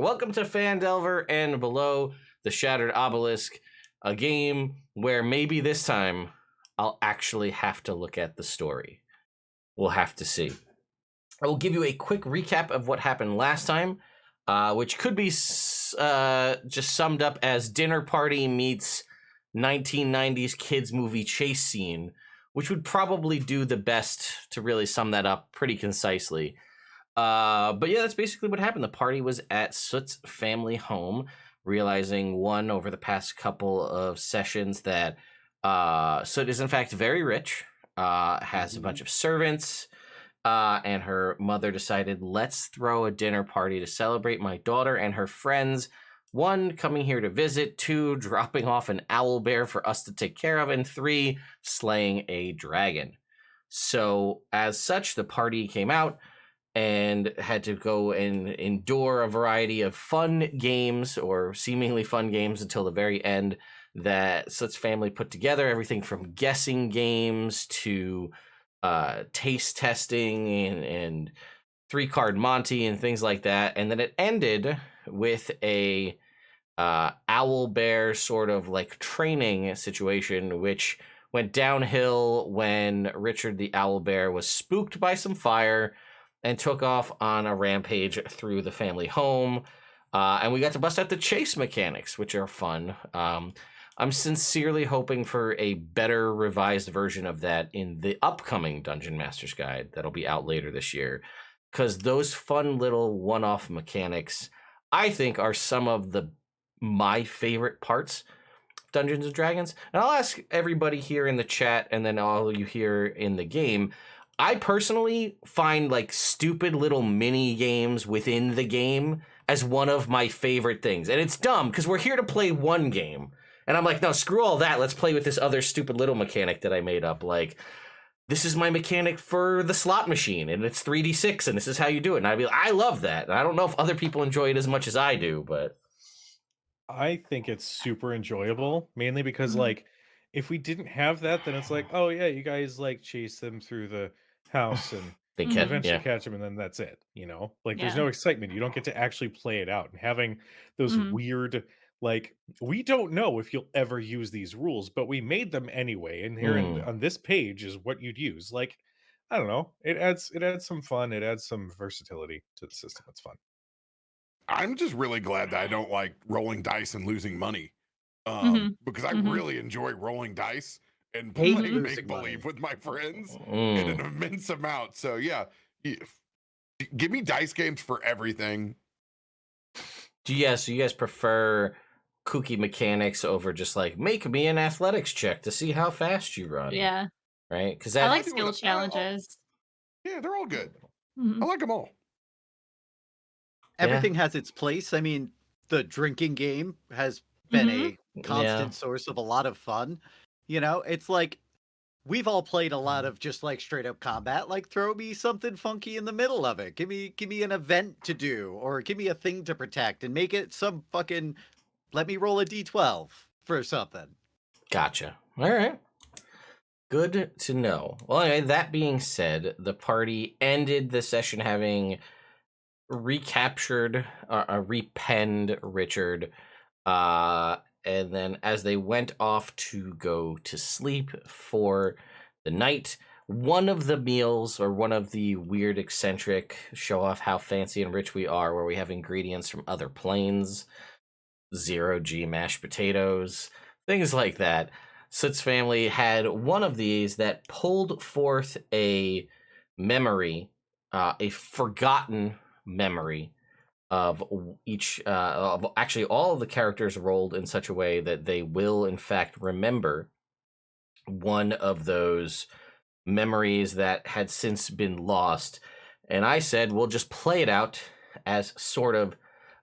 Welcome to Phandelver and Below the Shattered Obelisk, a game where maybe this time I'll actually have to look at the story. We'll have to see. I will give you a quick recap of what happened last time, which could be just summed up as dinner party meets 1990s kids movie chase scene, which would probably do the best to really sum that up pretty concisely. But yeah, that's basically what happened. The party was at Soot's family home, realizing over the past couple of sessions that Soot is in fact very rich, has a bunch of servants, and her mother decided, let's throw a dinner party to celebrate my daughter and her friends. 1, coming here to visit. 2, dropping off an owl bear for us to take care of. And 3, slaying a dragon. So as such, the party came out and had to go and endure a variety of fun games, or seemingly fun games, until the very end that Soot's family put together. Everything from guessing games to taste testing and 3-card Monty and things like that. And then it ended with a owl bear sort of like training situation, which went downhill when Richard the owl bear was spooked by some fire and took off on a rampage through the family home. And we got to bust out the chase mechanics, which are fun. I'm sincerely hoping for a better revised version of that in the upcoming Dungeon Master's Guide that'll be out later this year. Because those fun little one-off mechanics, I think, are some of my favorite parts of Dungeons & Dragons. And I'll ask everybody here in the chat, and then all you here in the game, I personally find like stupid little mini games within the game as one of my favorite things. And it's dumb because we're here to play one game. And I'm like, no, screw all that. Let's play with this other stupid little mechanic that I made up. Like, this is my mechanic for the slot machine and it's 3d6 and this is how you do it. And I'd be like, I love that. And I don't know if other people enjoy it as much as I do, but I think it's super enjoyable, mainly because like if we didn't have that, then it's like, oh yeah, you guys like chase them through the house and they eventually yeah. catch them, and then that's it. Like there's Yeah. no excitement. You don't get to actually play it out. And having those weird, like, we don't know if you'll ever use these rules, but we made them anyway. And here on this page is what you'd use. Like, I don't know. It adds some fun. It adds some versatility to the system. It's fun. I'm just really glad that I don't like rolling dice and losing money, because I really enjoy rolling dice and playing make believe with my friends in an immense amount. So yeah, give me dice games for everything. So you guys prefer kooky mechanics over just like make me an athletics check to see how fast you run? Yeah. Right? Because I like skill challenges. Yeah, they're all good. I like them all. Everything has its place. I mean, the drinking game has been a constant source of a lot of fun. It's like we've all played a lot of just like straight up combat. Like, throw me something funky in the middle of it. Give me an event to do, or give me a thing to protect, and make it some fucking. Let me roll a d12 for something. Gotcha. All right. Good to know. Well, anyway, that being said, the party ended the session having repenned Richard, and then as they went off to go to sleep for the night, one of the meals, or one of the weird eccentric show off how fancy and rich we are, where we have ingredients from other planes, 0G mashed potatoes, things like that. Soot's family had one of these that pulled forth a memory, a forgotten memory of each of actually all of the characters rolled in such a way that they will in fact remember one of those memories that had since been lost. And I said we'll just play it out as sort of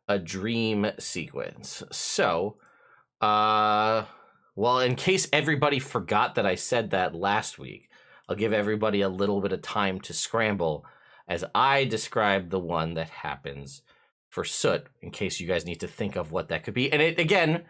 a dream sequence. So well, in case everybody forgot that I said that last week, I'll give everybody a little bit of time to scramble as I describe the one that happens for Soot, in case you guys need to think of what that could be. And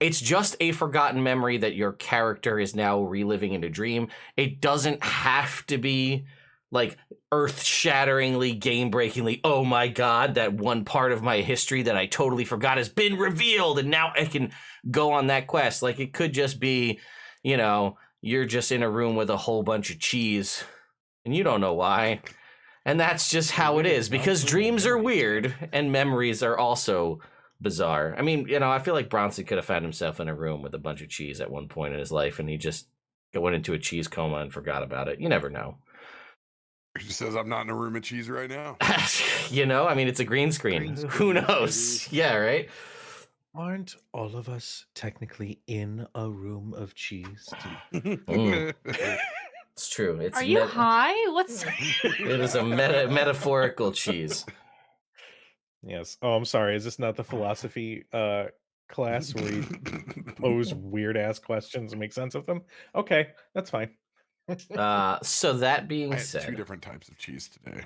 it's just a forgotten memory that your character is now reliving in a dream. It doesn't have to be like earth-shatteringly, game-breakingly, oh my god, that one part of my history that I totally forgot has been revealed, and now I can go on that quest. Like, it could just be, you know, you're just in a room with a whole bunch of cheese, and you don't know why. And that's just how it is, because dreams are weird, and memories are also bizarre. I mean, you know, I feel like Bronson could have found himself in a room with a bunch of cheese at one point in his life, and he just went into a cheese coma and forgot about it. You never know. He says, I'm not in a room of cheese right now. You know, I mean, it's a green screen. Who knows? Yeah, right? Aren't all of us technically in a room of cheese? It's true. It's Are you high? What's it is a metaphorical cheese. Yes. Oh, I'm sorry. Is this not the philosophy class where we pose weird ass questions and make sense of them? Okay, that's fine. So that being I had said, 2 different types of cheese today.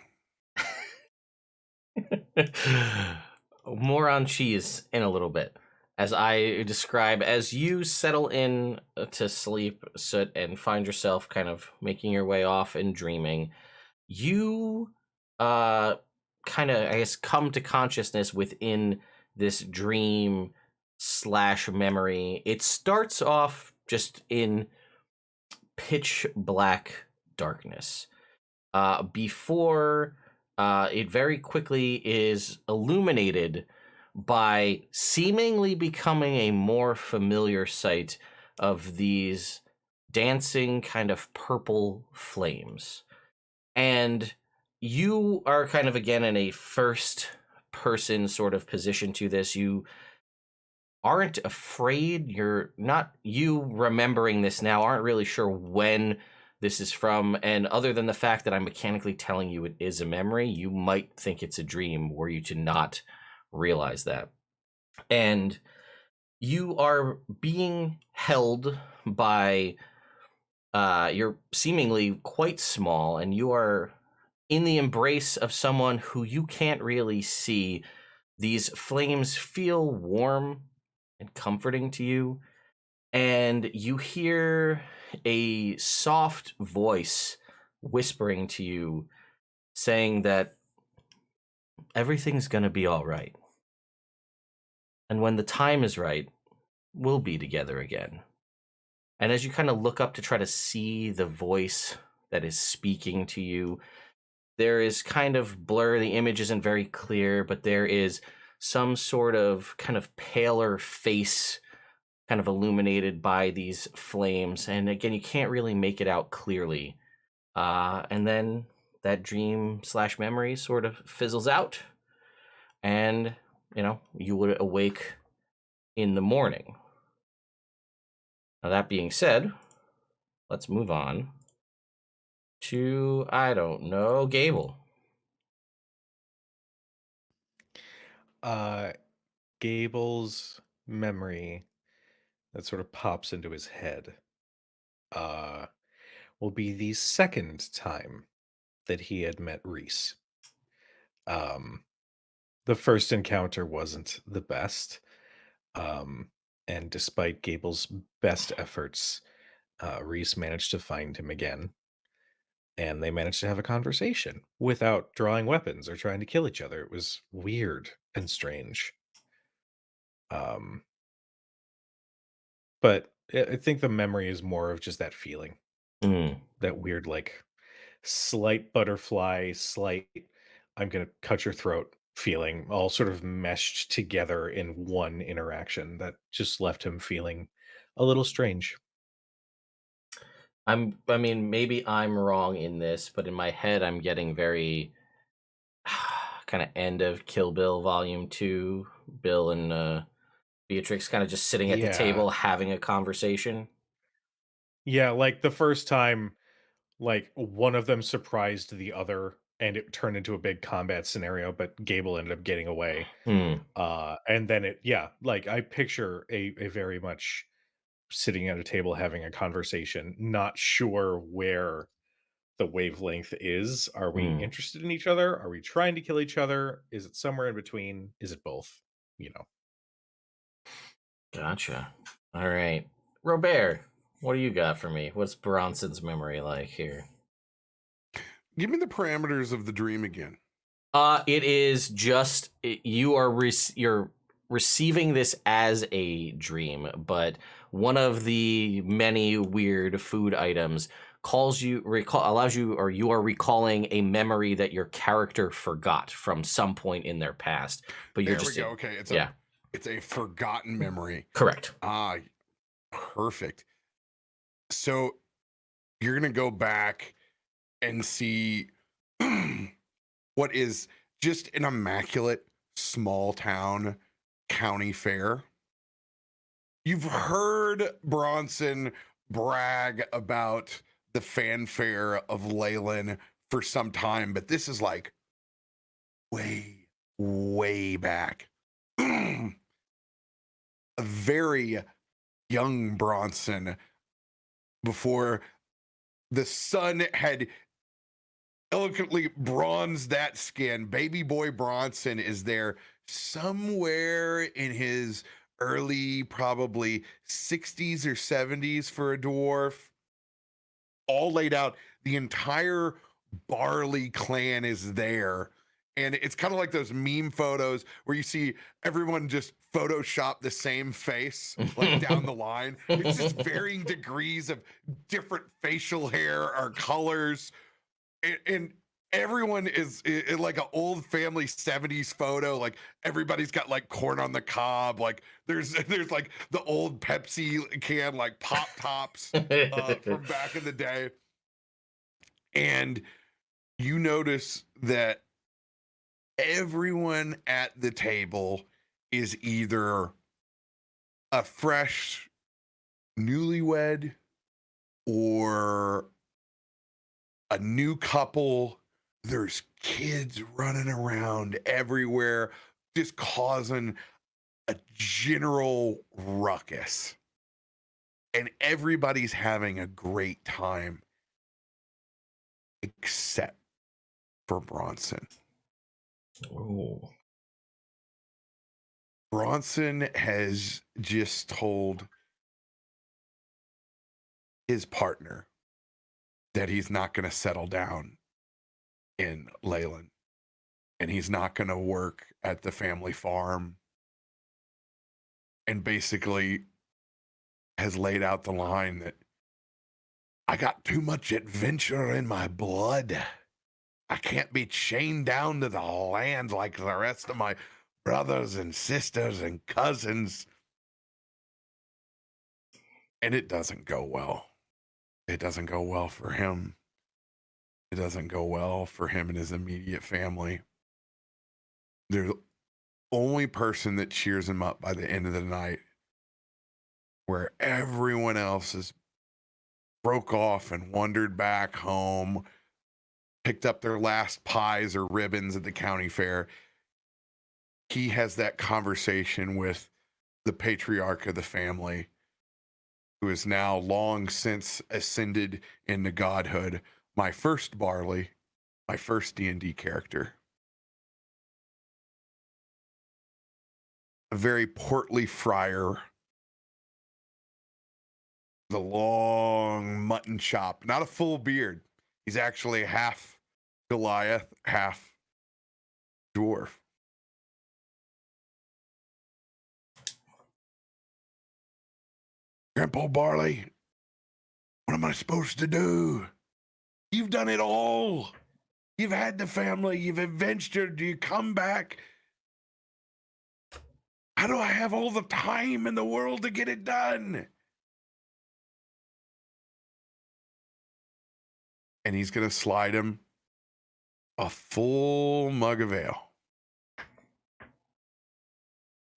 More on cheese in a little bit. As I describe, as you settle in to sleep, Soot, and find yourself kind of making your way off and dreaming, you kind of, I guess, come to consciousness within this dream / memory. It starts off just in pitch black darkness. Before it very quickly is illuminated by seemingly becoming a more familiar sight of these dancing kind of purple flames. And you are kind of again in a first person sort of position to this. You aren't afraid. You're not, you remembering this now, aren't really sure when this is from. And other than the fact that I'm mechanically telling you it is a memory, you might think it's a dream were you to not realize that. And you are being held by, you're seemingly quite small, and you are in the embrace of someone who you can't really see. These flames feel warm and comforting to you, and you hear a soft voice whispering to you, saying that everything's going to be all right. And when the time is right, we'll be together again. And as you kind of look up to try to see the voice that is speaking to you, there is kind of blur. The image isn't very clear, but there is some sort of kind of paler face kind of illuminated by these flames. And again, you can't really make it out clearly. And then that dream / memory sort of fizzles out. And, you know, you would awake in the morning. Now, that being said, let's move on to, I don't know, Gable. Gable's memory that sort of pops into his head will be the second time that he had met Reese. The first encounter wasn't the best. And despite Gable's best efforts, Reese managed to find him again. And they managed to have a conversation without drawing weapons or trying to kill each other. It was weird and strange. But I think the memory is more of just that feeling. That weird, like, slight butterfly, slight, I'm going to cut your throat feeling, all sort of meshed together in one interaction that just left him feeling a little strange. I mean, maybe I'm wrong in this, but in my head, I'm getting very kind of end of Kill Bill Volume 2, Bill and Beatrix kind of just sitting at the table having a conversation. Yeah, like the first time, like one of them surprised the other and it turned into a big combat scenario, but Gable ended up getting away. And then like I picture a very much sitting at a table having a conversation, not sure where the wavelength is. Are we interested in each other? Are we trying to kill each other? Is it somewhere in between? Is it both? You know. Gotcha. All right. Robert, what do you got for me? What's Bronson's memory like here? Give me the parameters of the dream again. It is just you're receiving this as a dream, but one of the many weird food items allows you, or you are recalling a memory that your character forgot from some point in their past. But you're there we go. Okay, it's a forgotten memory. Correct. Perfect. So you're gonna go back and see what is just an immaculate small town county fair. You've heard Bronson brag about the fanfare of Leyland for some time, but this is like way back. A very young Bronson, before the sun had eloquently bronzed that skin. Baby boy Bronson is there somewhere in his early, probably 60s or 70s for a dwarf, all laid out. The entire Barley clan is there. And it's kind of like those meme photos where you see everyone just Photoshop the same face, like down the line. It's just varying degrees of different facial hair or colors. And everyone is like an old family 70s photo. Like everybody's got like corn on the cob. Like there's like the old Pepsi can, like pop tops from back in the day. And you notice that everyone at the table is either a fresh newlywed or a new couple. There's kids running around everywhere, just causing a general ruckus. And everybody's having a great time, except for Bronson. Oh. Bronson has just told his partner that he's not going to settle down in Leyland, and he's not going to work at the family farm, and basically has laid out the line that I got too much adventure in my blood. I can't be chained down to the land like the rest of my brothers and sisters and cousins. And it doesn't go well. It doesn't go well for him. It doesn't go well for him and his immediate family. They're the only person that cheers him up by the end of the night, where everyone else is broke off and wandered back home, picked up their last pies or ribbons at the county fair. He has that conversation with the patriarch of the family, who is now long since ascended into godhood. My first Barley, my first D&D character. A very portly friar, the long mutton chop, not a full beard. He's actually half Goliath, half dwarf. Grandpa Barley, what am I supposed to do? You've done it all. You've had the family, you've adventured, you come back. How do I have all the time in the world to get it done? And he's going to slide him a full mug of ale.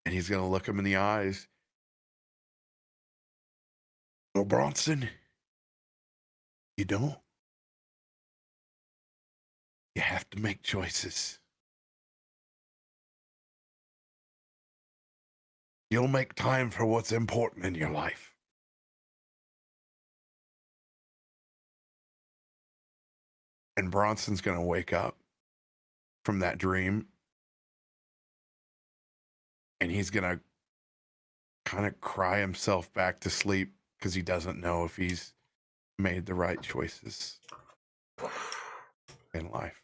And he's going to look him in the eyes. Well, Bronson, you don't. You have to make choices. You'll make time for what's important in your life. And Bronson's going to wake up from that dream. And he's going to kind of cry himself back to sleep because he doesn't know if he's made the right choices. in life.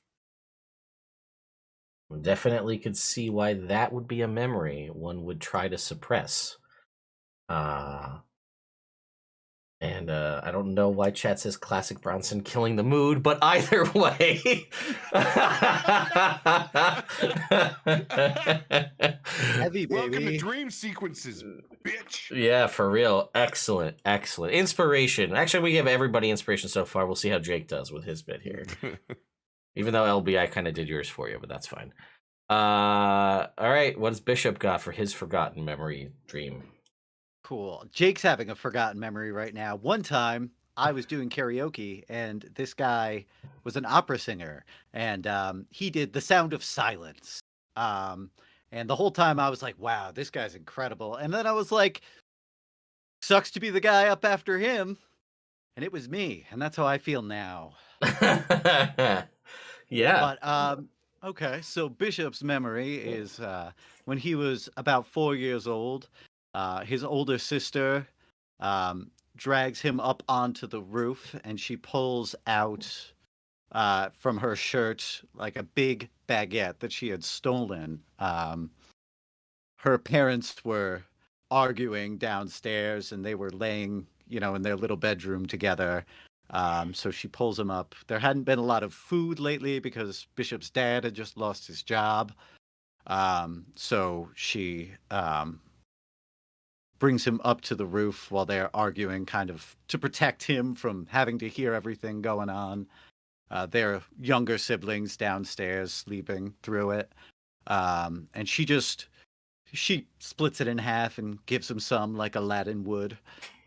Definitely could see why that would be a memory one would try to suppress. And I don't know why chat says classic Bronson killing the mood, but either way. Heavy, Welcome to baby. dream sequences, bitch. Yeah, for real. Excellent. Excellent. Inspiration. Actually, we give everybody inspiration so far. We'll see how Jake does with his bit here. Even though LB, I kind of did yours for you, but that's fine. All right. What does Bishop got for his forgotten memory dream? Cool. Jake's having a forgotten memory right now. One time I was doing karaoke and this guy was an opera singer and he did The Sound of Silence. And the whole time I was like, wow, this guy's incredible. And then I was like, sucks to be the guy up after him. And it was me. And that's how I feel now. Yeah. But okay, so Bishop's memory is when he was about 4 years old. His older sister drags him up onto the roof, and she pulls out from her shirt like a big baguette that she had stolen. Her parents were arguing downstairs, and they were laying, in their little bedroom together. So she pulls him up. There hadn't been a lot of food lately because Bishop's dad had just lost his job. So she brings him up to the roof while they're arguing, kind of to protect him from having to hear everything going on. Their younger siblings downstairs sleeping through it. And she splits it in half and gives him some like Aladdin would.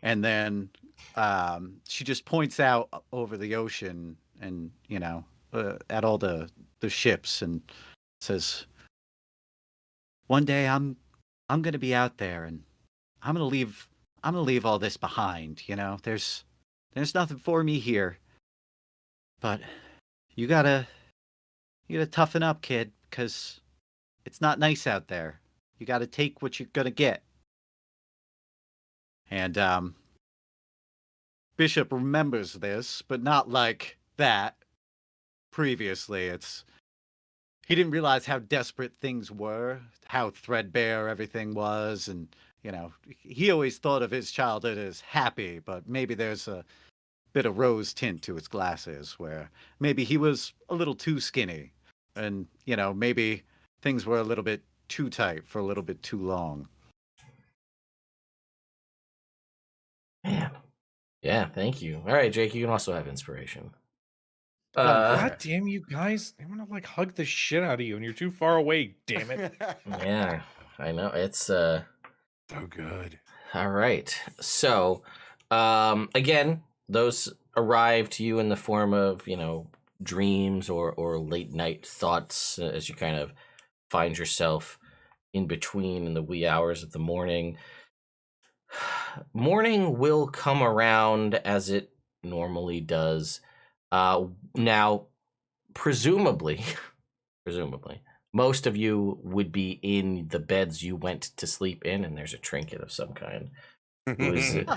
And then she just points out over the ocean and, at all the ships and says, one day I'm going to be out there and I'm gonna leave all this behind, There's nothing for me here. But you gotta toughen up, kid, because it's not nice out there. You gotta take what you're gonna get. And Bishop remembers this, but not like that previously. He didn't realize how desperate things were, how threadbare everything was, and he always thought of his childhood as happy, but maybe there's a bit of rose tint to his glasses where maybe he was a little too skinny and, maybe things were a little bit too tight for a little bit too long. Man. Yeah, thank you. All right, Jake, you can also have inspiration. God damn you guys. I want to hug the shit out of you and you're too far away, damn it. Yeah, I know. It's so good. All right. So, again, those arrive to you in the form of, dreams or late night thoughts as you kind of find yourself in between in the wee hours of the morning. Morning will come around as it normally does. Now, presumably, most of you would be in the beds you went to sleep in, and there's a trinket of some kind. Who is it?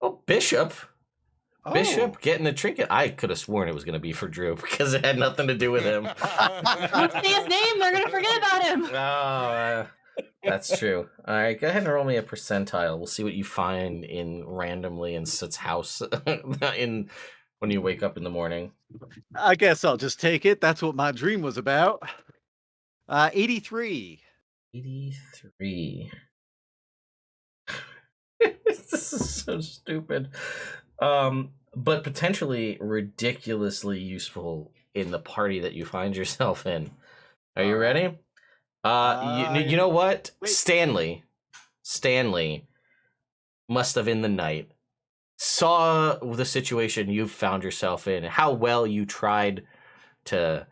Oh, Bishop. Oh. Bishop getting a trinket. I could have sworn it was going to be for Drew because it had nothing to do with him. Don't say his name. They're going to forget about him. Oh, that's true. All right, go ahead and roll me a percentile. We'll see what you find randomly in Soot's house when you wake up in the morning. I guess I'll just take it. That's what my dream was about. 83. 83. This is so stupid. But potentially ridiculously useful in the party that you find yourself in. Are you ready? You know what? Wait. Stanley must have in the night saw the situation you've found yourself in, how well you tried to,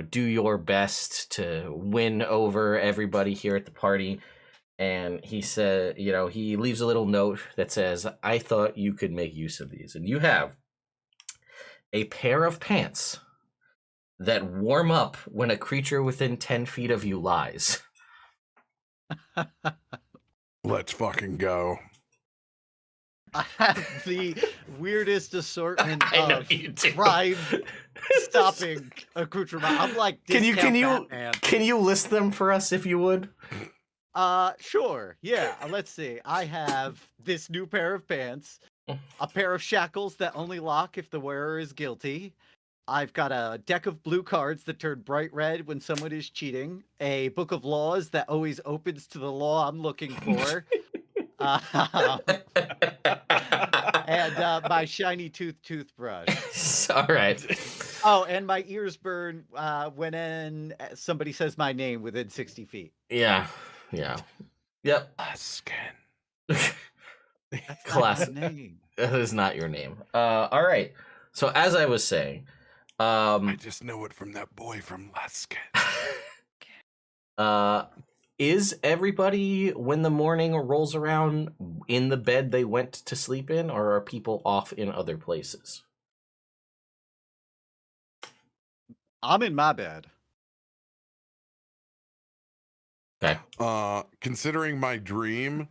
do your best to win over everybody here at the party. And he said, he leaves a little note that says, I thought you could make use of these. And you have a pair of pants that warm up when a creature within 10 feet of you lies. Let's fucking go. I have the weirdest assortment I know of you do. tribe stopping accoutrement. I'm like, Can you Batman. can you list them for us if you would? Sure. Yeah. Let's see. I have this new pair of pants, a pair of shackles that only lock if the wearer is guilty. I've got a deck of blue cards that turn bright red when someone is cheating, a book of laws that always opens to the law I'm looking for, and my shiny toothbrush. All right. Oh, and my ears burn when somebody says my name within 60 feet. Yeah. Yep. Skin. That's Classic. not my name. That is not your name. All right. So as I was saying, I just know it from that boy from Laskin. is everybody, when the morning rolls around, in the bed they went to sleep in, or are people off in other places? I'm in my bed. Okay. Considering my dream,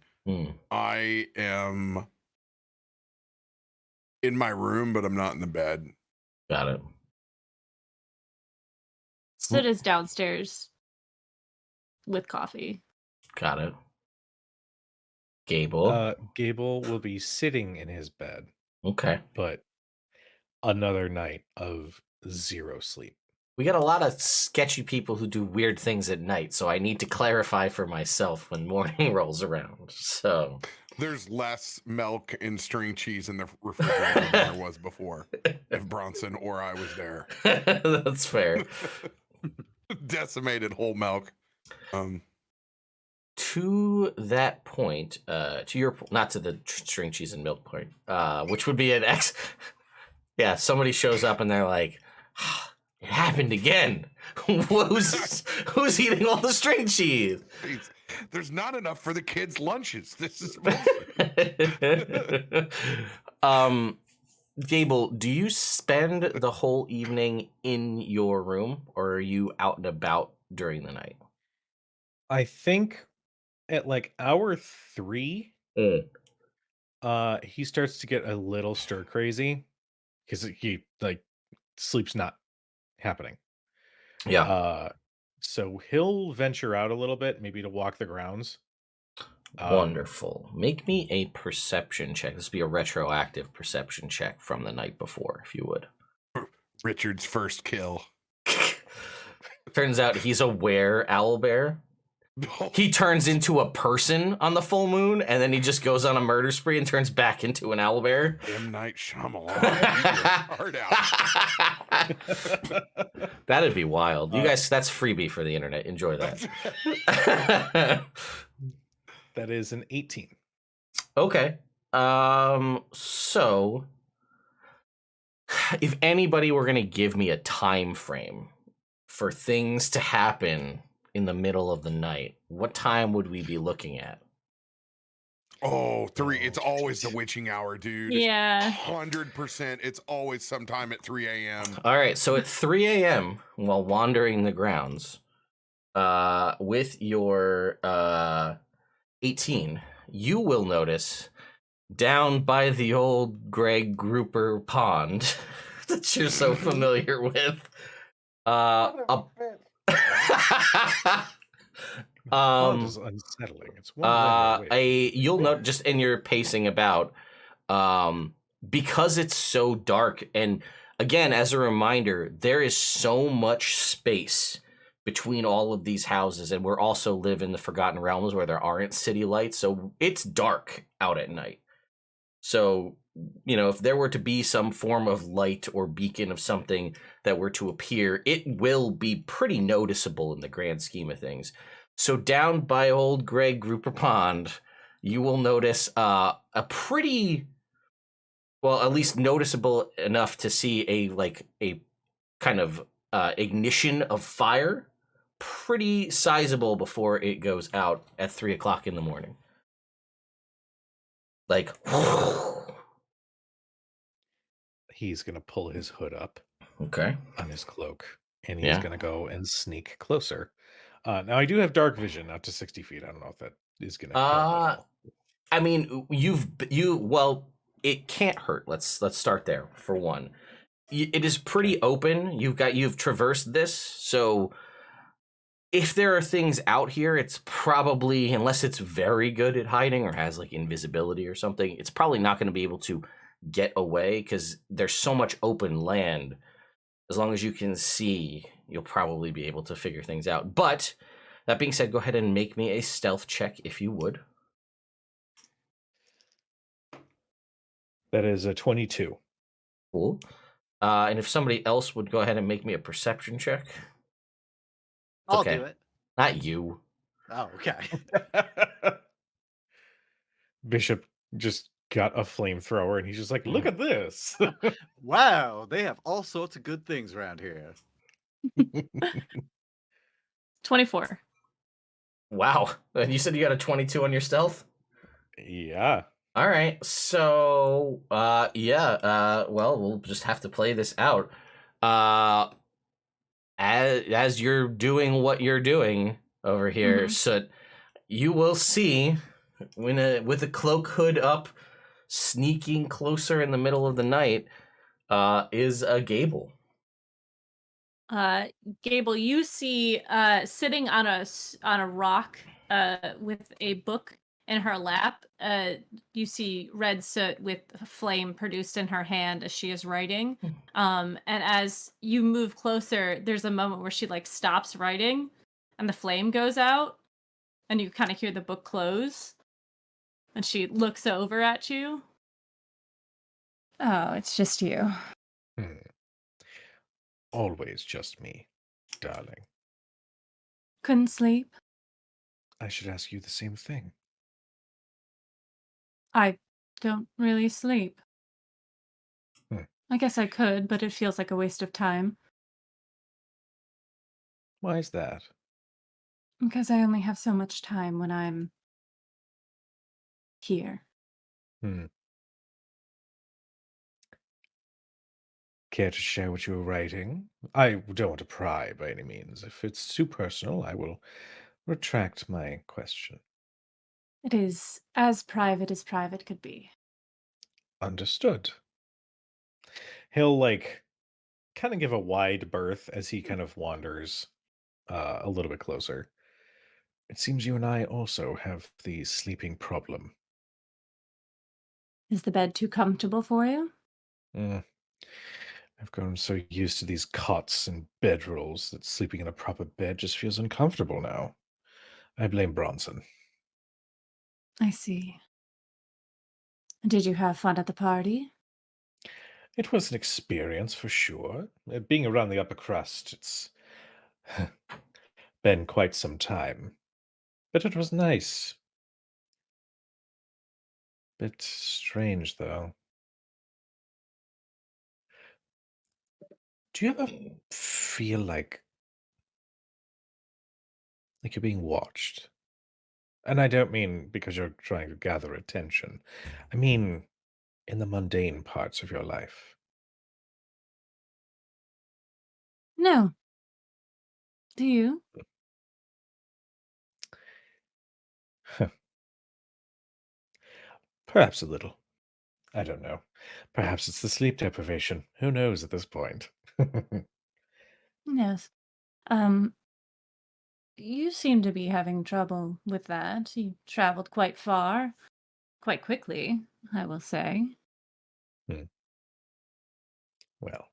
I am in my room, but I'm not in the bed. Got it. Sid is downstairs with coffee. Got it. Gable. Gable will be sitting in his bed, Okay. but another night of zero sleep. We got a lot of sketchy people who do weird things at night, so I need to clarify for myself when morning rolls around. So there's less milk and string cheese in the refrigerator than there was before. If Bronson or I was there, that's fair. Decimated whole milk. To that point, to your not to the string cheese and milk point, which would be an X. Yeah, somebody shows up and they're like, "It happened again. Who's eating all the string cheese?" Jeez, there's not enough for the kids' lunches. This is. Gable, do you spend the whole evening in your room, or are you out and about during the night? I think at like hour 3, he starts to get a little stir crazy because he like sleep's not happening. Yeah. So he'll venture out a little bit, maybe to walk the grounds. Wonderful. Make me a perception check. This would be a retroactive perception check from the night before, if you would. Richard's first kill. Turns out he's a were-owlbear. He turns into a person on the full moon, and then he just goes on a murder spree and turns back into an owlbear. M. Night Shyamalan. Heart out. That'd be wild. You guys, that's freebie for the internet. Enjoy that. That is an 18. Okay. So if anybody were going to give me a time frame for things to happen in the middle of the night, what time would we be looking at? Oh, 3. It's always the witching hour, dude. Yeah. 100%. It's always sometime at 3 a.m. All right. So at 3 a.m., while wandering the grounds, with your 18, you will notice down by the old Greg Grouper pond that you're so familiar with, Pond is unsettling. It's one you'll note just in your pacing about, because it's so dark, and again, as a reminder, there is so much space between all of these houses, and we're also live in the Forgotten Realms where there aren't city lights, so it's dark out at night. So, you know, if there were to be some form of light or beacon of something that were to appear, it will be pretty noticeable in the grand scheme of things. So down by old Greg Grouper Pond, you will notice a pretty, well, at least noticeable enough to see a kind of ignition of fire, pretty sizable before it goes out at 3 o'clock in the morning. Like, he's gonna pull his hood up, okay, on his cloak, and he's gonna go and sneak closer. Now I do have dark vision out to 60 feet. I don't know if that is gonna help at all. I mean, well, it can't hurt. Let's start there for one. it is pretty open. You've traversed this, so if there are things out here, it's probably, unless it's very good at hiding or has like invisibility or something, it's probably not going to be able to get away because there's so much open land. As long as you can see, you'll probably be able to figure things out. But that being said, go ahead and make me a stealth check if you would. That is a 22. Cool. And if somebody else would go ahead and make me a perception check. I'll Okay. do it. Not you. Oh, okay. Bishop just got a flamethrower and he's just like, look at this. Wow, they have all sorts of good things around here. 24. Wow. And you said you got a 22 on your stealth? Yeah. All right. So, well, we'll just have to play this out. As you're doing what you're doing over here, Soot, you will see with a cloak hood up, sneaking closer in the middle of the night, is a Gable. Gable, you see sitting on a rock with a book in her lap. You see red soot with flame produced in her hand as she is writing. And as you move closer, there's a moment where she like stops writing and the flame goes out and you kind of hear the book close. And she looks over at you. Oh, it's just you. Always just me, darling. Couldn't sleep? I should ask you the same thing. I don't really sleep. I guess I could, but it feels like a waste of time. Why is that? Because I only have so much time when I'm here. Care to share what you were writing? I don't want to pry by any means. If it's too personal, I will retract my question. It is as private could be. Understood. He'll kind of give a wide berth as he kind of wanders a little bit closer. It seems you and I also have the sleeping problem. Is the bed too comfortable for you? I've grown so used to these cots and bedrolls that sleeping in a proper bed just feels uncomfortable now. I blame Bronson. I see. Did you have fun at the party? It was an experience for sure. Being around the upper crust, it's been quite some time. But it was nice. Bit strange, though. Do you ever feel like you're being watched? And I don't mean because you're trying to gather attention. I mean in the mundane parts of your life. No. Do you? Perhaps a little. I don't know. Perhaps it's the sleep deprivation. Who knows at this point? Yes. You seem to be having trouble with that. You traveled quite far, quite quickly, I will say. Well,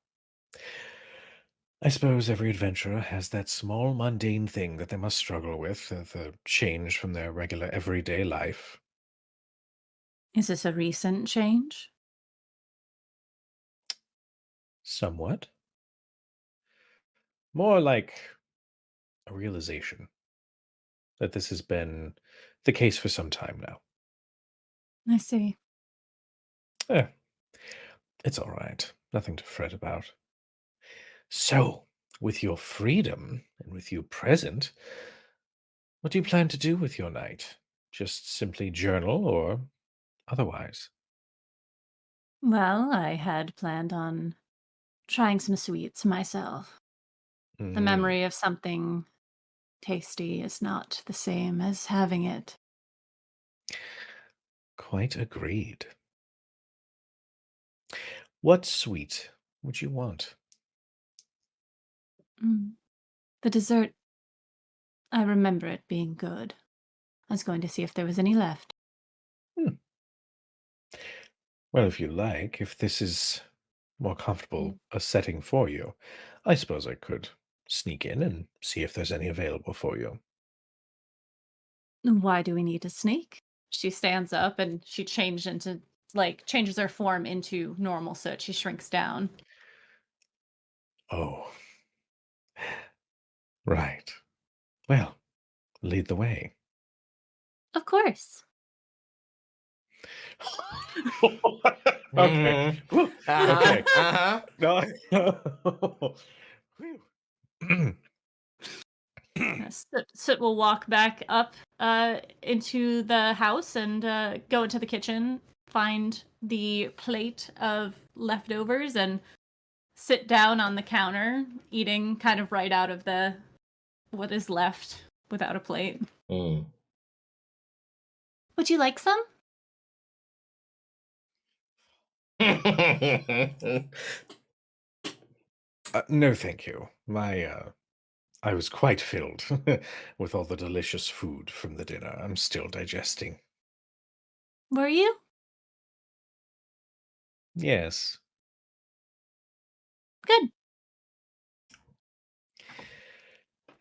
I suppose every adventurer has that small mundane thing that they must struggle with, the change from their regular everyday life. Is this a recent change? Somewhat. More like a realization that this has been the case for some time now. I see. Eh, it's all right. Nothing to fret about. So, with your freedom and with you present, what do you plan to do with your night? Just simply journal or otherwise? Well, I had planned on trying some sweets myself. The Mm, memory of something tasty is not the same as having it. quite agreed. What sweet would you want? The dessert, I remember it being good. I was going to see if there was any left. Hmm. Well, if you like, if this is more Mm. comfortable a setting for you, I suppose I could sneak in and see if there's any available for you. Why do we need to sneak? She stands up and she changes her form into normal soot. She shrinks down. Oh, right. Well, lead the way. Of course. Okay. Mhm. Whew, Uh-huh. okay. Uh-huh. No. Whew. Soot will walk back up into the house and go into the kitchen, find the plate of leftovers, and sit down on the counter, eating kind of right out of the what is left without a plate. Mm. Would you like some? No, thank you. I was quite filled with all the delicious food from the dinner. I'm still digesting. Were you? Yes. Good.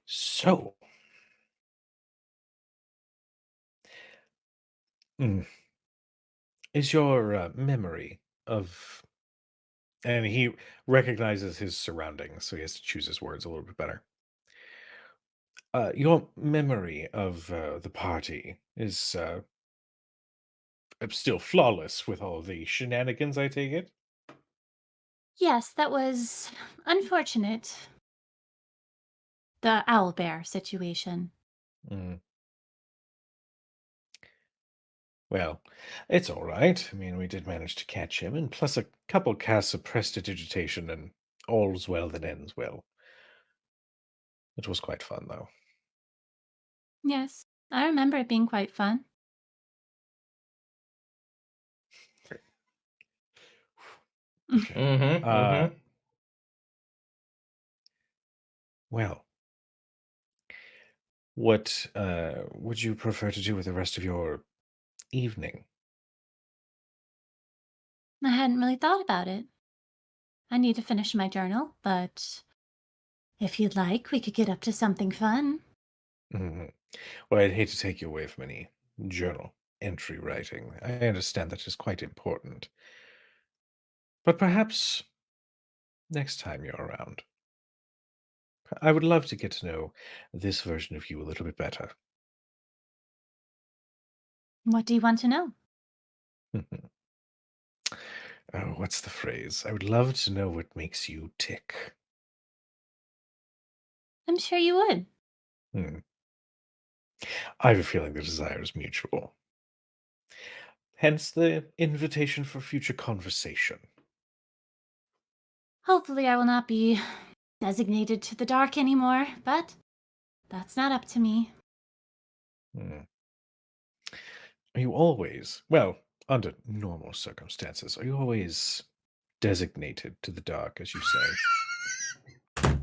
So, mm, is your memory of, and he recognizes his surroundings, so he has to choose his words a little bit better. Your memory of the party is still flawless with all the shenanigans, I take it? Yes, that was unfortunate. The owlbear situation. Mm. Well, it's all right. I mean, we did manage to catch him, and plus a couple casts of prestidigitation, and all's well that ends well. It was quite fun, though. Yes, I remember it being quite fun. Okay. Mm-hmm. Uh, Mm-hmm. well, what would you prefer to do with the rest of your evening? I hadn't really thought about it. I need to finish my journal, but if you'd like, we could get up to something fun. Mhm. Well, I'd hate to take you away from any journal entry writing. I understand that is quite important. But perhaps next time you're around, I would love to get to know this version of you a little bit better. What do you want to know? Oh, what's the phrase? I would love to know what makes you tick. I'm sure you would. Hmm. I have a feeling the desire is mutual. Hence the invitation for future conversation. Hopefully, I will not be designated to the dark anymore, but that's not up to me. Hmm. Are you always, well, under normal circumstances, are you always designated to the dark, as you say?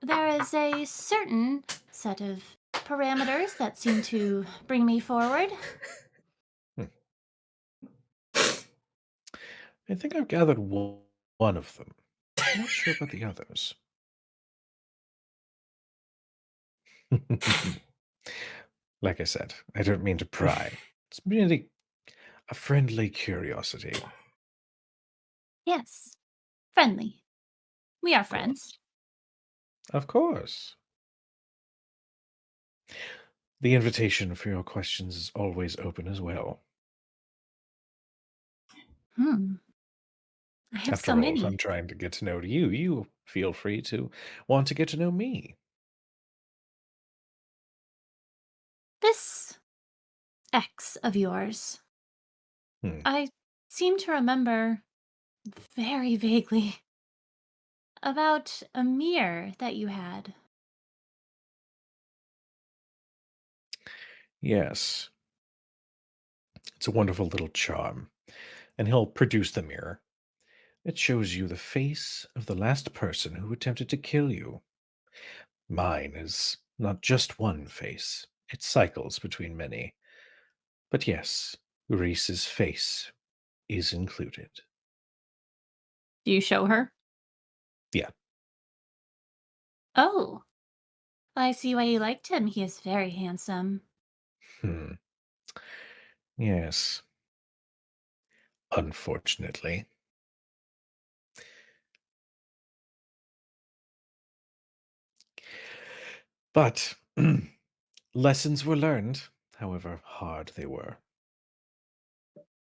There is a certain set of parameters that seem to bring me forward. Hmm. I think I've gathered one of them. Not sure about the others. Like I said, I don't mean to pry. It's merely a friendly curiosity. Yes, friendly. We are Of friends. course. Of course. The invitation for your questions is always open as well. Hmm. I have so After all, many. I'm trying to get to know you. You feel free to want to get to know me. This ex of yours, Hmm. I seem to remember very vaguely about a mirror that you had. Yes, it's a wonderful little charm. And he'll produce the mirror. It shows you the face of the last person who attempted to kill you. Mine is not just one face, it cycles between many. But yes, Reese's face is included. Do you show her? Yeah. Oh, I see why you liked him. He is very handsome. Yes. Unfortunately. But lessons were learned, however hard they were.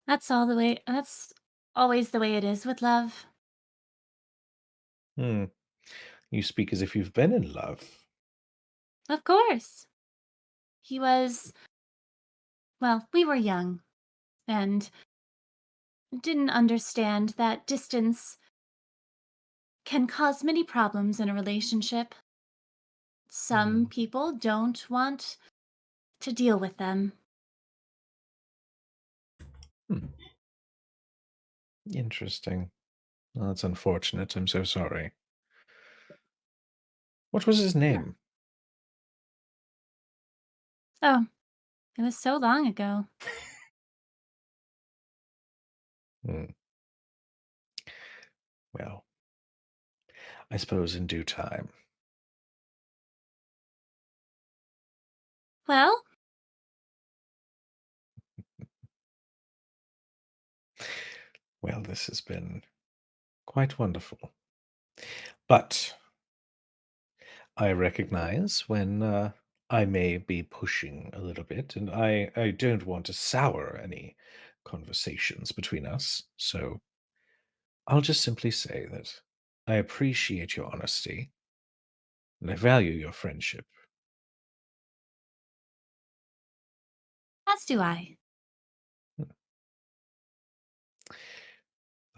That's always the way it is with love. Hmm. You speak as if you've been in love. Of course. We were young and didn't understand that distance can cause many problems in a relationship. Some people don't want to deal with them. Hmm. Interesting. Well, that's unfortunate. I'm so sorry. What was his name? Oh, it was so long ago. Hmm. Well, I suppose in due time. Well, Well, this has been quite wonderful. But I recognize when I may be pushing a little bit, and I don't want to sour any conversations between us. So I'll just simply say that I appreciate your honesty and I value your friendship. as do I.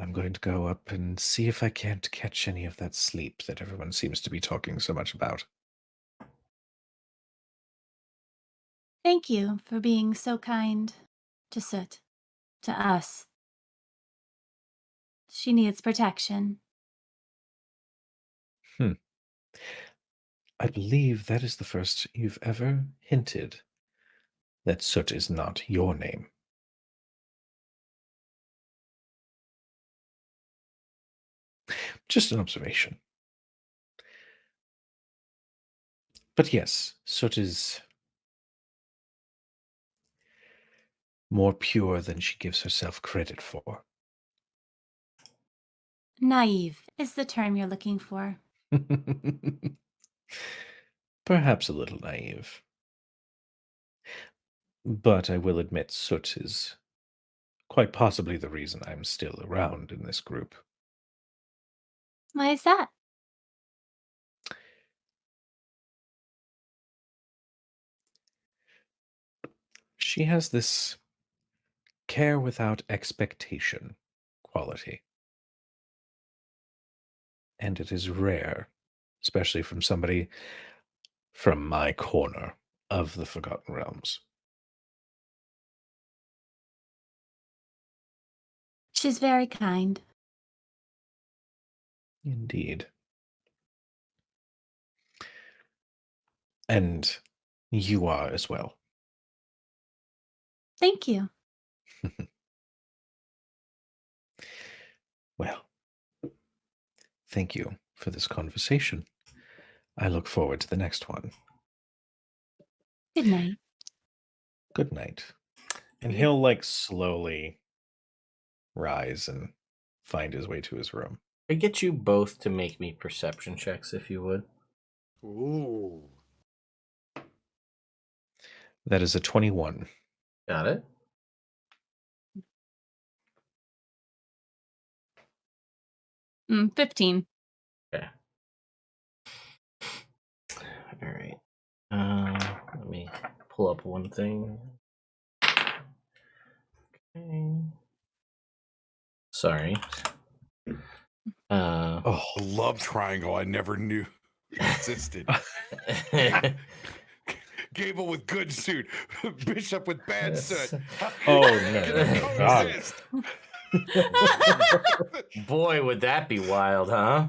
I'm going to go up and see if I can't catch any of that sleep that everyone seems to be talking so much about. Thank you for being so kind to Soot, to us. She needs protection. Hmm. I believe that is the first you've ever hinted that Soot is not your name. Just an observation. But yes, Soot is more pure than she gives herself credit for. Naive is the term you're looking for. Perhaps a little naive. But I will admit Soot is quite possibly the reason I'm still around in this group. Why is that? She has this care without expectation quality. And it is rare, especially from somebody from my corner of the Forgotten Realms. She's very kind. Indeed. And you are as well. Thank you. Well, thank you for this conversation. I look forward to the next one. Good night. Good night. And he'll like slowly rise and find his way to his room. I get you both to make me perception checks, if you would. Ooh. That is a 21. Got it. 15. Okay. All right. Let me pull up one thing. Okay. Sorry. Oh, love triangle. I never knew existed. Gable with good suit, Bishop with bad suit. Oh no! God. Boy, would that be wild, huh?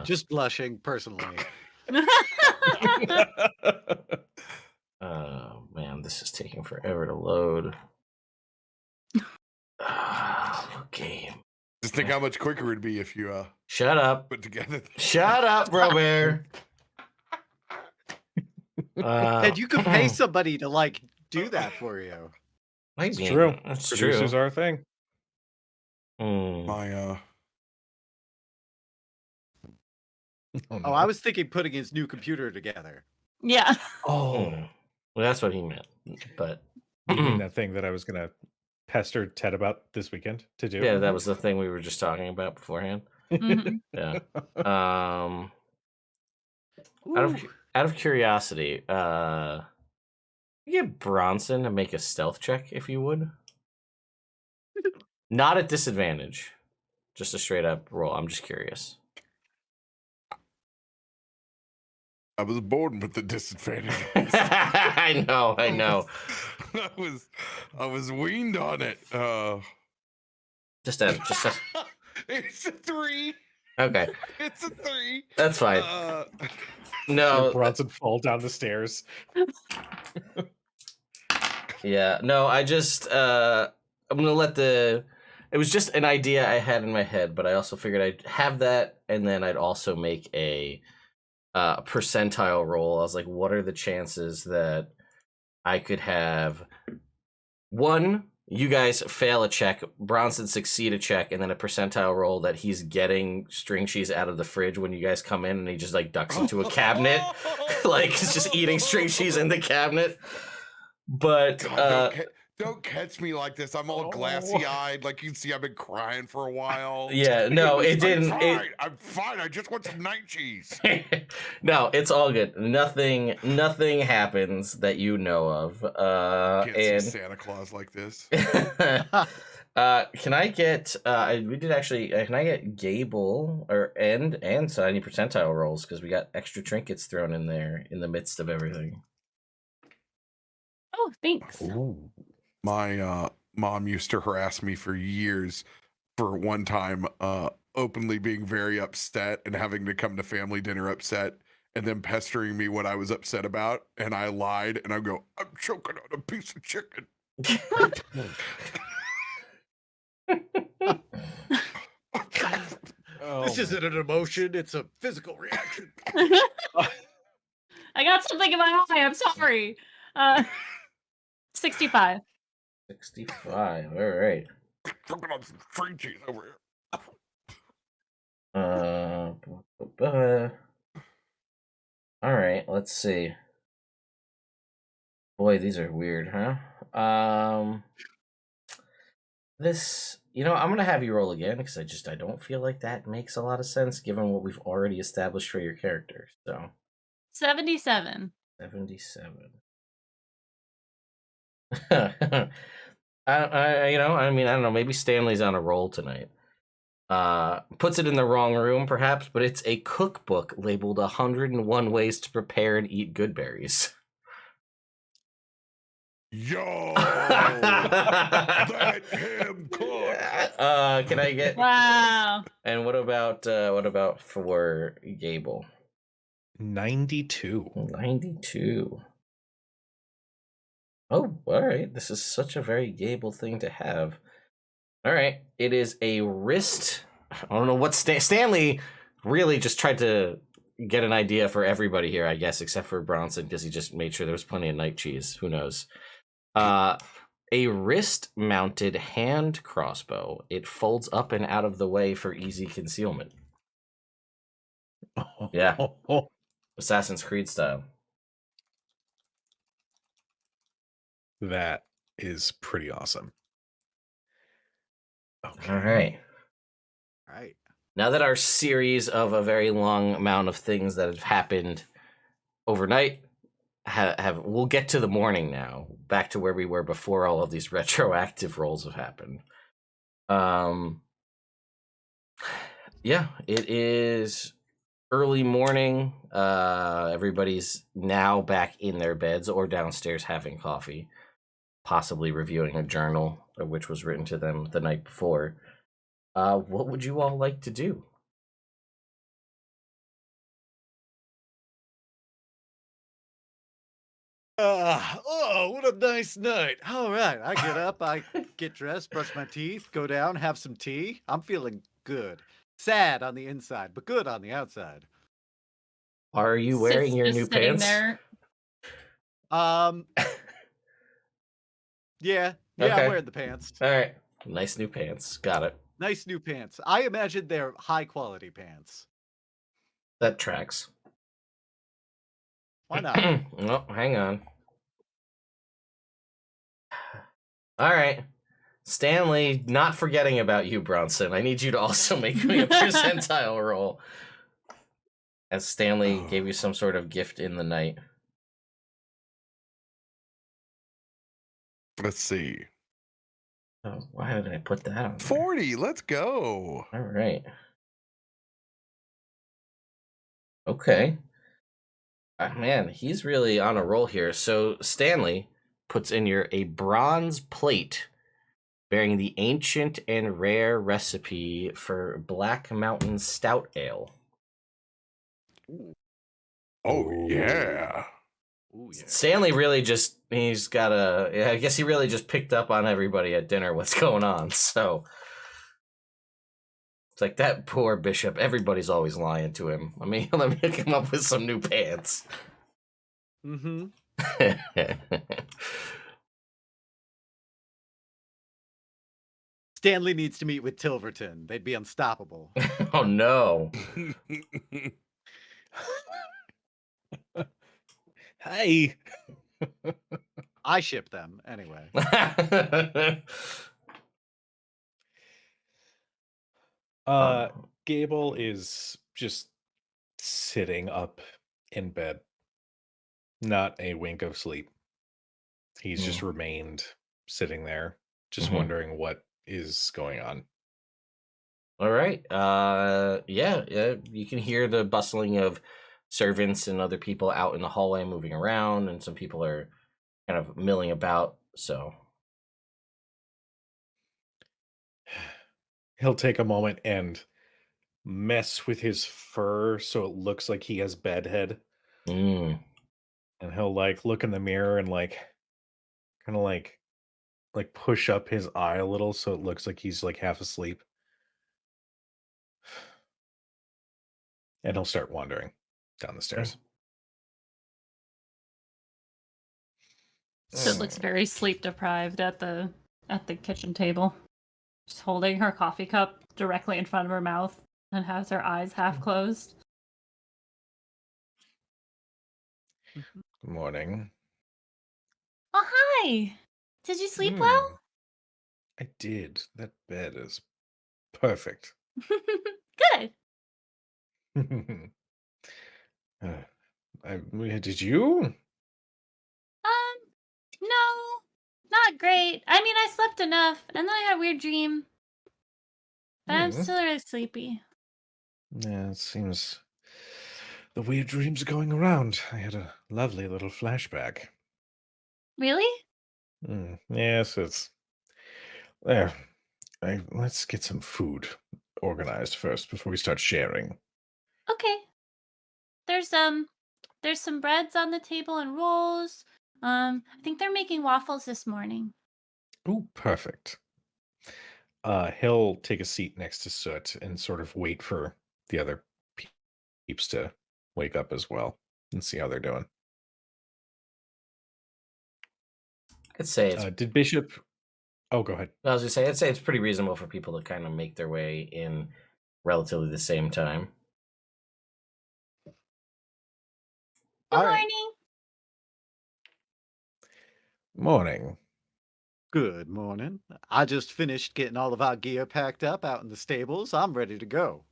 Just blushing personally. Oh man, this is taking forever to load. Game. Just think how much quicker it'd be if you shut up. put together. Shut up, bro bear. And you could pay somebody to like do that for you. It's true. That's Producers true. are a thing. My Oh, I was thinking putting his new computer together. Yeah. Well, that's what he meant. But You mean that thing that I was gonna pester Ted about this weekend to do? yeah, that was the thing we were just talking about beforehand. Yeah. Out of curiosity, get Bronson to make a stealth check if you would. Not at disadvantage. Just a straight up roll. I'm just curious. I was born with the disadvantage. I know. I was weaned on it. Just a It's a 3. okay. It's a 3. That's fine. No, Bronson fall down the stairs. Yeah, no, I just I'm gonna let it was just an idea I had in my head, but I also figured I'd have that, and then I'd also make a percentile roll. I was like, what are the chances that I could have one, you guys fail a check, Bronson succeed a check, and then a percentile roll that he's getting string cheese out of the fridge when you guys come in, and he just like ducks into a cabinet, like he's just eating string cheese in the cabinet. But God, don't catch me like this. I'm all glassy-eyed. Like you can see, I've been crying for a while. Yeah, no, it didn't. I'm fine. I just want some night cheese. No, it's all good. Nothing happens that you know of. Can't see Santa Claus like this. Can I get? We did actually. Can I get Gable and so any percentile rolls because we got extra trinkets thrown in there in the midst of everything. Oh, thanks. Ooh. My mom used to harass me for years for one time openly being very upset and having to come to family dinner upset and then pestering me what I was upset about. And I lied and I go, I'm choking on a piece of chicken. This isn't an emotion, it's a physical reaction. I got something in my eye. I'm sorry. 65. 65. All right. Choking on some string cheese over here. All right. Let's see. Boy, these are weird, huh? This, I'm gonna have you roll again because I don't feel like that makes a lot of sense given what we've already established for your character. So 77. 77. I don't know. Maybe Stanley's on a roll tonight. Puts it in the wrong room, perhaps, but it's a cookbook labeled 101 Ways to Prepare and Eat Good Berries. Yo, let him cook. Can I get? Wow. And what about for Gable? 92. 92. Oh, all right. This is such a very Gable thing to have. All right. It is a wrist. I don't know what Stanley really just tried to get an idea for everybody here, I guess, except for Bronson, because he just made sure there was plenty of night cheese. Who knows? A wrist-mounted hand crossbow. It folds up and out of the way for easy concealment. Yeah. Assassin's Creed style. That is pretty awesome. Okay. All right. Right. Now that our series of a very long amount of things that have happened overnight we'll get to the morning now, back to where we were before all of these retroactive rolls have happened. Yeah, it is early morning. Everybody's now back in their beds or downstairs having coffee. possibly reviewing a journal, which was written to them the night before. What would you all like to do? Oh, what a nice night. All right, I get up, I get dressed, brush my teeth, go down, have some tea. I'm feeling good. Sad on the inside, but good on the outside. Are you wearing Sit's your just new sitting pants? there. Yeah, I'm Okay. wearing the pants. All right. Nice new pants. Got it. Nice new pants. I imagine they're high quality pants. That tracks. Why not? Oh, hang on. All right. Stanley, not forgetting about you, Bronson. I need you to also make me a percentile roll. As Stanley gave you some sort of gift in the night. Let's see. Oh, why did I put that on there? 40. Let's go. All right. Okay. Man, he's really on a roll here. So Stanley puts in a bronze plate bearing the ancient and rare recipe for Black Mountain Stout Ale. Oh, yeah. Ooh, yeah. Stanley really just, I guess he really just picked up on everybody at dinner what's going on. So it's like that poor bishop, everybody's always lying to him. I mean, let me hook him up with some new pants. Mm-hmm. Stanley needs to meet with Tilverton. They'd be unstoppable. Oh, no. Hey. I ship them anyway. Gable is just sitting up in bed. Not a wink of sleep. He's just remained sitting there, just wondering what is going on. All right. Yeah, you can hear the bustling of servants and other people out in the hallway moving around, and some people are kind of milling about, so He'll take a moment and mess with his fur so it looks like he has bedhead. And he'll look in the mirror and kind of push up his eye a little so it looks like he's half asleep. And he'll start wandering down the stairs. So it looks very sleep deprived at the kitchen table. Just holding her coffee cup directly in front of her mouth and has her eyes half closed. Good morning. Oh, hi! Did you sleep well? I did. That bed is perfect. Good. Did you? No, not great. I mean, I slept enough, and then I had a weird dream. But I'm still really sleepy. Yeah, it seems the weird dreams are going around. I had a lovely little flashback. Really? Yes, it's there. Let's get some food organized first before we start sharing. Okay. There's some breads on the table and rolls. I think they're making waffles this morning. Oh, perfect. He'll take a seat next to Soot and sort of wait for the other peeps to wake up as well and see how they're doing. I'd say it's, did Bishop... Oh, go ahead. I was going to say, I'd say it's pretty reasonable for people to kind of make their way in relatively the same time. Good All right. morning. Morning. Good morning. I just finished getting all of our gear packed up out in the stables. I'm ready to go.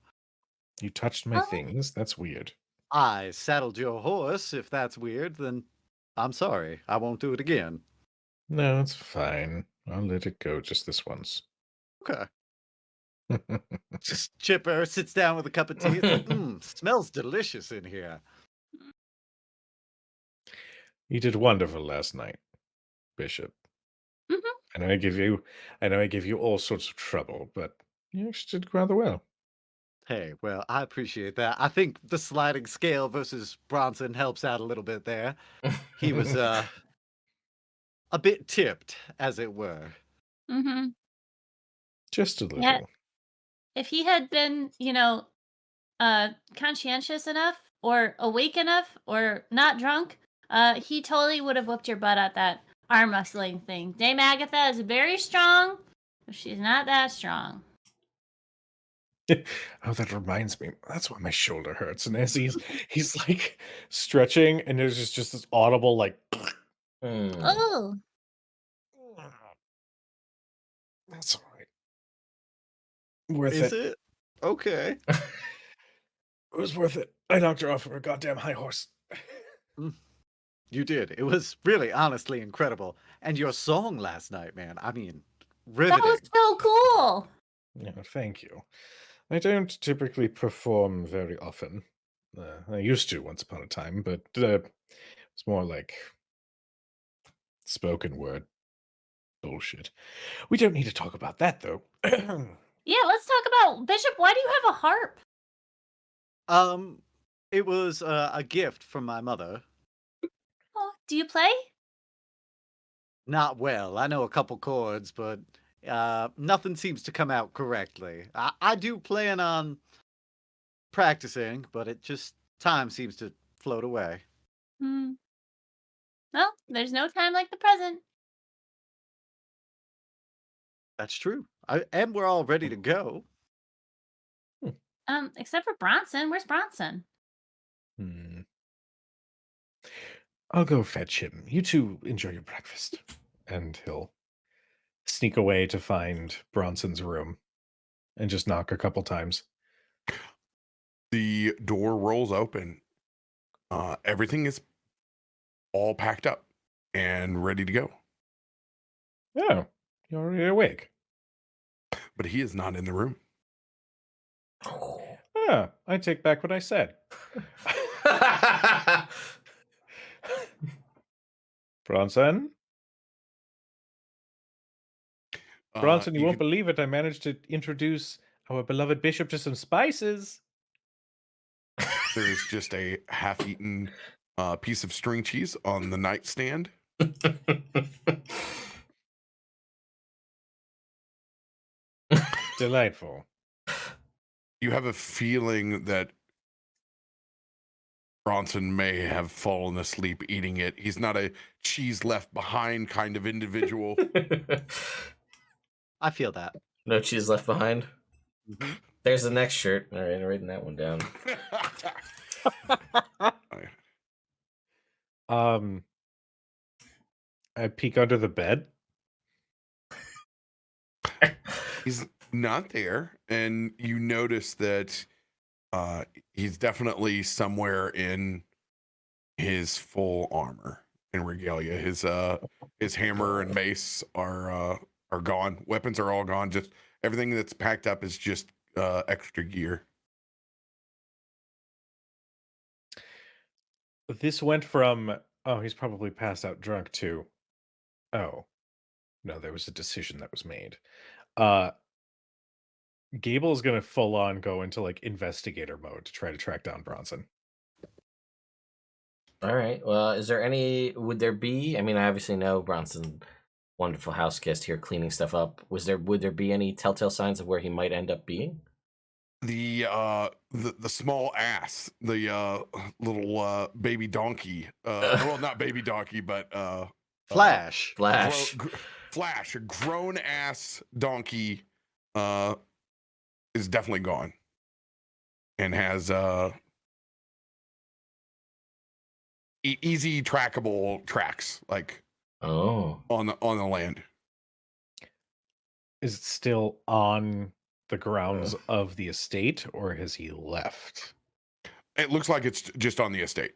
You touched my things? That's weird. I saddled your horse. If that's weird, then I'm sorry. I won't do it again. No, it's fine. I'll let it go just this once. Okay. Just Chipper sits down with a cup of tea. It's like, smells delicious in here. You did wonderful last night, Bishop. I know I give you all sorts of trouble, but you actually did rather well. Hey, well, I appreciate that. I think the sliding scale versus Bronson helps out a little bit there. He was a bit tipped, as it were. Mm-hmm. Just a Yeah. little. If he had been, conscientious enough or awake enough or not drunk, he totally would have whooped your butt at that arm wrestling thing. Dame Agatha is very strong, but she's not that strong. Oh, that reminds me. That's why my shoulder hurts. And as he's like stretching, and there's just this audible like. Oh, That's all right. Worth Is it. it? Okay. It was worth it. I knocked her off of her goddamn high horse. You did. It was really, honestly incredible. And your song last night, man. I mean, that was riveting. so cool. Yeah, thank you. I don't typically perform very often. I used to once upon a time, but it's more like spoken word bullshit. We don't need to talk about that, though. Yeah, let's talk about Bishop. Why do you have a harp? It was a gift from my mother. Oh, do you play? Not well. I know a couple chords, but nothing seems to come out correctly. I do plan on practicing, but it just time seems to float away. Hmm. Well, there's no time like the present. That's true. And we're all ready to go. Except for Bronson. Where's Bronson? Hmm. I'll go fetch him. You two enjoy your breakfast. And he'll sneak away to find Bronson's room and just knock a couple times. The door rolls open. Everything is all packed up and ready to go. Oh, you're already awake. But he is not in the room. Ah, I take back what I said. Bronson? Bronson, you won't believe it. I managed to introduce our beloved bishop to some spices. There's just a half-eaten piece of string cheese on the nightstand. Delightful. You have a feeling that Bronson may have fallen asleep eating it. He's not a cheese left behind kind of individual. I feel that. No cheese left behind. Mhm. There's the next shirt. All right, I'm writing that one down. I peek under the bed. He's not there, and you notice that he's definitely somewhere in his full armor and regalia. His hammer and mace are gone. Weapons are all gone. Just everything that's packed up is just extra gear. This went from, oh, he's probably passed out drunk, to, oh, no, there was a decision that was made. Gable is going to full on go into like investigator mode to try to track down Bronson. All right. Well, would there be, I mean, I obviously know Bronson, wonderful house guest here cleaning stuff up. Would there be any telltale signs of where he might end up being? The small ass, the little baby donkey. Well, not baby donkey, but Flash. Flash. Flash, a grown ass donkey, is definitely gone, and has easy trackable tracks, like Oh. on the land. Is it still on the grounds of the estate, or has he left? It looks like it's just on the estate.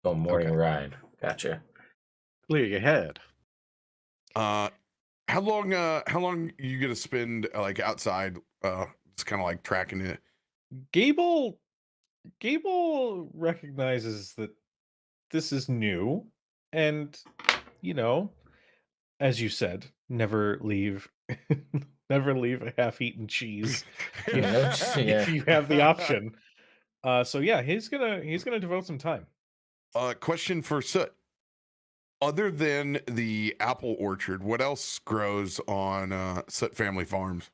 Oh, morning Okay. ride. Gotcha. Clear your head. How long you gonna spend like outside? It's kind of like tracking it. Gable recognizes that this is new, and you know, as you said, never leave never leave a half-eaten cheese if you have the option. So yeah, he's gonna devote some time. Question for Soot. Other than the apple orchard, what else grows on Soot Family Farms?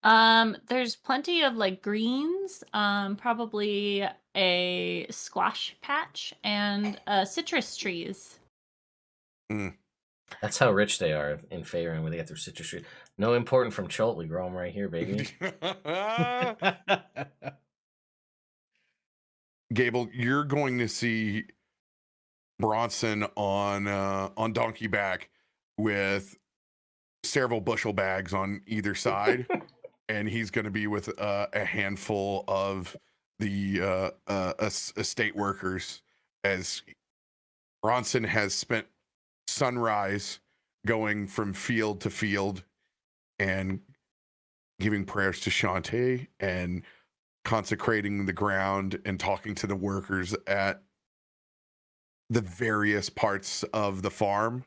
There's plenty of like greens, probably a squash patch and citrus trees. That's how rich they are in Faerun when they get their citrus trees. No important from Cholt. We grow them right here, baby. Gable, you're going to see Bronson on donkey back with several bushel bags on either side, and he's going to be with a handful of the estate workers, as Bronson has spent sunrise going from field to field and giving prayers to Shantae and consecrating the ground and talking to the workers at the various parts of the farm,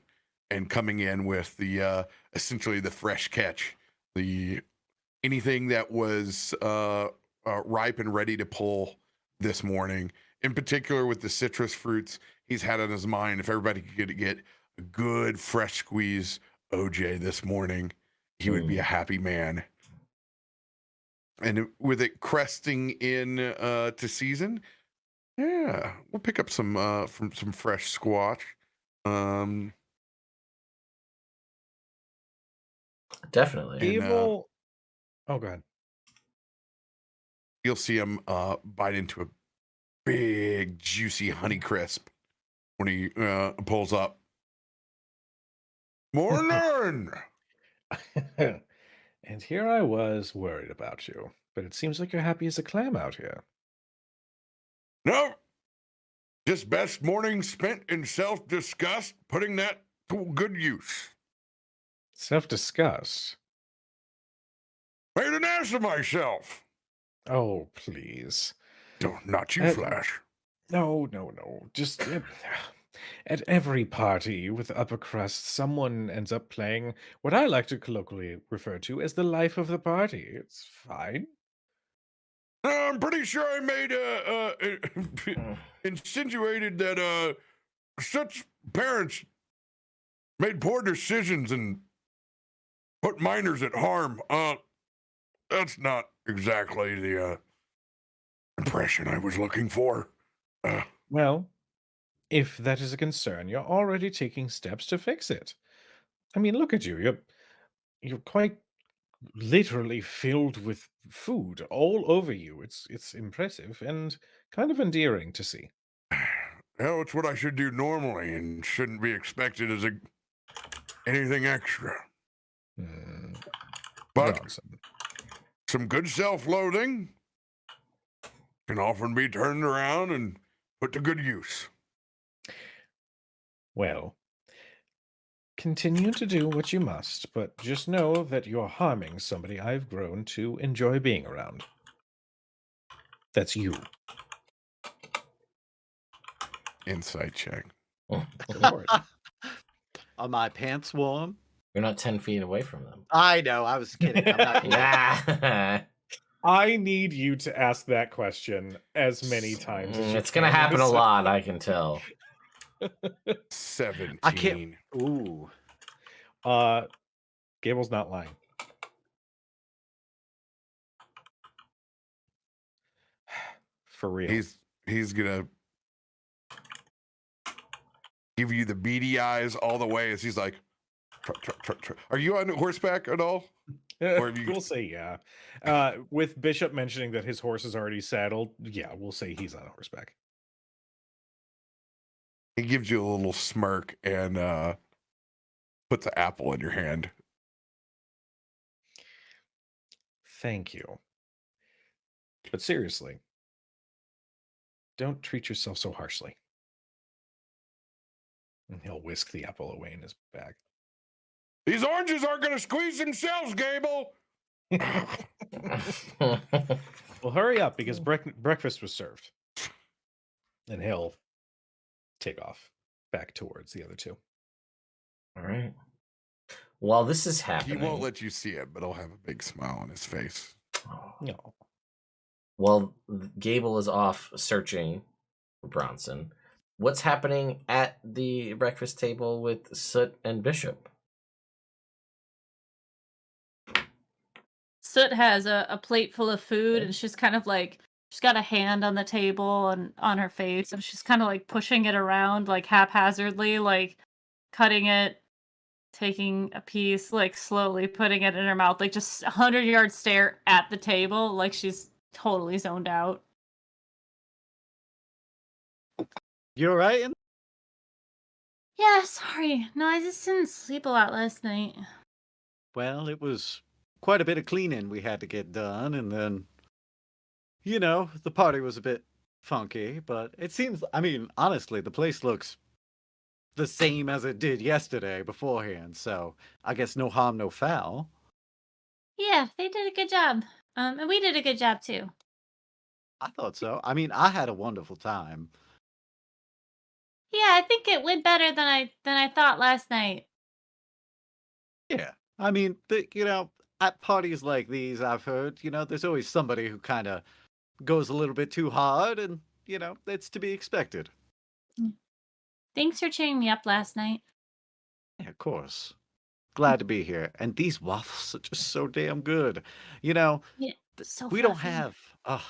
and coming in with the essentially the fresh catch, the anything that was ripe and ready to pull this morning. In particular, with the citrus fruits, he's had on his mind if everybody could get a good fresh squeeze OJ this morning, he would be a happy man. And with it cresting in to season, yeah, we'll pick up some from some fresh squash. Definitely. Gable. Oh, go ahead. You'll see him bite into a big, juicy Honeycrisp when he pulls up. Morning! And here I was worried about you, but it seems like you're happy as a clam out here. No, just best morning spent in self-disgust, putting that to good use. Self-disgust? Made an ass of myself. Oh, please. Not you, Flash. No. Just at every party with upper crust, someone ends up playing what I like to colloquially refer to as the life of the party. It's fine. I'm pretty sure I made insinuated that such parents made poor decisions and put minors at harm. That's not exactly the impression I was looking for. Well, if that is a concern, you're already taking steps to fix it. I mean, look at you. You're quite literally filled with food all over you. It's impressive and kind of endearing to see. Well, it's what I should do normally and shouldn't be expected as anything extra. But Bronson. Some good self-loathing can often be turned around and put to good use. Well, continue to do what you must, but just know that you're harming somebody I've grown to enjoy being around. That's you. Insight check. Are my pants warm? You're not 10 feet away from them. I know. I was kidding. I'm not kidding. I need you to ask that question as many times as you It's going to happen a lot, I can tell. 17. I can't. Ooh. Gable's not lying. For real. He's gonna give you the beady eyes all the way as he's like, are you on horseback at all? Or have you... We'll say yeah. With Bishop mentioning that his horse is already saddled, yeah, we'll say he's on horseback. He gives you a little smirk and puts an apple in your hand. Thank you. But seriously, don't treat yourself so harshly. And he'll whisk the apple away in his bag. These oranges aren't going to squeeze themselves, Gable. Well, hurry up because breakfast was served. And he'll take off back towards the other two. All right. While this is He happening, won't let you see it, but he'll have a big smile on his face. No. While Gable is off searching for Bronson, what's happening at the breakfast table with Soot and Bishop? Soot has a plate full of food, and she's kind of like, she's got a hand on the table and on her face, and she's kind of like pushing it around like haphazardly, like cutting it, taking a piece, like slowly putting it in her mouth, like just 100-yard stare at the table, like she's totally zoned out. You alright? Yeah, sorry. No, I just didn't sleep a lot last night. Well, it was quite a bit of cleaning we had to get done, and then, the party was a bit funky, but it seems, honestly, the place looks the same as it did yesterday beforehand, so I guess no harm, no foul. Yeah, they did a good job. And we did a good job too. I thought so. I had a wonderful time. Yeah, I think it went better than I thought last night. Yeah. At parties like these, I've heard, there's always somebody who kind of goes a little bit too hard, and, it's to be expected. Thanks for cheering me up last night. Yeah, of course. Glad to be here. And these waffles are just so damn good. Yeah, so We don't fluffy. have,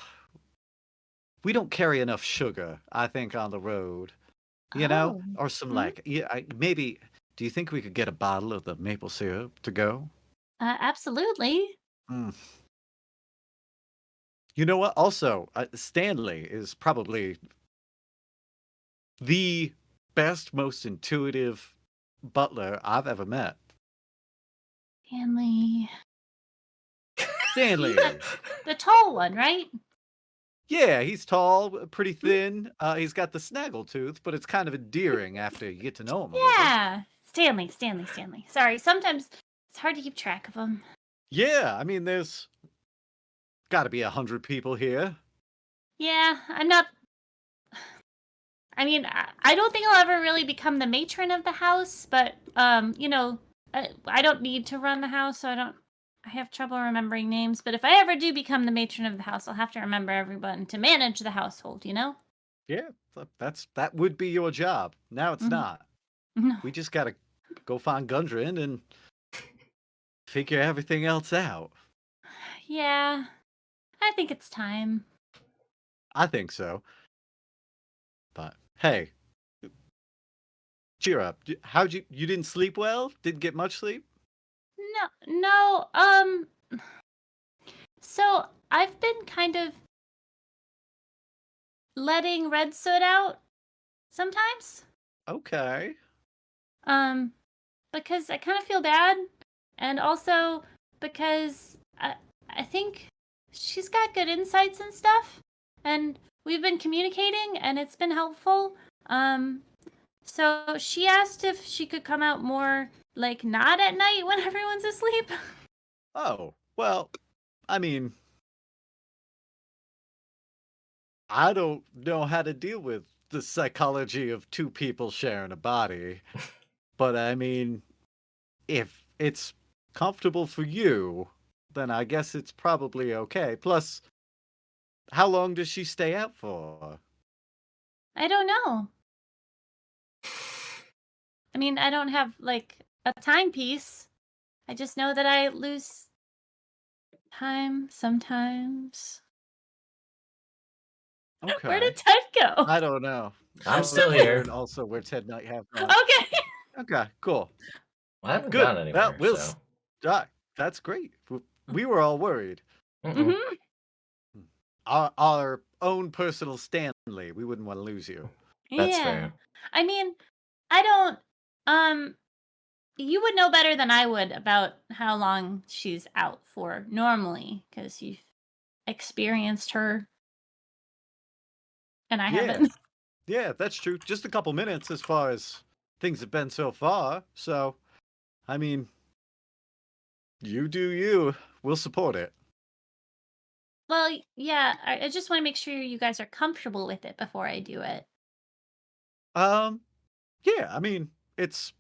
we don't carry enough sugar, I think, on the road, Oh. or some Mhm. maybe, do you think we could get a bottle of the maple syrup to go? Absolutely. Mm. You know what? Also, Stanley is probably the best, most intuitive butler I've ever met. Stanley. Stanley. The tall one, right? Yeah, he's tall, pretty thin. He's got the snaggletooth, but it's kind of endearing after you get to know him a little. Yeah. Stanley. Sorry, sometimes it's hard to keep track of them. Yeah, there's got to be 100 people here. Yeah, I'm not. I don't think I'll ever really become the matron of the house, but I don't need to run the house, so I have trouble remembering names. But if I ever do become the matron of the house, I'll have to remember everyone to manage the household. Yeah, that would be your job. Now it's Mhm. not. No. We just got to go find Gundren and figure everything else out. Yeah, I think it's time. I think so. But hey, cheer up. You didn't sleep well? Didn't get much sleep? No. So I've been kind of letting Red Soot out sometimes. Okay. Because I kind of feel bad, and also because I think she's got good insights and stuff, and we've been communicating, and it's been helpful. So she asked if she could come out more, like, not at night when everyone's asleep. Oh, well, I mean, I don't know how to deal with the psychology of two people sharing a body. But if it's comfortable for you, then I guess it's probably okay. Plus, how long does she stay out for? I don't know. I don't have, like, a timepiece. I just know that I lose time sometimes. Okay. Where did Ted go? I don't know. I'm still here. And also where Ted might have gone. Okay. Okay, cool. I haven't Good. gone anywhere. That's great. We were all worried. Mm-mm. Mm-hmm. Our own personal Stanley. We wouldn't want to lose you. That's Yeah. fair. I don't. You would know better than I would about how long she's out for normally, because you've experienced her, and I haven't. Yeah, that's true. Just a couple minutes as far as things have been so far. So, you do you. We'll support it. Well, yeah. I just want to make sure you guys are comfortable with it before I do it. Yeah, it's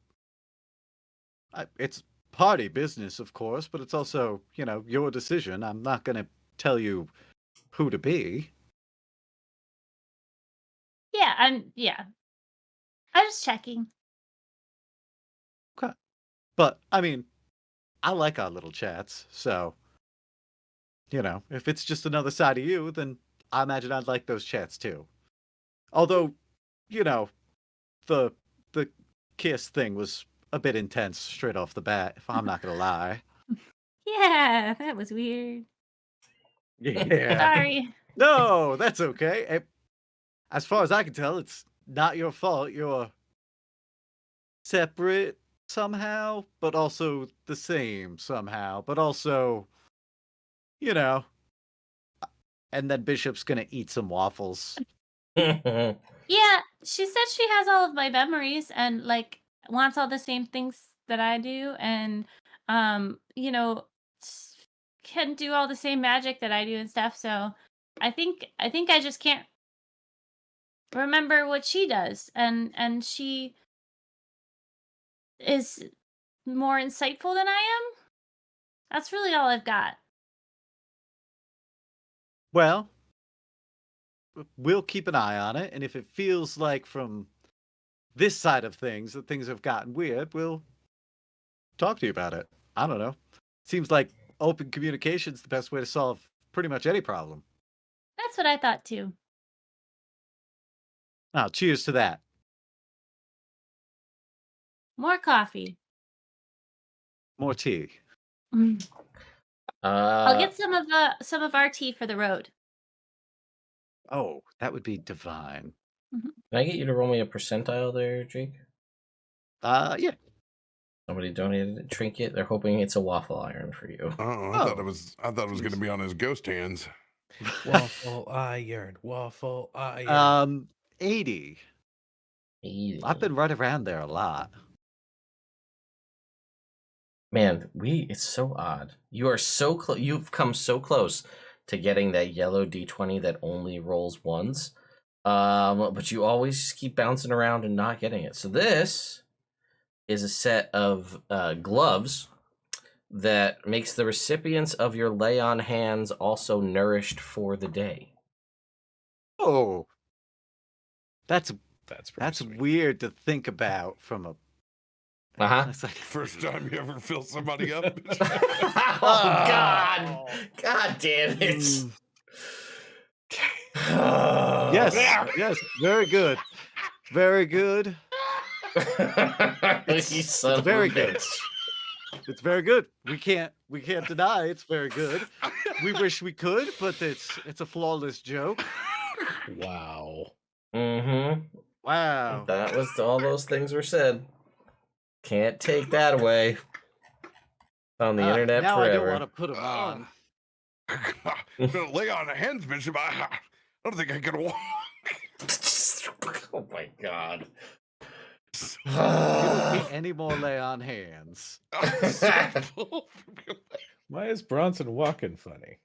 It's party business, of course, but it's also, your decision. I'm not going to tell you who to be. Yeah, I'm just checking. Okay. But, I mean, I like our little chats, so, if it's just another side of you, then I imagine I'd like those chats too. Although, the the kiss thing was a bit intense straight off the bat, if I'm not gonna lie. Yeah, that was weird. Yeah. Sorry. No, that's okay. As far as I can tell, it's not your fault. You're separate somehow, but also the same somehow, but also, you know. And then Bishop's gonna eat some waffles. Yeah, she said she has all of my memories and like wants all the same things that I do, and can do all the same magic that I do and stuff. So I think I just can't remember what she does, and she is more insightful than I am. That's really all I've got. Well, we'll keep an eye on it, and if it feels like from this side of things that things have gotten weird, we'll talk to you about it. I don't know. Seems like open communication's the best way to solve pretty much any problem. That's what I thought too. Now, cheers to that. More coffee. More tea. I'll get some of our tea for the road. Oh, that would be divine. Can I get you to roll me a percentile there, Jake? Yeah. Somebody donated a trinket. They're hoping it's a waffle iron for you. Oh, I thought it was going to be on his ghost hands. Waffle iron. 80. 80. I've been right around there a lot. Man, it's so odd. You are so close. You've come so close to getting that yellow D20 that only rolls ones. But you always just keep bouncing around and not getting it. So this is a set of gloves that makes the recipients of your lay on hands also nourished for the day. Oh. That's sweet. weird to think about from a It's like first time you ever fill somebody up. Oh God! God damn it! Yes, very good. Very good. It's very good. It's very good. We can't deny it's very good. We wish we could, but it's a flawless joke. Wow. Mm-hmm. Wow. That was all those things were said. Can't take that away. On the internet now forever. I don't want to put them on. I'm gonna lay on hands, Bishop. I don't think I can walk. Oh my God. You don't need any more lay on hands. Why is Bronson walking funny?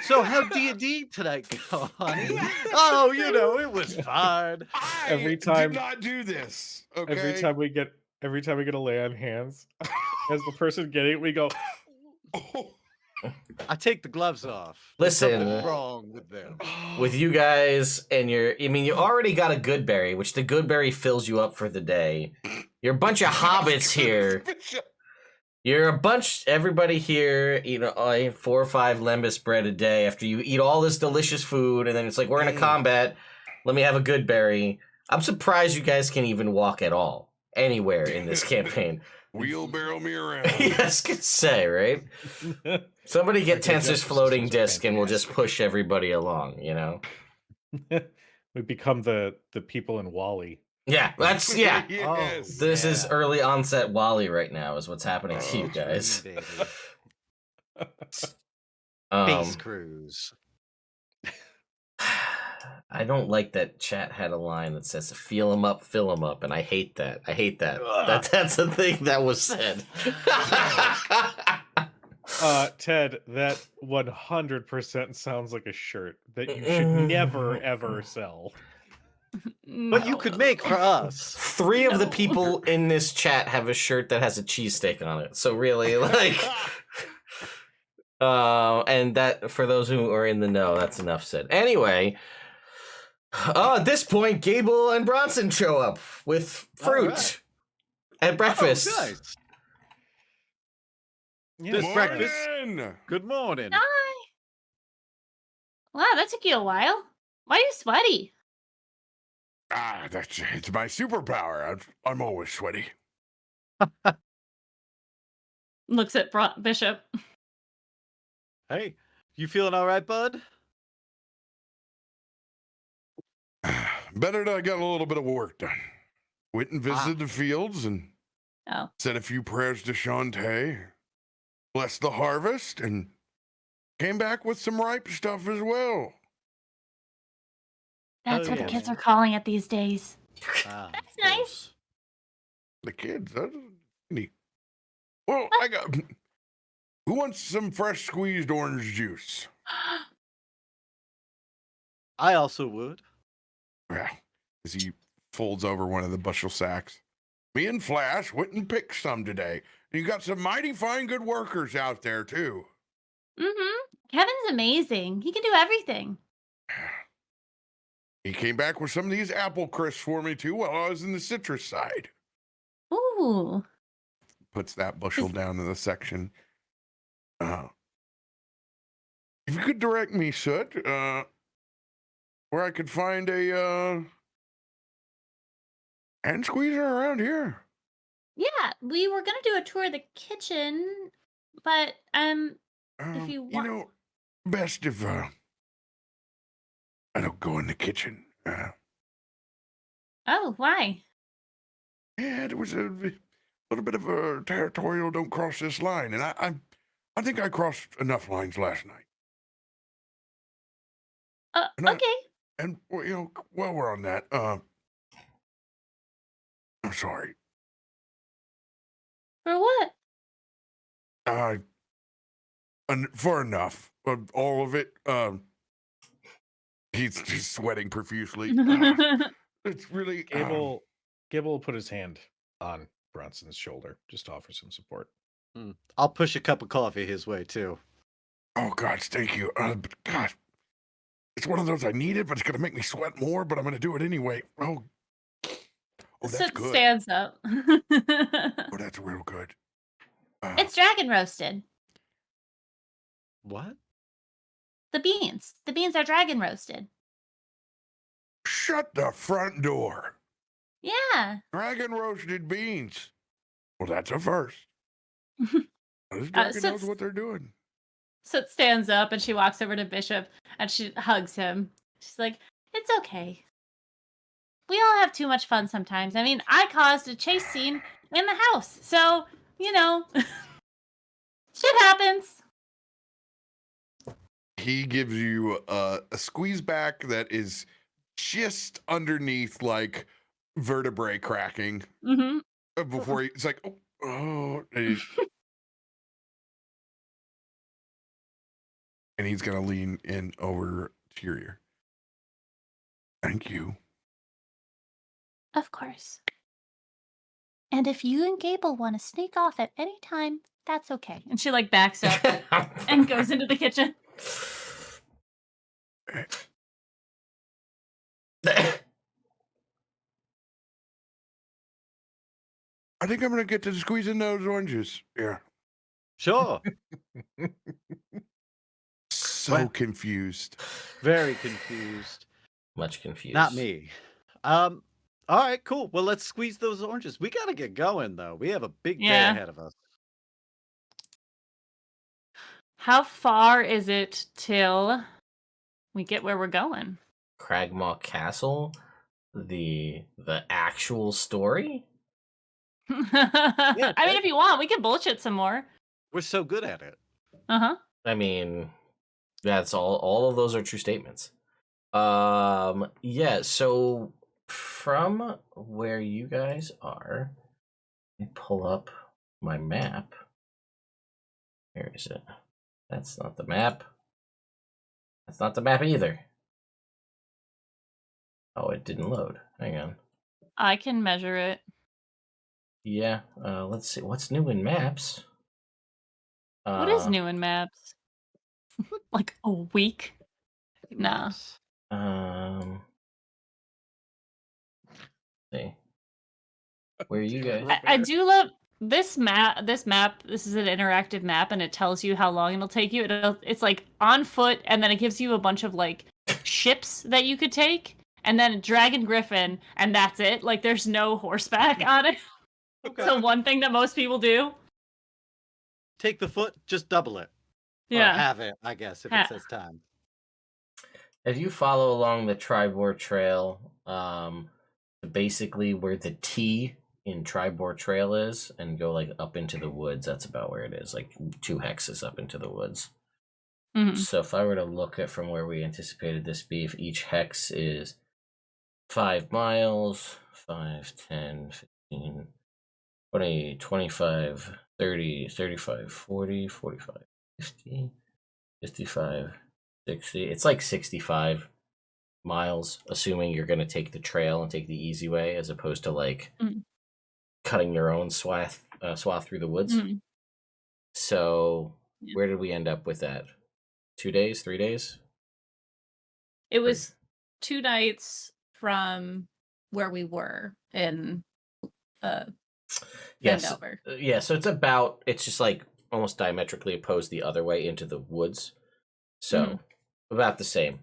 So how D&D tonight go, honey? Oh, it was fine. Every time did not do this. Okay. Every time we get a lay on hands, as the person getting it, we go. I take the gloves off. Listen, There's something wrong with them. With you guys and you already got a good berry, which the good berry fills you up for the day. You're a bunch of hobbits here. You're a bunch, everybody here, 4 or 5 lembas bread a day after you eat all this delicious food, and then it's like, we're in a combat, let me have a good berry. I'm surprised you guys can even walk at all, anywhere in this campaign. Wheelbarrow me around. Yes, could say, right? Somebody get Tensor's floating disc and we'll just push everybody along, We become the people in Wall-E. Yeah, that's, yeah. Yes. This is early onset Wall-E right now is what's happening to you guys. Space cruise. I don't like that chat had a line that says "feel 'em up, fill 'em up," and I hate that. That's the thing that was said. Ted, that 100% sounds like a shirt that you should never ever sell. But you could make for us. 3 of the people in this chat have a shirt that has a cheesesteak on it. So really, like, and that, for those who are in the know, that's enough said. Anyway, at this point, Gable and Bronson show up with fruit at breakfast. Oh, nice. Yeah, This Morning! breakfast. Good morning. Hi. Wow, that took you a while. Why are you sweaty? It's my superpower. I'm always sweaty. Looks at Bishop. Hey, you feeling all right, bud? Better that I got a little bit of work done. Went and visited the fields and said a few prayers to Shantae, blessed the harvest, and came back with some ripe stuff as well. That's what the kids are calling it these days. That's nice. The kids, that's neat. Well, I got. Who wants some fresh squeezed orange juice? I also would. Well, as he folds over one of the bushel sacks. Me and Flash went and picked some today. And you got some mighty fine good workers out there, too. Mm-hmm. Kevin's amazing. He can do everything. He came back with some of these apple crisps for me, too, while I was in the citrus side. Ooh. Puts that bushel down in the section. If you could direct me, Soot, where I could find a hand squeezer around here. Yeah, we were gonna do a tour of the kitchen, but if you want, you know, best if I don't go in the kitchen. Oh, why? Yeah, there was a little bit of a territorial "don't cross this line," and I think I crossed enough lines last night. Okay. And you know, while we're on that, I'm sorry. For what? For enough of all of it. He's sweating profusely. It's really Gable will put his hand on Bronson's shoulder just to offer some support. I'll push a cup of coffee his way too. Oh gosh, thank you. God, it's one of those I needed, but it's gonna make me sweat more. But I'm gonna do it anyway. Oh, that's Soot good. stands up. Oh, that's real good. It's dragon roasted. What? The beans. The beans are dragon roasted. Shut the front door. Yeah. Dragon roasted beans. Well, that's a first. This dragon knows what they're doing. Soot stands up and she walks over to Bishop and she hugs him. She's like, "It's okay. We all have too much fun sometimes. I mean, I caused a chase scene in the house. So, you know, shit happens." He gives you a squeeze back that is just underneath, like, vertebrae cracking. Mm-hmm. Before it's like, oh. And he's going to lean in over to your ear. Thank you. Of course. And if you and Gable want to sneak off at any time, that's okay. And she like backs up and goes into the kitchen. I think I'm going to get to squeezing those oranges. Yeah. Sure. So confused. Very confused. Much confused. Not me. All right, cool. Well, let's squeeze those oranges. We gotta get going though. We have a big day ahead of us. How far is it till we get where we're going? Cragmaw Castle, the actual story. I mean, if you want, we can bullshit some more. We're so good at it. I mean, that's all of those are true statements. Yeah, so from where you guys are, let me pull up my map. Where is it? That's not the map. That's not the map either. Oh, it didn't load. Hang on. I can measure it. Yeah. Let's see. What's new in maps? What is new in maps? Like a week? Nah. See. Where you guys? I do love this map. This is an interactive map, and it tells you how long it'll take you. It's like on foot, and then it gives you a bunch of like ships that you could take, and then Dragon Griffin, and that's it. Like there's no horseback on it. Okay. So one thing that most people do. Take the foot, just double it. Yeah. Or have it, I guess, if it says time. If you follow along the Tribor Trail, basically where the T in Tribor Trail is, and go like up into the woods, that's about where it is, like 2 hexes up into the woods. Mm-hmm. So if I were to look at from where we anticipated this be, if each hex is 5 miles, 5, 10, 15, 20, 25, 30, 35, 40, 45, 50, 55, 60. It's like 65 miles, assuming you're going to take the trail and take the easy way, as opposed to like cutting your own swath through the woods. So where did we end up with that? 2 days, 3 days? It was 2 nights from where we were in Phandelver. Yeah, so it's just like almost diametrically opposed the other way into the woods. So about the same.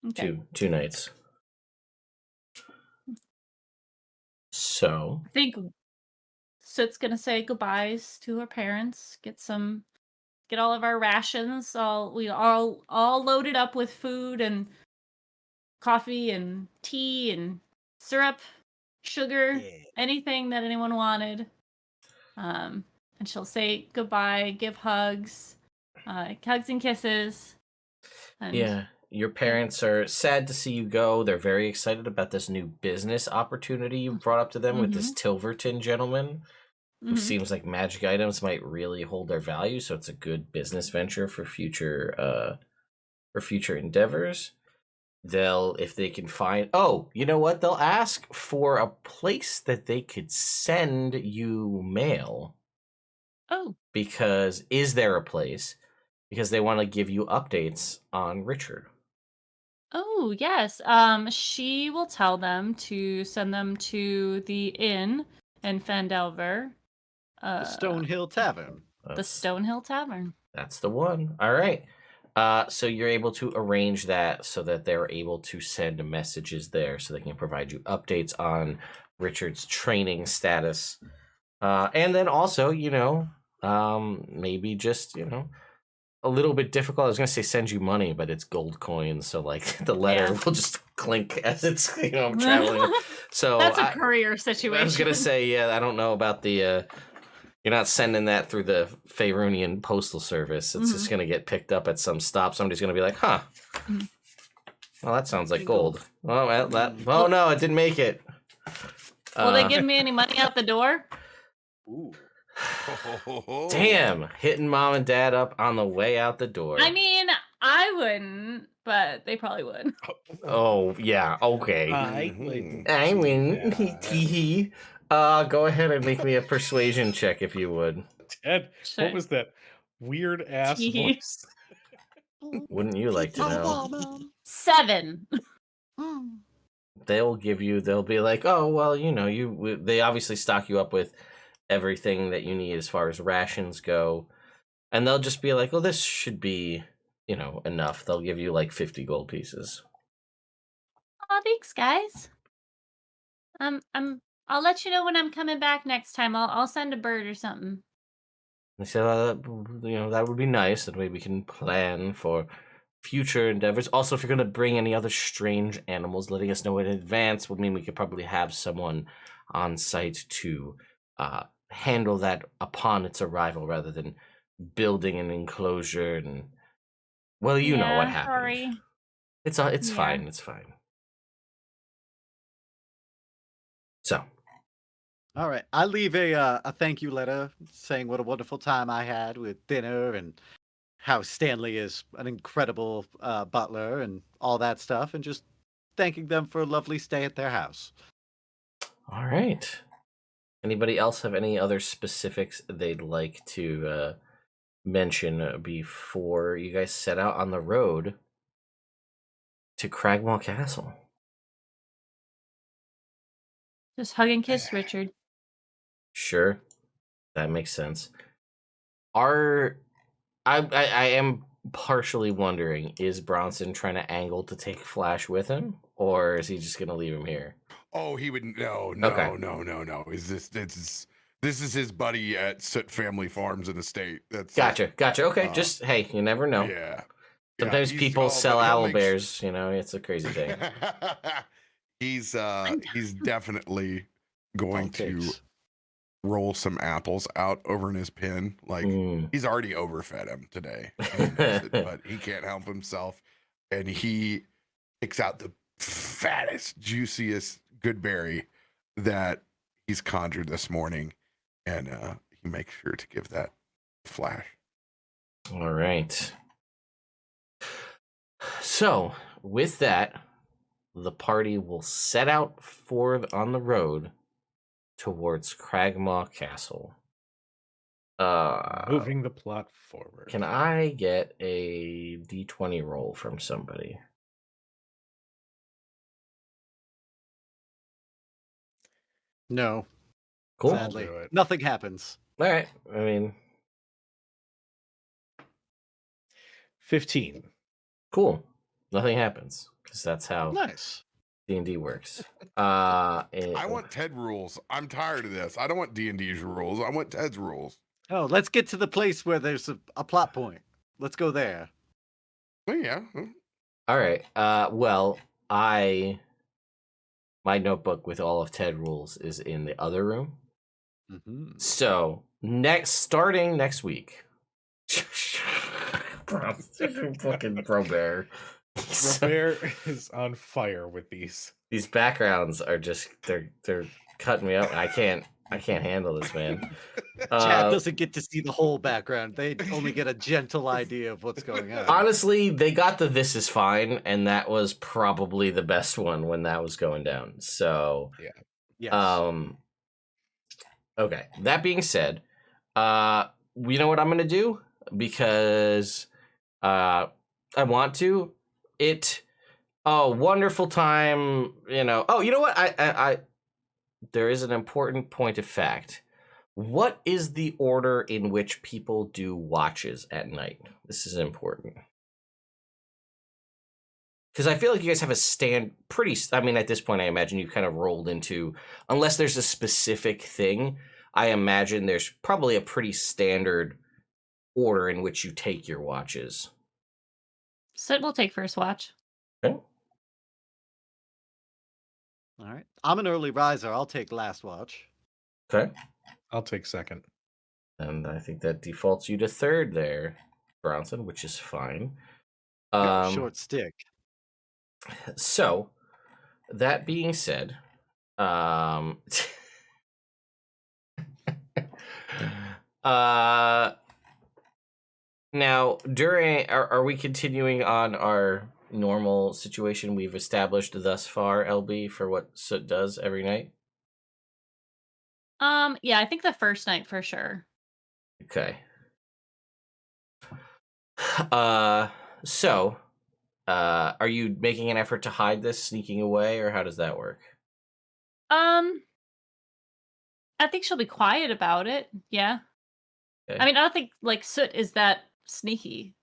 Okay. Two nights. So I think Soot's gonna say goodbyes to her parents. Get all of our rations. We all loaded up with food and coffee and tea and syrup, sugar, anything that anyone wanted. And she'll say goodbye, give hugs, hugs and kisses. And yeah, your parents are sad to see you go. They're very excited about this new business opportunity you brought up to them with this Tilverton gentleman, who seems like magic items might really hold their value. So it's a good business venture for future endeavors. If they can find, you know what? They'll ask for a place that they could send you mail. Oh. Because is there a place? Because they want to give you updates on Richard. Oh, yes. She will tell them to send them to the inn in Phandelver. The Stonehill Tavern. The Stonehill Tavern. That's the one. All right. So you're able to arrange that so that they're able to send messages there so they can provide you updates on Richard's training status. And then also, maybe just, a little bit difficult. I was going to say send you money, but it's gold coins. So like the letter will just clink as it's, traveling. So that's a courier situation. I was going to say, I don't know about the, you're not sending that through the Faerunian postal service. It's just going to get picked up at some stop. Somebody's going to be like, huh. Well, that sounds like gold. Oh, no, it didn't make it. Will they give me any money out the door? Ooh. Damn, hitting mom and dad up on the way out the door. I mean, I wouldn't, but they probably would. Oh, yeah, okay. I win. Go ahead and make me a persuasion check if you would. Ted, what was that weird ass voice? Wouldn't you like to know? 7. They'll be like, oh, well, they obviously stock you up with everything that you need as far as rations go. And they'll just be like, oh, this should be, enough. They'll give you like 50 gold pieces. Oh, thanks, guys. I'll let you know when I'm coming back next time. I'll send a bird or something. They said, that would be nice. That way we can plan for future endeavors. Also, if you're going to bring any other strange animals, letting us know in advance would mean we could probably have someone on site to handle that upon its arrival rather than building an enclosure and, well, you know what happened. Sorry. It's fine. It's fine. So. All right. I leave a thank you letter saying what a wonderful time I had with dinner and how Stanley is an incredible butler and all that stuff, and just thanking them for a lovely stay at their house. All right. Anybody else have any other specifics they'd like to mention before you guys set out on the road to Cragmaw Castle? Just hug and kiss, Richard. Sure, that makes sense. I am partially wondering, is Bronson trying to angle to take Flash with him, or is he just going to leave him here? Oh, he would no. This is his buddy at Soot Family Farms and Estate. That's Gotcha. Okay, just hey, you never know. Yeah. Sometimes people sell owl bears. You know, it's a crazy thing. He's definitely going to roll some apples out over in his pen. Like he's already overfed him today, but he can't help himself, and he picks out the fattest, juiciest good berry that he's conjured this morning, and he makes sure to give that Flash. All right. So with that, the party will set out on the road towards Cragmaw Castle. Moving the plot forward. Can I get a D20 roll from somebody? No. Cool. Sadly, nothing happens. All right. I mean, 15. Cool. Nothing happens because that's how Nice. D&D works. I want Ted rules. I'm tired of this. I don't want D&D's rules. I want Ted's rules. Oh, let's get to the place where there's a plot point. Let's go there. Oh, yeah. All right. Well, my notebook with all of Ted rules is in the other room. Mm-hmm. So starting next week. Fucking Bro Bear. Bear is on fire with these. These backgrounds are just they're cutting me up. I can't handle this, man. Chad doesn't get to see the whole background. They only get a gentle idea of what's going on. Honestly, they got the "This is fine," and that was probably the best one when that was going down. So yeah. Yes. Okay. That being said, you know what I'm gonna do? Because I want to. Wonderful time, you know. Oh, you know what? I there is an important point of fact. What is the order in which people do watches at night? This is important. Because I feel like you guys have a I mean, at this point, I imagine you kind of rolled into, unless there's a specific thing, I imagine there's probably a pretty standard order in which you take your watches. Sid will take first watch. Okay. All right. I'm an early riser. I'll take last watch. Okay. I'll take second. And I think that defaults you to third there, Bronson, which is fine. Short stick. So, that being said, now are we continuing on our normal situation we've established thus far, LB, for what Soot does every night? Yeah, I think the first night for sure. Okay. So, are you making an effort to hide this, sneaking away, or how does that work? I think she'll be quiet about it. Yeah. Okay. I mean, I don't think like Soot is that sneaky.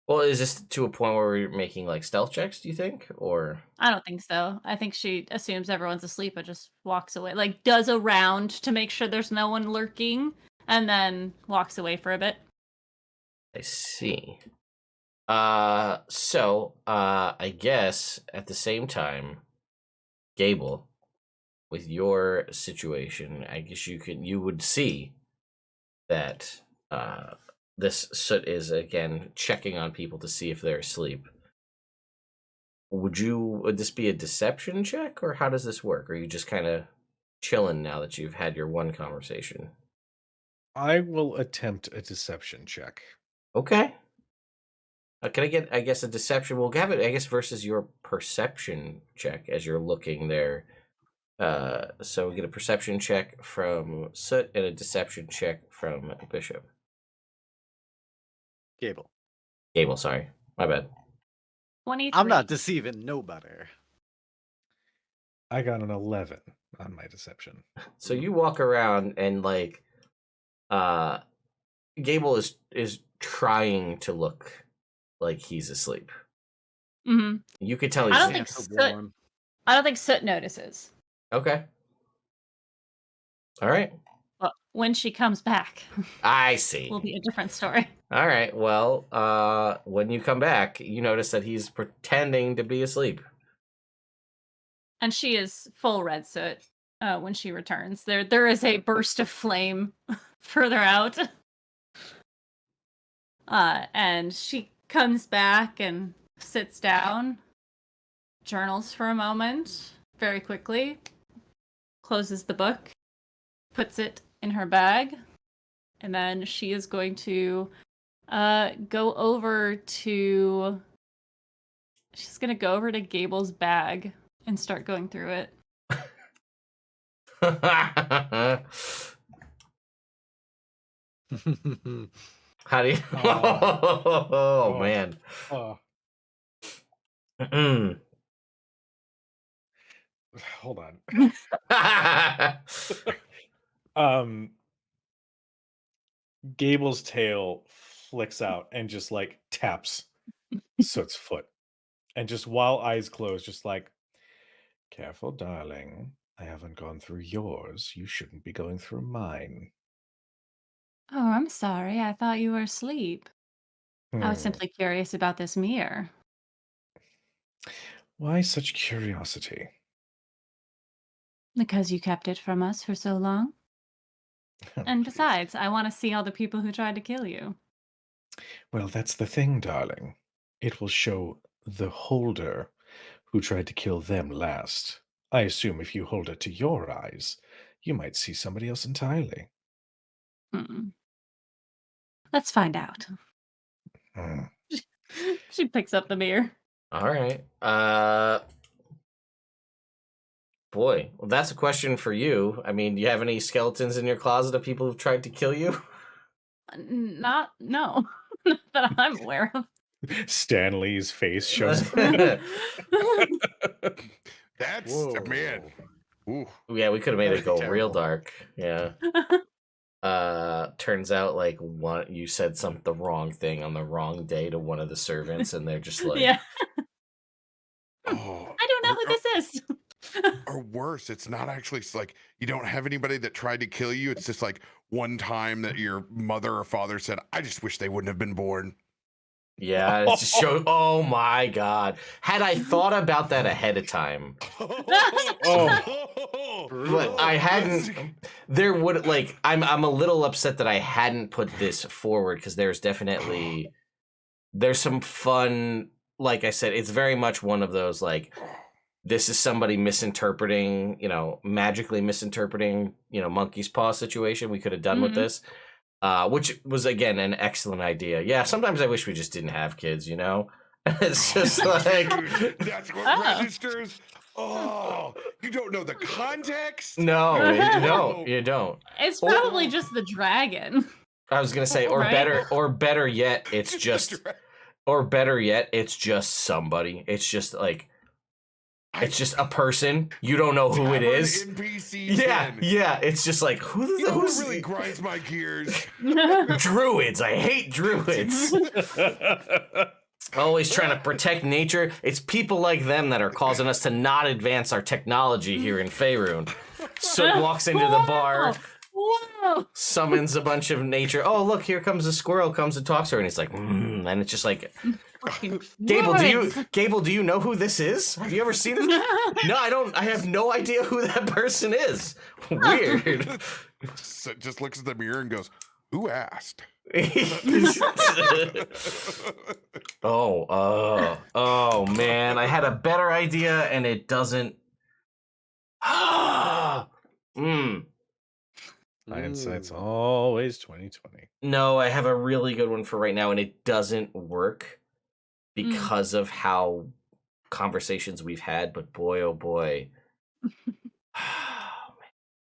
Well, is this to a point where we're making like stealth checks, do you think? Or I don't think so. I think she assumes everyone's asleep and just walks away. Like does a round to make sure there's no one lurking and then walks away for a bit. I see. So I guess at the same time, Gable, with your situation, I guess you would see that this Soot is again checking on people to see if they're asleep. Would this be a deception check, or how does this work? Or are you just kind of chilling now that you've had your one conversation? I will attempt a deception check. Okay. Can I get, I guess, a deception? We'll have it, I guess, versus your perception check as you're looking there. So we get a perception check from Soot and a deception check from Bishop. Gable. Gable, sorry. My bad. 23. I'm not deceiving nobody. I got an 11 on my deception. So you walk around and like Gable is trying to look like he's asleep. Mm-hmm. You could tell he's I don't think Soot notices. Okay. All right. But when she comes back, I see. will be a different story. All right. Well, when you come back, you notice that he's pretending to be asleep. And she is full red soot when she returns. There is a burst of flame further out. And she comes back and sits down, journals for a moment, very quickly, closes the book, puts it in her bag, and then she is going to go over to... She's going to go over to Gable's bag and start going through it. How do you... Oh, man. Hold on. Gable's tail flicks out and just like taps Soot's foot. And just while eyes closed, just like, careful, darling. I haven't gone through yours. You shouldn't be going through mine. Oh, I'm sorry. I thought you were asleep. I was simply curious about this mirror. Why such curiosity? Because you kept it from us for so long. And besides, I want to see all the people who tried to kill you. Well, that's the thing, darling. It will show the holder who tried to kill them last. I assume if you hold it to your eyes, you might see somebody else entirely. Let's find out. She picks up the mirror. All right. Boy, well, that's a question for you. I mean, do you have any skeletons in your closet of people who've tried to kill you? No. Not that I'm aware of. Stanley's face shows That's man. Ooh. Yeah, we could have made it go real dark. Yeah. Turns out like you said the wrong thing on the wrong day to one of the servants, and they're just like, yeah. Oh, I don't know who this is. Or worse, it's not actually like you don't have anybody that tried to kill you. It's just like one time that your mother or father said, I just wish they wouldn't have been born. Yeah, it just showed. Oh my god! Had I thought about that ahead of time, but I hadn't. There would like I'm a little upset that I hadn't put this forward because there's some fun. Like I said, it's very much one of those like this is somebody misinterpreting, magically misinterpreting, monkey's paw situation. We could have done with this. Which was, again, an excellent idea. Yeah, sometimes I wish we just didn't have kids, It's just like... Dude, that's what registers. Oh, you don't know the context? No, you don't. It's probably just the dragon. I was going to say, or better yet, it's just... Or better yet, it's just somebody. It's just like... It's just a person. You don't know who it is. NPCs yeah. It's just like who's really grinds my gears. Druids. I hate druids. Always trying to protect nature. It's people like them that are causing us to not advance our technology here in Faerun. So walks into the bar, summons a bunch of nature. Oh, look, here comes a squirrel. Comes and talks to her, and he's like, and it's just like. Gable, do you know who this is? Have you ever seen this? No, I don't. I have no idea who that person is. Weird. So just looks at the mirror and goes, "Who asked?" Oh man, I had a better idea and it doesn't. Hindsight's always 2020. No, I have a really good one for right now, and it doesn't work. Because of how conversations we've had, but boy, oh boy.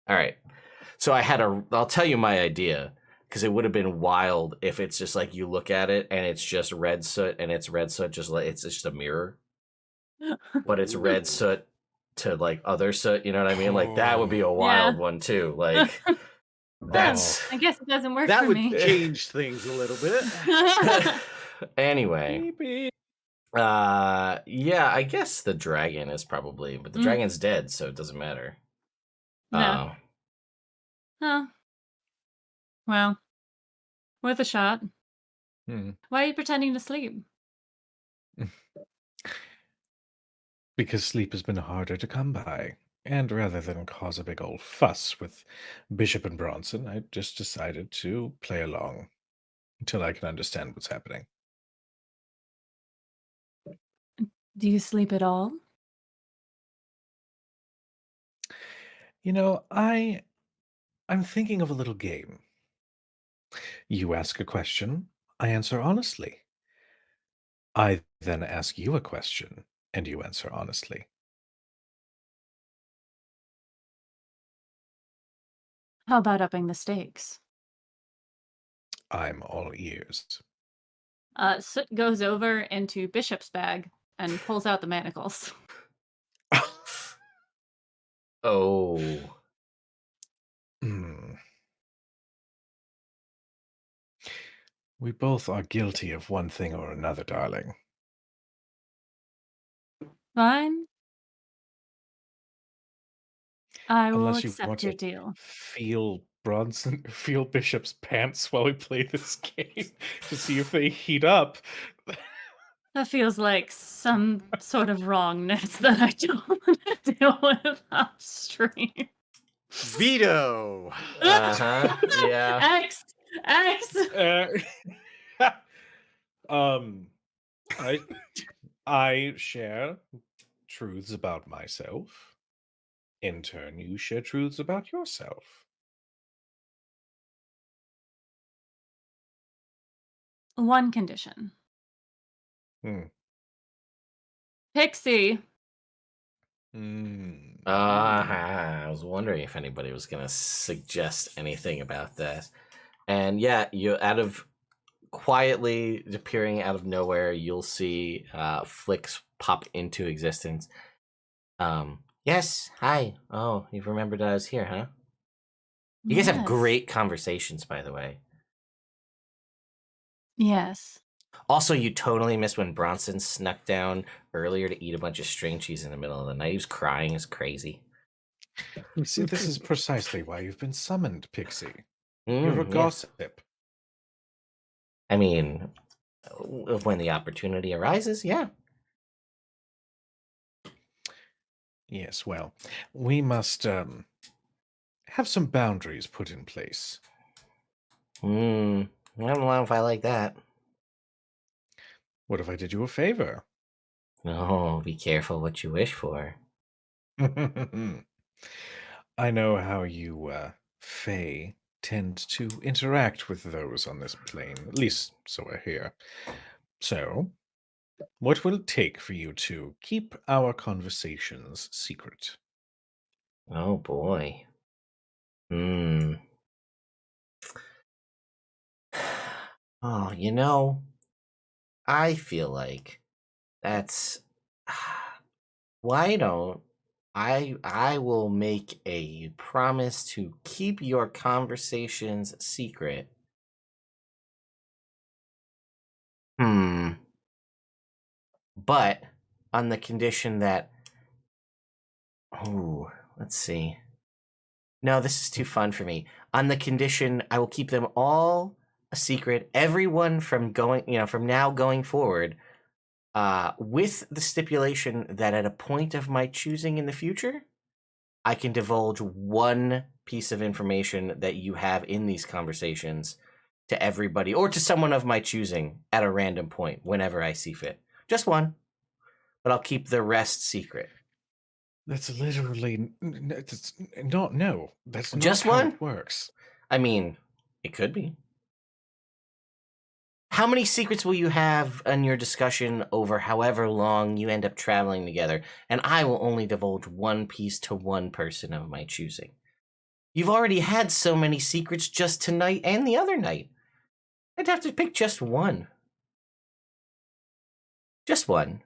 All right. So I'll tell you my idea, because it would have been wild if it's just like you look at it and it's just red soot, and it's red soot just like it's just a mirror, but it's red soot to like other soot. You know what I mean? Like that would be a wild one too. Like that's. I guess it doesn't work That for would me. change things a little bit. Anyway. Yeah, I guess the dragon is probably, but the dragon's dead, so it doesn't matter. No. Huh. Well, worth a shot. Why are you pretending to sleep? Because sleep has been harder to come by. And rather than cause a big old fuss with Bishop and Bronson, I just decided to play along until I can understand what's happening. Do you sleep at all? You know, I'm thinking of a little game. You ask a question, I answer honestly. I then ask you a question, and you answer honestly. How about upping the stakes? I'm all ears. Soot goes over into Bishop's bag and pulls out the manacles. Oh. We both are guilty of one thing or another, darling. Fine. I will Unless you want accept your to deal. feel Bishop's pants while we play this game to see if they heat up. That feels like some sort of wrongness that I don't want to deal with off stream. Veto. Yeah. X. I share truths about myself. In turn, you share truths about yourself. One condition. Pixie. I was wondering if anybody was going to suggest anything about that. And yeah, you quietly appearing out of nowhere, you'll see Flicks pop into existence. Yes, hi. Oh, you've remembered I was here, huh? You guys have great conversations, by the way. Yes. Also, you totally missed when Bronson snuck down earlier to eat a bunch of string cheese in the middle of the night. He was crying as crazy. You see, this is precisely why you've been summoned, Pixie. You're a gossip. I mean, when the opportunity arises, yeah. Yes, well, we must have some boundaries put in place. I don't know if I like that. What if I did you a favor? No, be careful what you wish for. I know how you, Fae, tend to interact with those on this plane. At least, so I hear. So, what will it take for you to keep our conversations secret? Oh, boy. Oh, I feel like that's why don't I will make a promise to keep your conversations secret. But on the condition that let's see. No, this is too fun for me. On the condition I will keep them all a secret, everyone from now going forward, with the stipulation that at a point of my choosing in the future, I can divulge one piece of information that you have in these conversations to everybody or to someone of my choosing at a random point whenever I see fit. Just one, but I'll keep the rest secret. That's literally that's not That's not just how one. It works. I mean, it could be. How many secrets will you have in your discussion over however long you end up traveling together? And I will only divulge one piece to one person of my choosing. You've already had so many secrets just tonight and the other night. I'd have to pick just one. Just one.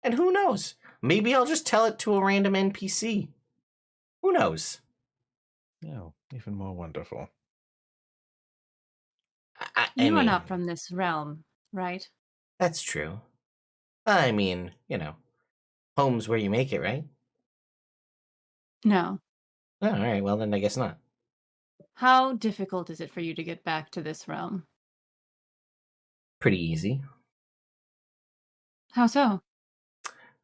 And who knows? Maybe I'll just tell it to a random NPC. Who knows? Oh, even more wonderful. You are not from this realm, right? That's true. I mean, home's where you make it, right? No. Oh, all right, well, then I guess not. How difficult is it for you to get back to this realm? Pretty easy. How so?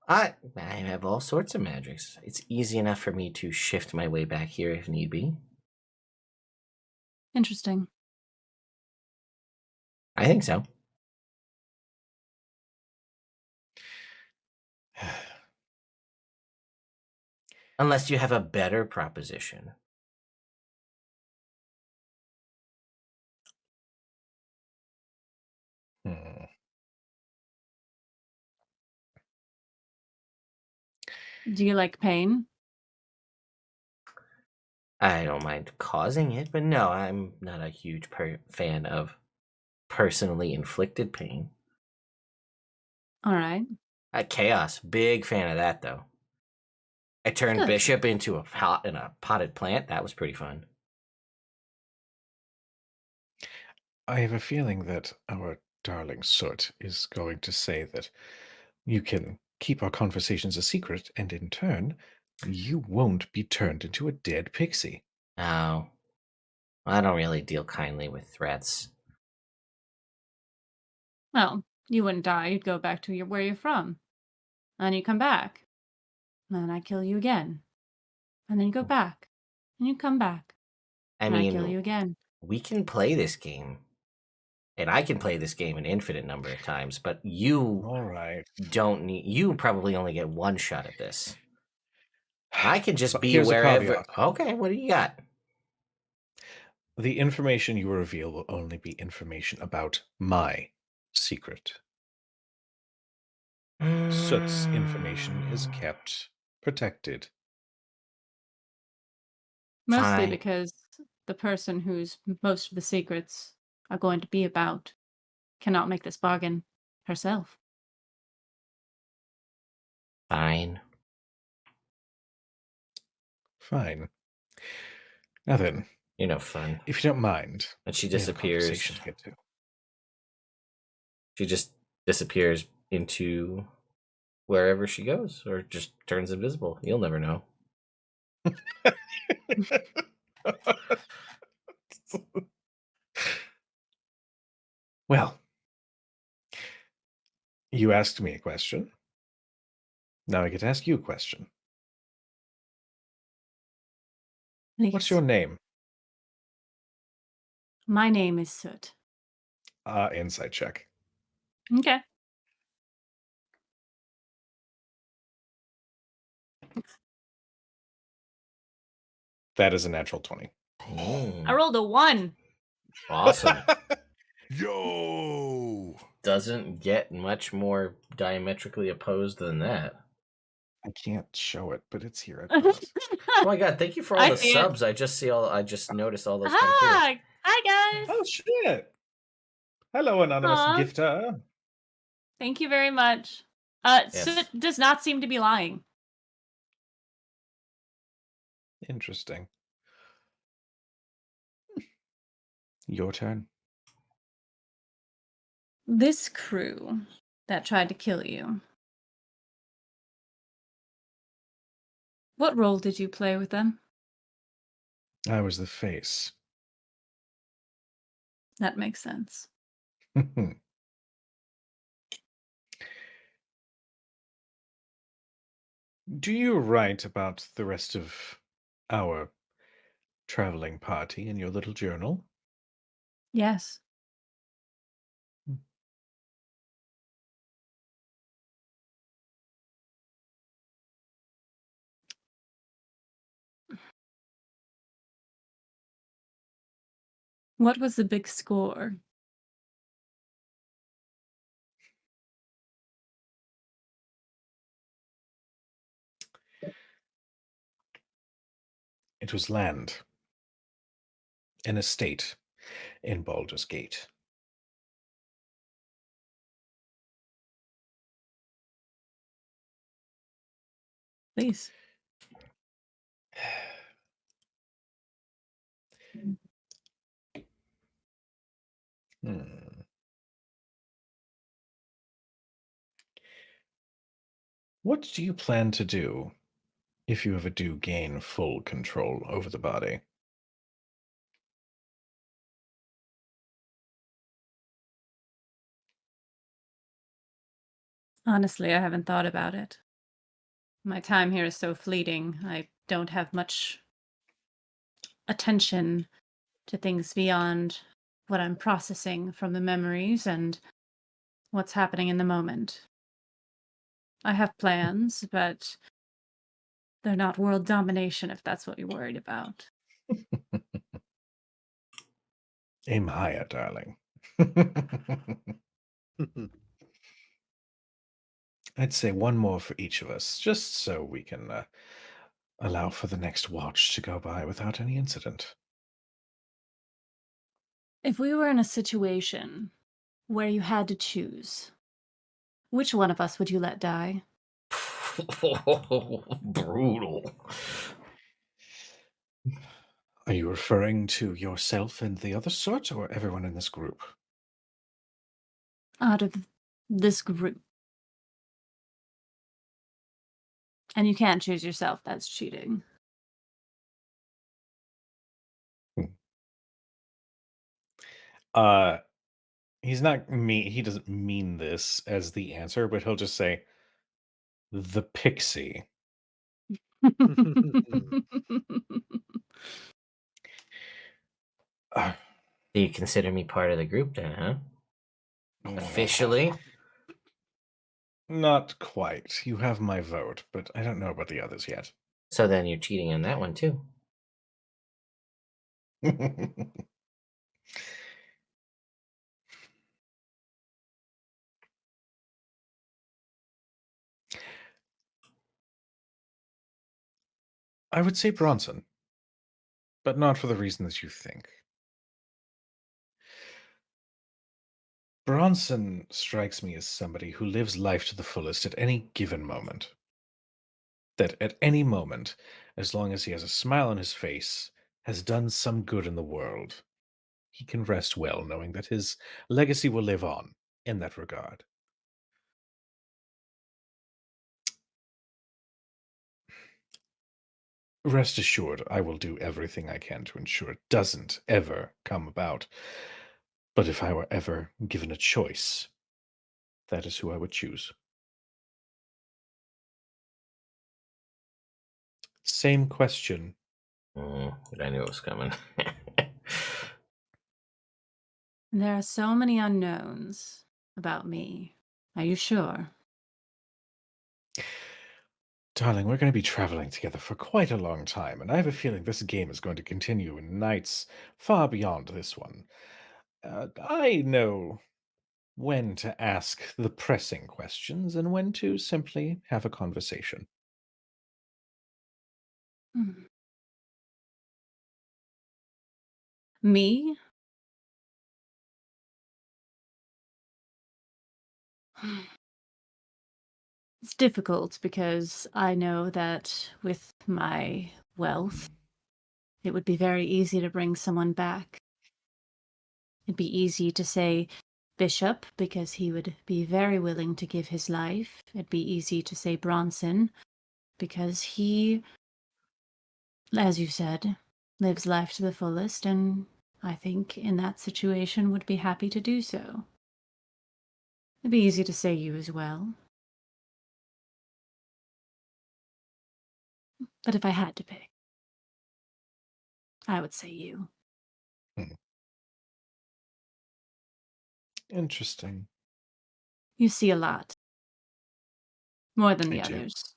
I have all sorts of magics. It's easy enough for me to shift my way back here if need be. Interesting. I think so. Unless you have a better proposition. Hmm. Do you like pain? I don't mind causing it, but no, I'm not a huge fan of personally inflicted pain. All right. Chaos, big fan of that though. I turned Good. Bishop into a potted plant. That was pretty fun. I have a feeling that our darling Soot is going to say that you can keep our conversations a secret, and in turn, you won't be turned into a dead pixie. Oh, I don't really deal kindly with threats. Well, you wouldn't die. You'd go back to where you're from. And you come back. And then I kill you again. And then you go back. And you come back. I And I kill mean, you again. we can play this game. And I can play this game an infinite number of times, but you All right. you probably only get one shot at this. I can just But be here's a wherever. caveat. Okay, what do you got? The information you reveal will only be information about my secret. Soot's information is kept protected. Mostly Fine. because the person whose most of the secrets are going to be about cannot make this bargain herself. Fine. Fine. Now then, Fun. if you don't mind, And she we have a disappears. conversation to get to. She just disappears into wherever she goes, or just turns invisible. You'll never know. Well, you asked me a question. Now I get to ask you a question. Please. What's your name? My name is Soot. Insight check. Okay. That is a natural 20. I rolled a 1. Awesome. Yo! Doesn't get much more diametrically opposed than that. I can't show it, but it's here. Oh my god, thank you for all I the see it. subs. I just noticed all those come through. Hi! Hi, guys! Oh, shit! Hello, anonymous Aw. gifter. Thank you very much. Yes. Soot does not seem to be lying. Interesting. Your turn. This crew that tried to kill you. What role did you play with them? I was the face. That makes sense. Do you write about the rest of our traveling party in your little journal? Yes. What was the big score? It was land. An estate in Baldur's Gate. Please. Hmm. What do you plan to do if you ever do gain full control over the body? Honestly, I haven't thought about it. My time here is so fleeting. I don't have much attention to things beyond what I'm processing from the memories and what's happening in the moment. I have plans, but they're not world domination if that's what you're worried about. Aim higher, darling. I'd say one more for each of us, just so we can allow for the next watch to go by without any incident. If we were in a situation where you had to choose, which one of us would you let die? Brutal. Are you referring to yourself and the other sort, or everyone in this group? Out of this group. And you can't choose yourself, that's cheating. Uh, he doesn't mean this as the answer, but he'll just say, the pixie. Uh, Do you consider me part of the group then, huh? Officially? Not quite. You have my vote, but I don't know about the others yet. So then you're cheating on that one too. I would say Bronson, but not for the reasons you think. Bronson strikes me as somebody who lives life to the fullest at any given moment. That at any moment, as long as he has a smile on his face, has done some good in the world. He can rest well knowing that his legacy will live on in that regard. Rest assured, I will do everything I can to ensure it doesn't ever come about. But if I were ever given a choice, that is who I would choose. Same question. But I knew it was coming. There are so many unknowns about me. Are you sure? Darling, we're going to be traveling together for quite a long time, and I have a feeling this game is going to continue in nights far beyond this one. I know when to ask the pressing questions and when to simply have a conversation. Hmm. Me? It's difficult because I know that with my wealth, it would be very easy to bring someone back. It'd be easy to say Bishop because he would be very willing to give his life. It'd be easy to say Bronson because he, as you said, lives life to the fullest, and I think in that situation would be happy to do so. It'd be easy to say you as well. But if I had to pick, I would say you. Hmm. Interesting. You see a lot. More than the I do. others.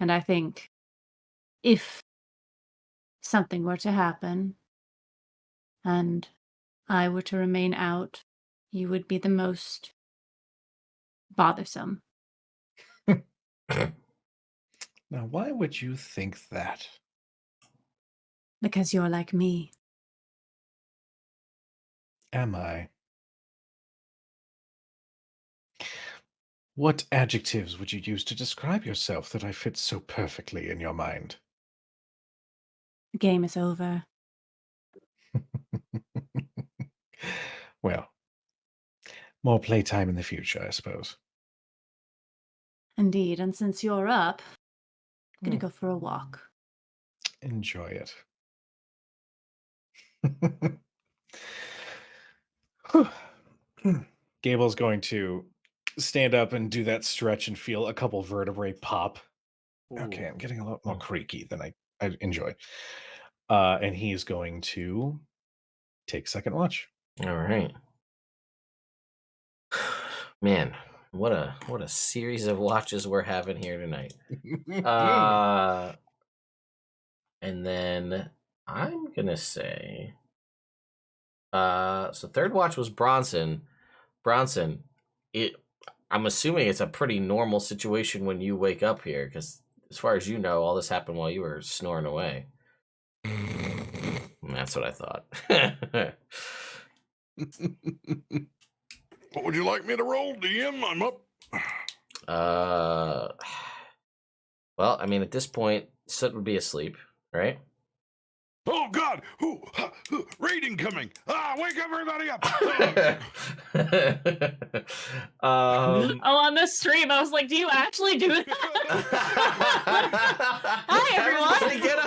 And I think if something were to happen and I were to remain out, you would be the most bothersome. Now, why would you think that? Because you're like me. Am I? What adjectives would you use to describe yourself that I fit so perfectly in your mind? The game is over. Well, more playtime in the future, I suppose. Indeed, and since you're up, I'm gonna go for a walk. Enjoy it. Gable's going to stand up and do that stretch and feel a couple vertebrae pop. Okay, I'm getting a lot more creaky than I enjoy. And he's going to take second watch. All right. Man, what a series of watches we're having here tonight. And then I'm gonna say, so third watch was Bronson. Bronson, I'm assuming it's a pretty normal situation when you wake up here, because as far as you know, all this happened while you were snoring away. That's what I thought. What would you like me to roll, DM? I'm up. Well, I mean, at this point, Soot would be asleep, right? Oh God! Raiding coming! Wake everybody up! On the stream, I was like, "Do you actually do that?" Hi, everyone! Get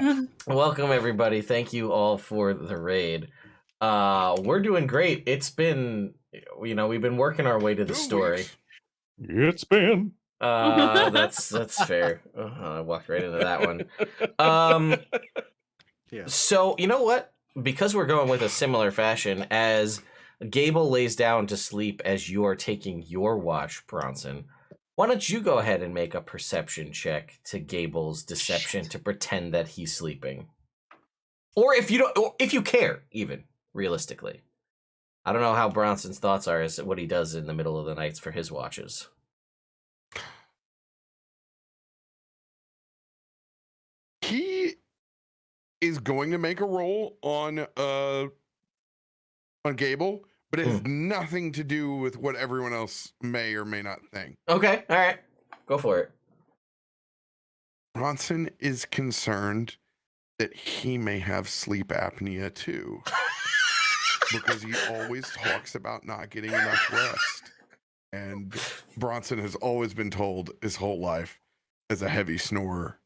up! Welcome, everybody. Thank you all for the raid. We're doing great. It's been, we've been working our way to the story. It's been. That's fair. I walked right into that one. Yeah. So you know what? Because we're going with a similar fashion, as Gable lays down to sleep as you are taking your watch, Bronson, why don't you go ahead and make a perception check to Gable's deception to pretend that he's sleeping, or if you don't, or if you care, even realistically. I don't know how Bronson's thoughts are as to what he does in the middle of the nights for his watches. He is going to make a roll on Gable, but it has nothing to do with what everyone else may or may not think. Okay, all right, go for it. Bronson is concerned that he may have sleep apnea too, because he always talks about not getting enough rest. And Bronson has always been told his whole life, as a heavy snorer,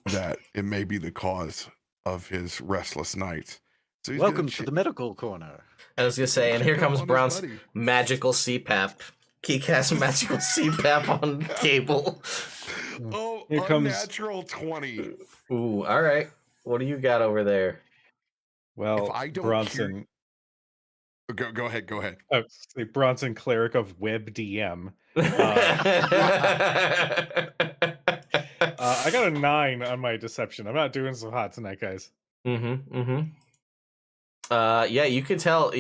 that it may be the cause of his restless nights. So welcome to the medical corner. I was gonna say, and here comes Bron's magical CPAP. He casts magical CPAP on Gable. Oh, here comes natural 20. Ooh, all right. What do you got over there? Well, if I don't Bronson. Go ahead. Oh, say Bronson, cleric of Web DM. I got a 9 on my deception. I'm not doing so hot tonight, guys. Yeah, you could tell,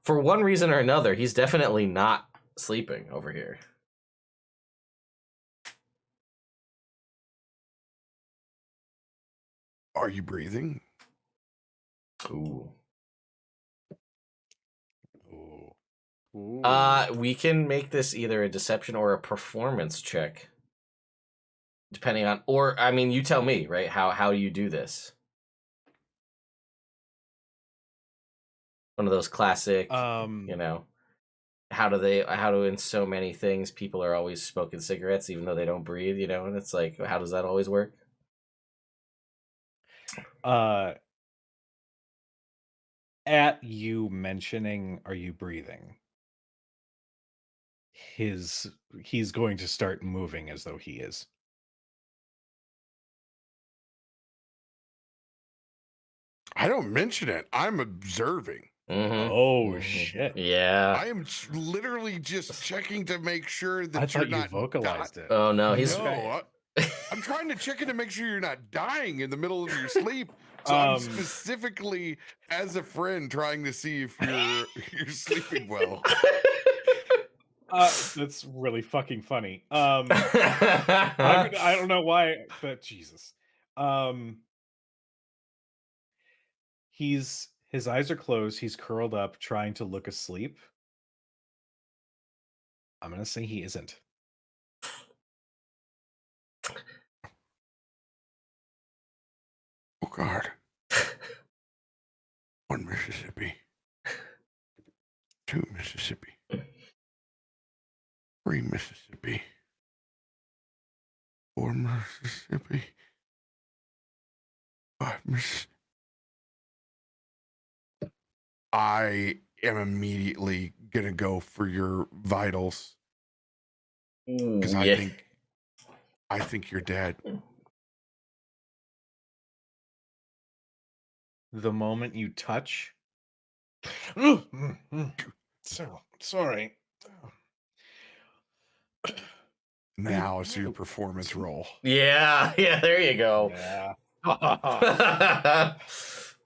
for one reason or another, he's definitely not sleeping over here. Are you breathing? Ooh. Ooh. We can make this either a deception or a performance check. Depending on, or, I mean, you tell me, right? How do you do this? One of those classic, how do in so many things people are always smoking cigarettes even though they don't breathe, and it's like, how does that always work? At you mentioning, are you breathing? He's going to start moving as though he is. I don't mention it. I'm observing. Oh shit! Yeah, I am literally just checking to make sure that I thought you're you not vocalized it. Oh no, I'm trying to check in to make sure you're not dying in the middle of your sleep. So I'm specifically, as a friend, trying to see if you're sleeping well. That's really fucking funny. I don't know why, but Jesus. His eyes are closed. He's curled up, trying to look asleep. I'm gonna say he isn't. Oh God. 1 Mississippi. 2 Mississippi. 3 Mississippi. 4 Mississippi. 5 Mississippi. I am immediately gonna go for your vitals because I think you're dead. The moment you touch, so sorry. Now it's your performance roll. Yeah, there you go. Yeah.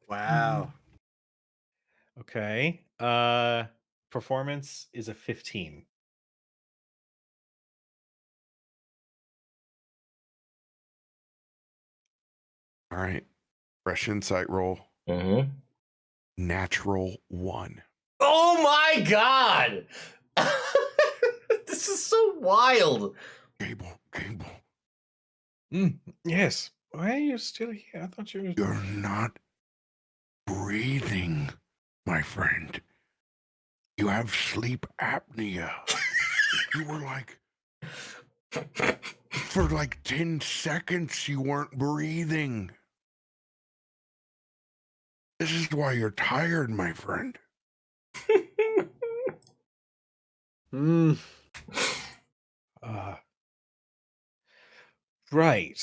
Wow. Okay. Performance is a 15. All right. Fresh insight roll. Mm-hmm. Natural 1. Oh my God! This is so wild. Gable. Yes. Why are you still here? I thought you were... You're not breathing, my friend. You have sleep apnea. You were like... For like 10 seconds, you weren't breathing. This is why you're tired, my friend. Right.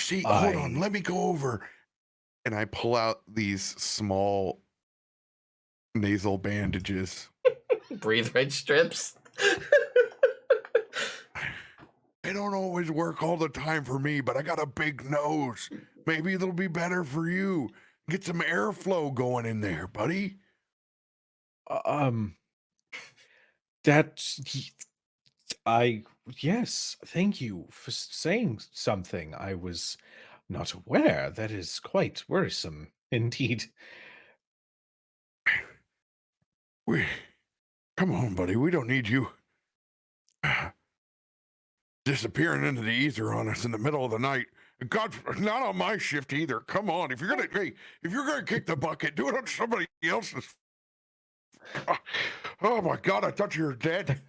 See, hold on. Let me go over. And I pull out these small nasal bandages. Breathe right strips. They don't always work all the time for me, but I got a big nose. Maybe it'll be better for you. Get some airflow going in there, buddy. Yes, thank you for saying something. I was not aware. That is quite worrisome indeed. Come on, buddy. We don't need you disappearing into the ether on us in the middle of the night. God, not on my shift either. Come on. If you're gonna kick the bucket, do it on somebody else's. Oh my God, I thought you were dead.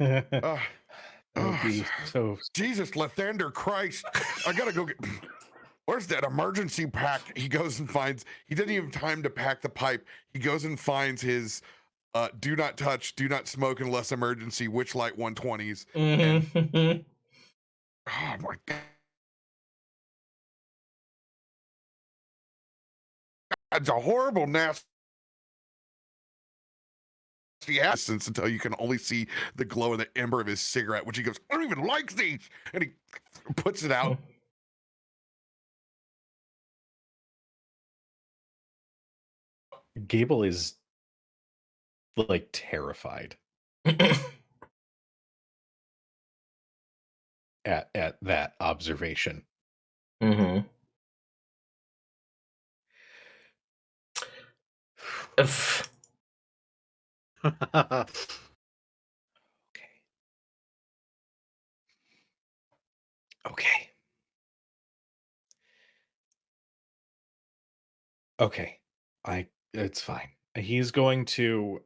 So Jesus, Lathander Christ. I gotta go get... Where's that emergency pack? He goes and finds... He didn't even have time to pack the pipe. He goes and finds his do not touch, do not smoke unless emergency Witchlight 120s. Mm-hmm. Oh my God. It's a horrible, nasty essence until you can only see the glow of the ember of his cigarette, which he goes, I don't even like these. And he puts it out. Gable is like terrified at that observation. Mm-hmm. Okay. It's fine. He's going to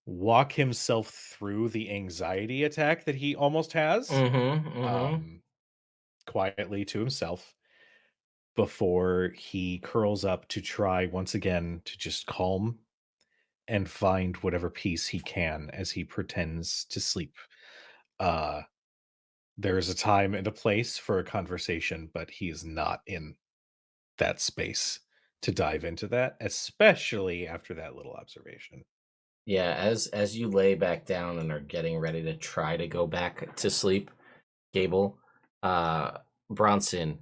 walk himself through the anxiety attack that he almost has quietly to himself before he curls up to try once again to just calm and find whatever peace he can as he pretends to sleep. There is a time and a place for a conversation, but he is not in that space to dive into that, especially after that little observation. Yeah, as you lay back down and are getting ready to try to go back to sleep, Gable, Bronson,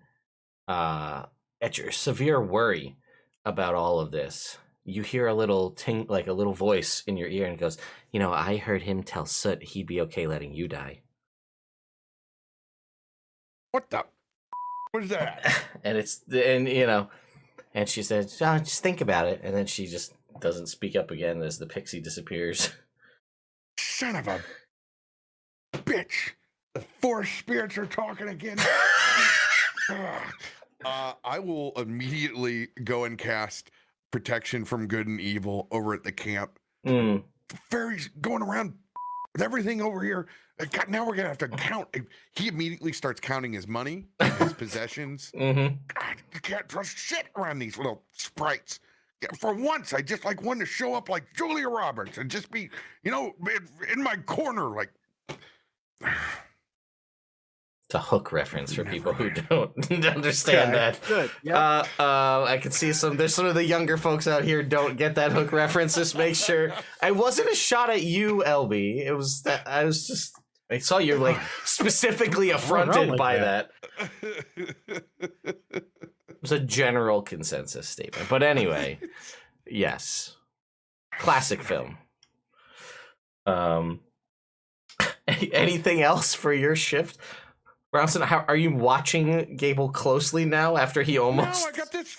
at your severe worry about all of this, you hear a little like a little voice in your ear, and it goes, I heard him tell Soot he'd be okay letting you die. What the? What is that? And she said, oh, just think about it. And then she just doesn't speak up again as the pixie disappears. Son of a bitch. The forest spirits are talking again. I will immediately go and cast protection from good and evil over at the camp. Fairies going around with everything over here. God, now we're gonna have to count. He immediately starts counting his money and his possessions. God, you can't trust shit around these little sprites. For once, I just like one to show up like Julia Roberts and just be, in my corner, like. It's a Hook reference for people who don't understand that. Good. Yeah. I can see there's some of the younger folks out here don't get that Hook reference. Just make sure. I wasn't a shot at you, LB. It was that I saw you like specifically affronted by that. It was a general consensus statement. But anyway, yes. Classic film. Anything else for your shift? Bronson, how are you watching Gable closely now after he almost... No, I got this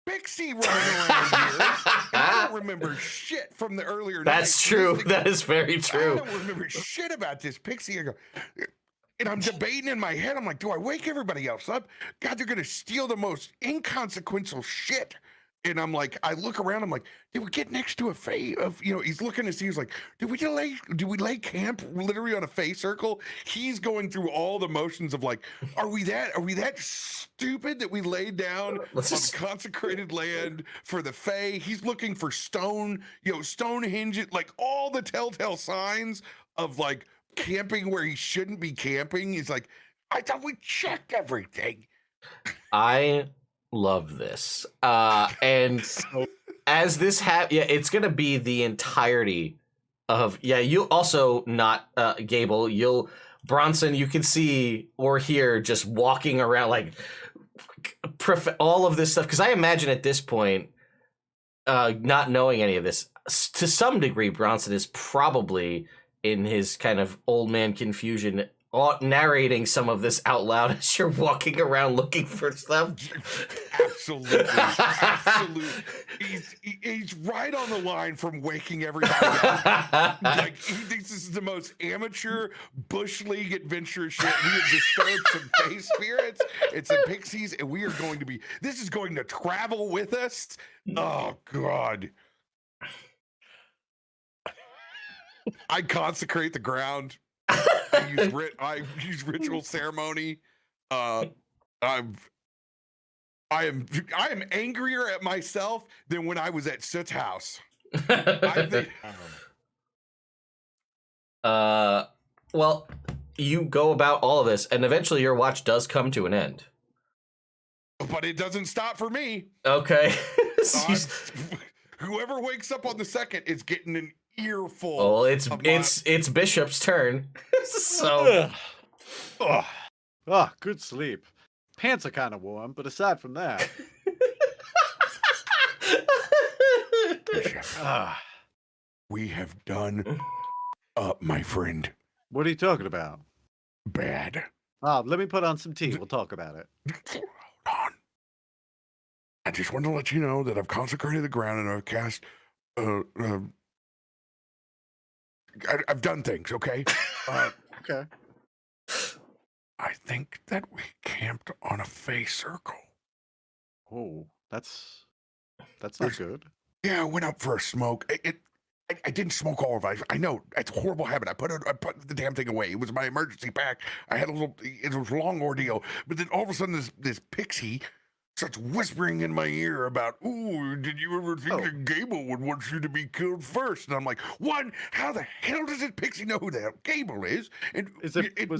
pixie running around here. And I don't remember shit from the earlier That's true. That is very true. I don't remember shit about this pixie. And I'm debating in my head. I'm like, do I wake everybody else up? God, they're going to steal the most inconsequential shit. And I'm like, I look around, I'm like, did we get next to a Fae he's looking to see, he's like, did we lay camp literally on a Fae circle? He's going through all the motions of like, are we that stupid that we laid down on consecrated land for the Fae? He's looking for stone hinges, like all the telltale signs of like camping where he shouldn't be camping. He's like, I thought we checked everything. I love this. And as this it's gonna be the entirety of you also not Gable, Bronson, you can see or hear just walking around like all of this stuff, because I imagine at this point, not knowing any of this, to some degree Bronson is probably in his kind of old man confusion narrating some of this out loud as you're walking around looking for stuff. Absolutely. He's right on the line from waking everybody up. Like, he thinks this is the most amateur Bush League adventure shit. We have disturbed some Fae spirits and some pixies, and this is going to travel with us. Oh, God. I consecrate the ground. I use ritual ceremony. I am angrier at myself than when I was at Soot's house. I think. Well, you go about all of this, and eventually your watch does come to an end. But it doesn't stop for me. Okay. Whoever wakes up on the second is getting an earful. Oh, it's Bishop's turn. So good sleep. Pants are kind of warm, but aside from that, Bishop, we have done my friend. What are you talking about? Bad. Let me put on some tea. We'll talk about it. Hold on. I just want to let you know that I've consecrated the ground and I've cast I've done things, okay? Okay. I think that we camped on a Fae circle. Oh, that's not good. Yeah, I went up for a smoke. I didn't smoke all of it. I know it's a horrible habit. I put the damn thing away. It was my emergency pack. It was a long ordeal. But then all of a sudden, this pixie starts whispering in my ear about, "Ooh, did you ever think that Gable would want you to be killed first?" And I'm like, "One, how the hell does this pixie know who the hell Gable is?" And was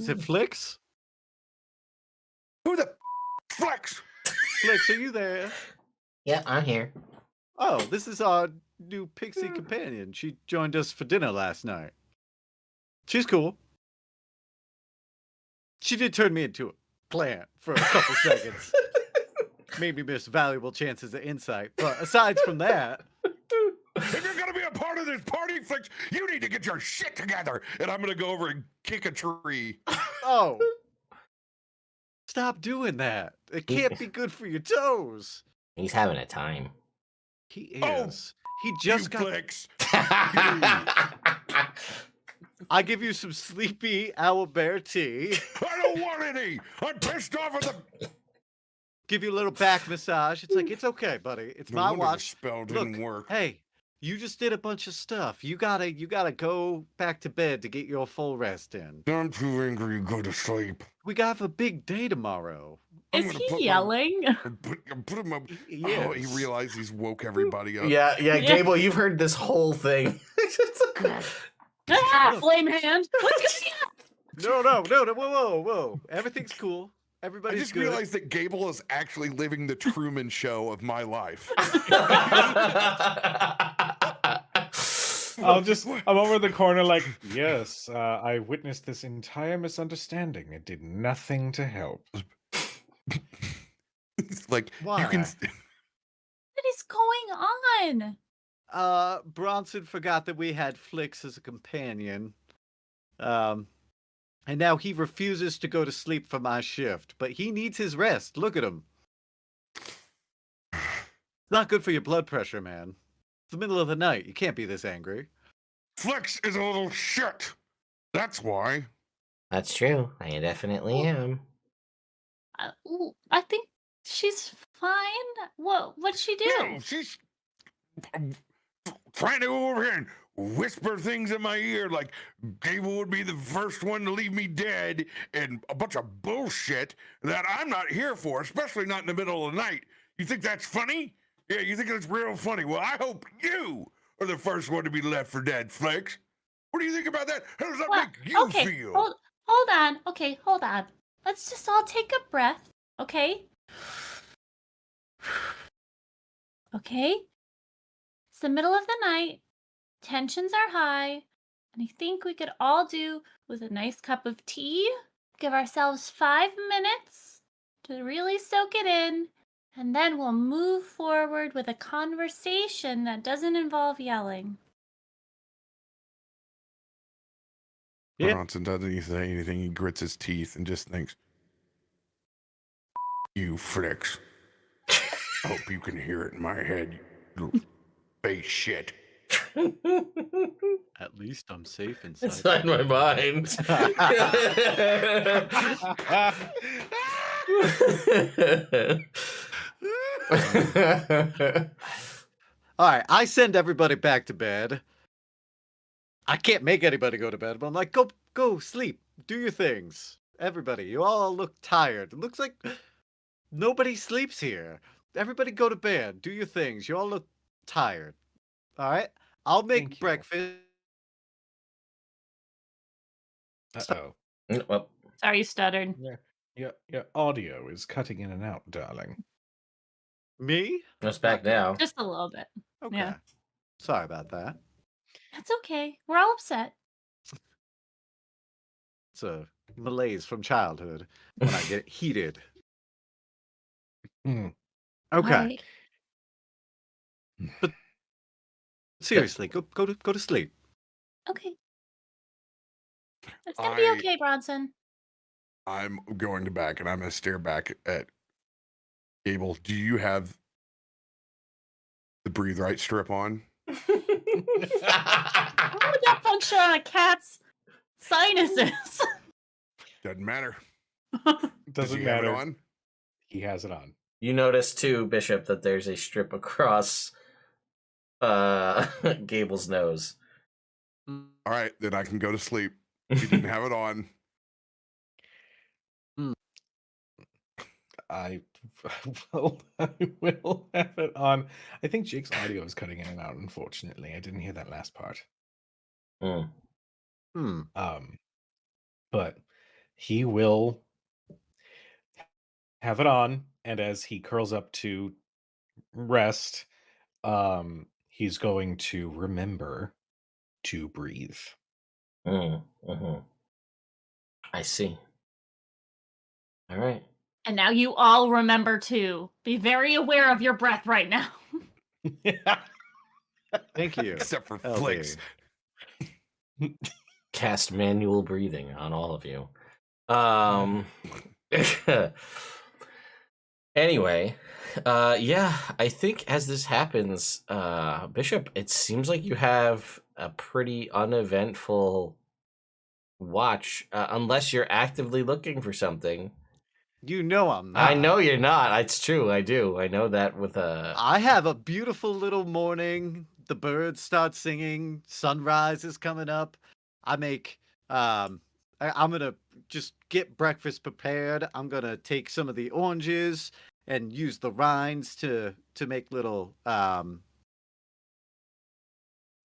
it Flix? Who the Flex? Flix, are you there? Yeah, I'm here. Oh, this is our new pixie companion. She joined us for dinner last night. She's cool. She did turn me into a plant for a couple seconds. Made me miss valuable chances of insight. But aside from that, if you're gonna be a part of this party, Flex, you need to get your shit together. And I'm gonna go over and kick a tree. Oh. Stop doing that. It can't be good for your toes. He's having a time. He is. He You just got. flicks. I give you some sleepy owlbear tea. I don't want any. I'm pissed off at the. Give you a little back massage. It's like, it's okay, buddy. It's No my wonder the watch. spell didn't Look, work. hey, you just did a bunch of stuff. You gotta go back to bed to get your full rest in. I'm too angry to go to sleep. We got a big day tomorrow. I'm Is gonna put he my- yelling? Put him up. He Oh, he is. realized he's woke everybody up. Yeah, Yeah. Gable, you've heard this whole thing. Flame hand. What's going on? No, whoa. Everything's cool. I Everybody's just good. realized that Gable is actually living the Truman Show of my life. I'm over the corner like, yes, I witnessed this entire misunderstanding. It did nothing to help. It's like Why? you can. What is going on? Bronson forgot that we had Flix as a companion. And now he refuses to go to sleep for my shift, but he needs his rest. Look at him. It's not good for your blood pressure, man. It's the middle of the night. You can't be this angry. Flex is a little shit. That's why. That's true. I definitely am. I think she's fine. What'd she do? No, she's trying to go over here and whisper things in my ear like Gable would be the first one to leave me dead and a bunch of bullshit that I'm not here for, especially not in the middle of the night. You think that's funny? Yeah, you think that's real funny. Well, I hope you are the first one to be left for dead, Flex. What do you think about that? How does that Well, make you okay, feel? hold on. Okay, hold on. Let's just all take a breath, okay? Okay? It's the middle of the night. Tensions are high. And I think we could all do with a nice cup of tea. Give ourselves 5 minutes to really soak it in. And then we'll move forward with a conversation that doesn't involve yelling. Yeah. Bronson doesn't say anything. He grits his teeth and just thinks, you Flex. I hope you can hear it in my head, you little face shit. At least I'm safe It's inside. not in my mind. All right, I send everybody back to bed. I can't make anybody go to bed, but I'm like, go sleep, do your things. Everybody, you all look tired. It looks like nobody sleeps here. Everybody go to bed, do your things. You all look tired. All right, I'll Thank make you. breakfast. Uh-oh. Well, Sorry, you stuttered. Your audio is cutting in and out, darling. Me? it's back now. Just a little bit. Okay. Yeah. Sorry about that. That's okay. We're all upset. It's a malaise from childhood when I get heated. Hmm. Okay. Right. Seriously, go to sleep. Okay. It's gonna be I- okay, Bronson. I'm going to back and I'm going to stare back at Gable. Do you have the breathe right strip on? How would that function on a cat's sinuses? Doesn't matter. Doesn't Does he have it matter. on? He has it on. You notice too, Bishop, that there's a strip across Gable's nose. All right, then I can go to sleep. If you didn't have it on, I will have it on. I think Jake's audio is cutting in and out, unfortunately. I didn't hear that last part. Mm. But he will have it on, and as he curls up to rest, he's going to remember to breathe. Mm-hmm. I see. All right. And now you all remember to be very aware of your breath right now. Thank you. except for LB. Flicks. Cast manual breathing on all of you. Anyway, yeah, I think as this happens, Bishop, it seems like you have a pretty uneventful watch, unless you're actively looking for something. You know I'm not. I know you're not. It's true. I do. I know that with I have a beautiful little morning. The birds start singing. Sunrise is coming up. I make I'm gonna just get breakfast prepared. I'm gonna take some of the oranges and use the rinds to make little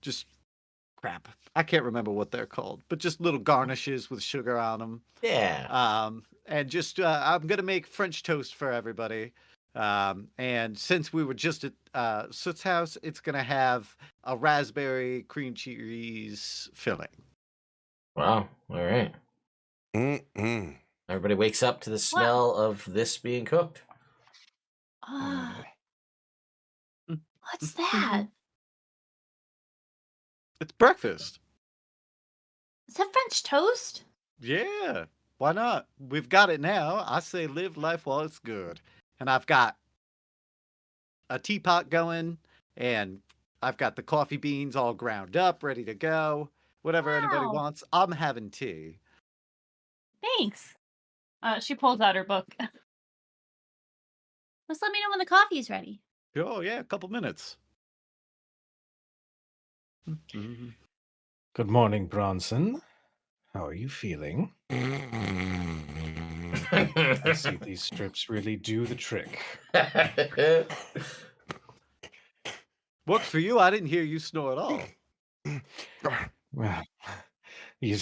just crap. I can't remember what they're called, but just little garnishes with sugar on them. Yeah. And just I'm gonna make French toast for everybody. And since we were just at Soot's house, it's gonna have a raspberry cream cheese filling. Wow. All right. Mm-mm. Everybody wakes up to the smell of this being cooked. What's that? It's breakfast. Is that French toast? Yeah, why not? We've got it now. I say live life while it's good. And I've got a teapot going, and I've got the coffee beans all ground up, ready to go. Whatever anybody Wow. wants, I'm having tea. Thanks. She pulls out her book. Just let me know when the coffee's ready. Oh, yeah, a couple minutes. Good morning, Bronson. How are you feeling? I see these strips really do the trick. Works for you. I didn't hear you snore at all. Well, you're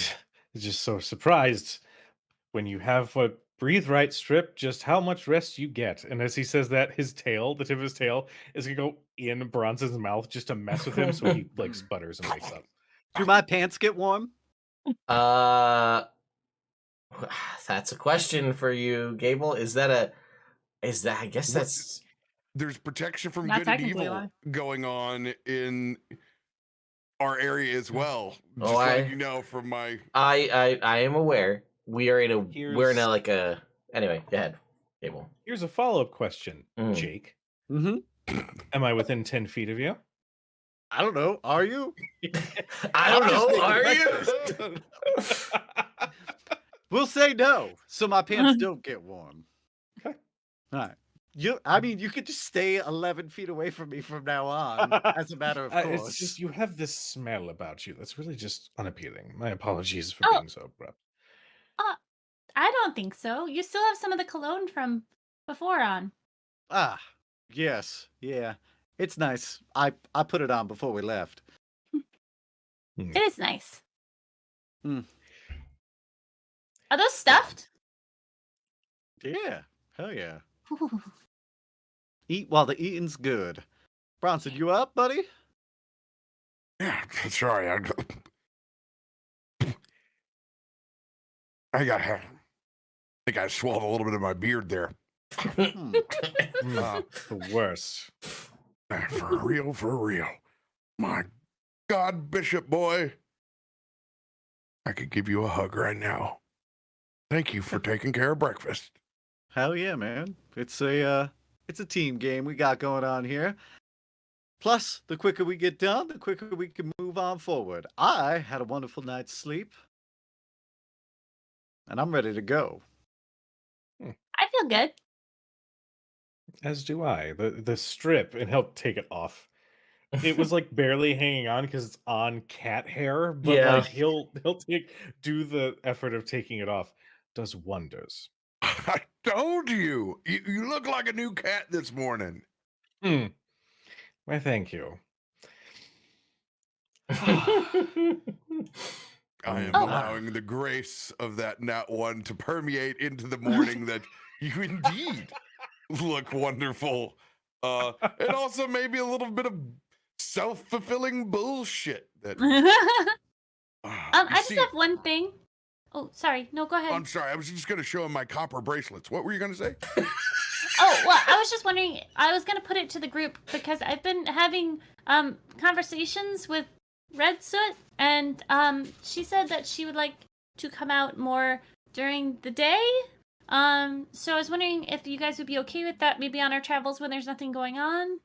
just so surprised when you have a breathe right strip, just how much rest you get. And as he says that, his tail, the tip of his tail, is gonna go in Bronson's mouth just to mess with him, so he like sputters and wakes up. Do my pants get warm? That's a question for you, Gable. I guess that's There's protection from Not good and technically evil alive. going on in our area as well. Oh, Just letting you know from my. I am aware. We're in a Here's- like a anyway, go ahead, Gable. Here's a follow-up question, Mm. Jake. Mm-hmm. Am I within 10 feet of you? I don't know. Are you? I don't I'm just know. making Are you? We'll say no, so my pants don't get warm. Okay. All right. You could just stay 11 feet away from me from now on, as a matter of course. It's just you have this smell about you that's really just unappealing. My apologies for Oh. being so abrupt. I don't think so. You still have some of the cologne from before on. Ah, yes, yeah. It's nice. I put it on before we left. It is nice. Hmm. Are those stuffed? Yeah, hell yeah. Ooh. Eat while the eating's good. Bronson, you up, buddy? Yeah, sorry. I think I swallowed a little bit of my beard there. The worst. For real. My God, Bishop boy. I could give you a hug right now. Thank you for taking care of breakfast. Hell yeah, man. It's a team game we got going on here. Plus, the quicker we get done, the quicker we can move on forward. I had a wonderful night's sleep, and I'm ready to go. I feel good. As do I. The strip, and he'll take it off. It was like barely hanging on because it's on cat hair, but Yeah. like he'll do the effort of taking it off. Does wonders. I told you. You look like a new cat this morning. Why, thank you. I am Oh. allowing the grace of that nat one to permeate into the morning that you indeed look wonderful. And also maybe a little bit of self-fulfilling bullshit that I just have one thing. Oh, sorry. No, go ahead. I'm sorry, I was just gonna show him my copper bracelets. What were you gonna say? Oh, well, I was just wondering. I was going to put it to the group because I've been having conversations with Red Soot, and she said that she would like to come out more during the day. So I was wondering if you guys would be okay with that, maybe on our travels when there's nothing going on.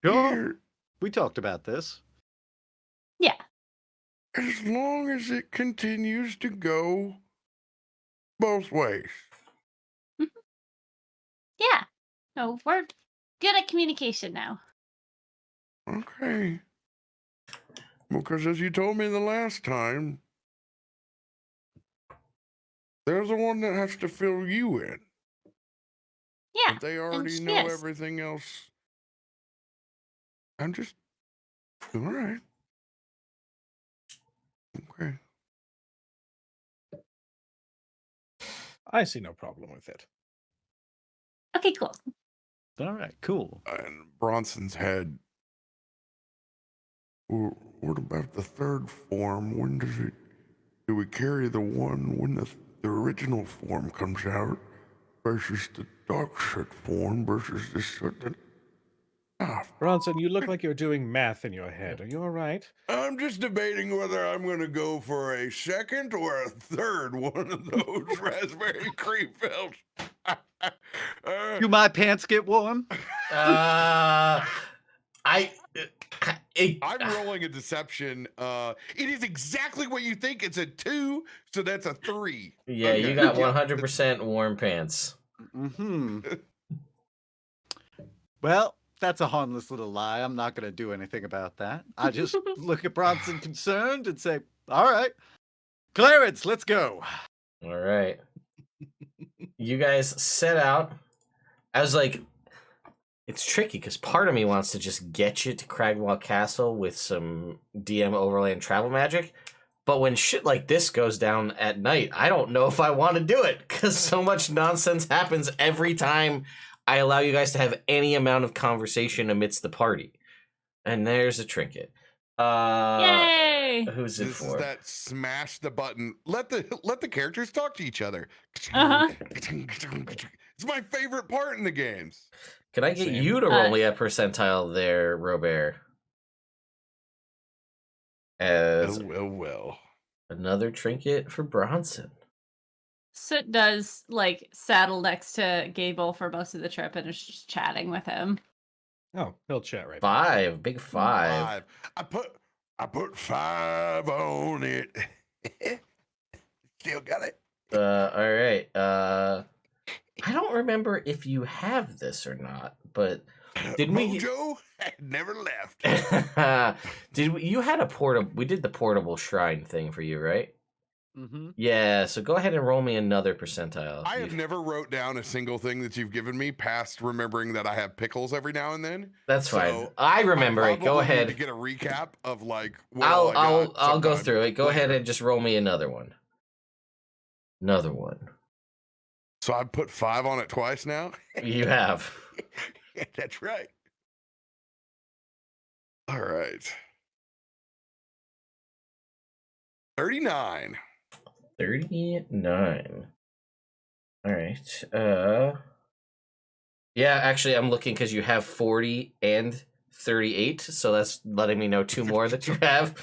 Sure. We talked about this. Yeah. As long as it continues to go both ways. Yeah. No, we're good at communication now. Okay. Because as you told me the last time, there's the one that has to fill you in. Yeah. But they already she know is. everything else. I'm just all right. Okay. I see no problem with it. Okay, cool. All right, cool. And Bronson's head. What about the third form? When does it? Do we carry the one when the original form comes out versus the dark shirt form versus this certain? Bronson, you look like you're doing math in your head. Are you all right? I'm just debating whether I'm going to go for a second or a third one of those raspberry cream fills. Do my pants get warm? I'm rolling a deception. It is exactly what you think. It's a 2, so that's a 3. Yeah, okay. You got 100% warm pants. Mm-hmm. Well, that's a harmless little lie. I'm not going to do anything about that. I just look at Bronson concerned and say, all right, Clarence, let's go. All right. You guys set out. I was like, it's tricky because part of me wants to just get you to Cragmaw Castle with some DM overland travel magic. But when shit like this goes down at night, I don't know if I want to do it because so much nonsense happens every time I allow you guys to have any amount of conversation amidst the party. And there's a trinket. Yay! Who's it this for? Is that smash the button. Let the characters talk to each other. Uh-huh. It's my favorite part in the games. Can I get you to roll me a percentile there, Robert? As well. Another trinket for Bronson. Soot does saddle next to Gable for most of the trip and is just chatting with him. Oh, he'll chat right. 5, big 5. I put 5 on it. Still got it. All right. I don't remember if you have this or not, but did Mojo had never left. you had a portable? We did the portable shrine thing for you, right? Mm-hmm. Yeah, so go ahead and roll me another percentile. I have never wrote down a single thing that you've given me past remembering that I have pickles every now and then. That's fine. I remember it. Go ahead. To get a recap of I'll go through it. Go ahead and just roll me another one. Another one. So I put 5 on it twice now? You have. Yeah, that's right. All right. 39. 39. All right. Yeah, actually, I'm looking because you have 40 and 38, so that's letting me know 2 more that you have.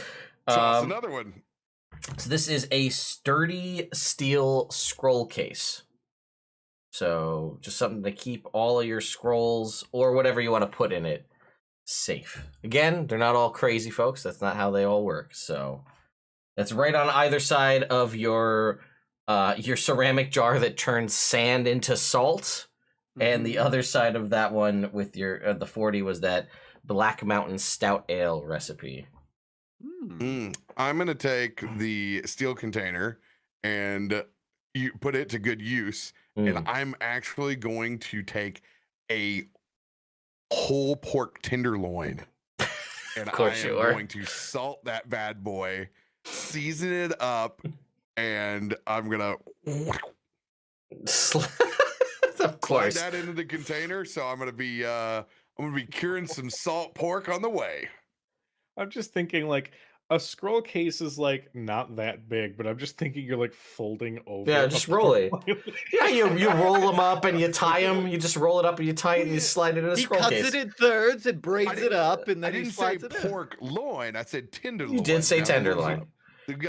So that's another one. So this is a sturdy steel scroll case. So just something to keep all of your scrolls or whatever you want to put in it safe. Again, they're not all crazy, folks. That's not how they all work. So that's right on either side of your ceramic jar that turns sand into salt. Mm-hmm. And the other side of that one with your the 40 was that Black Mountain Stout Ale recipe. I'm going to take the steel container and you put it to good use. And I'm actually going to take a whole pork tenderloin. And I am going to salt that bad boy, season it up, and I'm going to of course slide that into the container. So I'm going to be curing some salt pork on the way. I'm just thinking a scroll case is not that big, but I'm just thinking you're folding over. Yeah, just roll it. Yeah, you roll them up and you tie them. You just roll it up and you tie it and you slide it in a scroll case. He cuts it in thirds and braids it up, and then I didn't say pork loin. I said tenderloin. You did say tenderloin.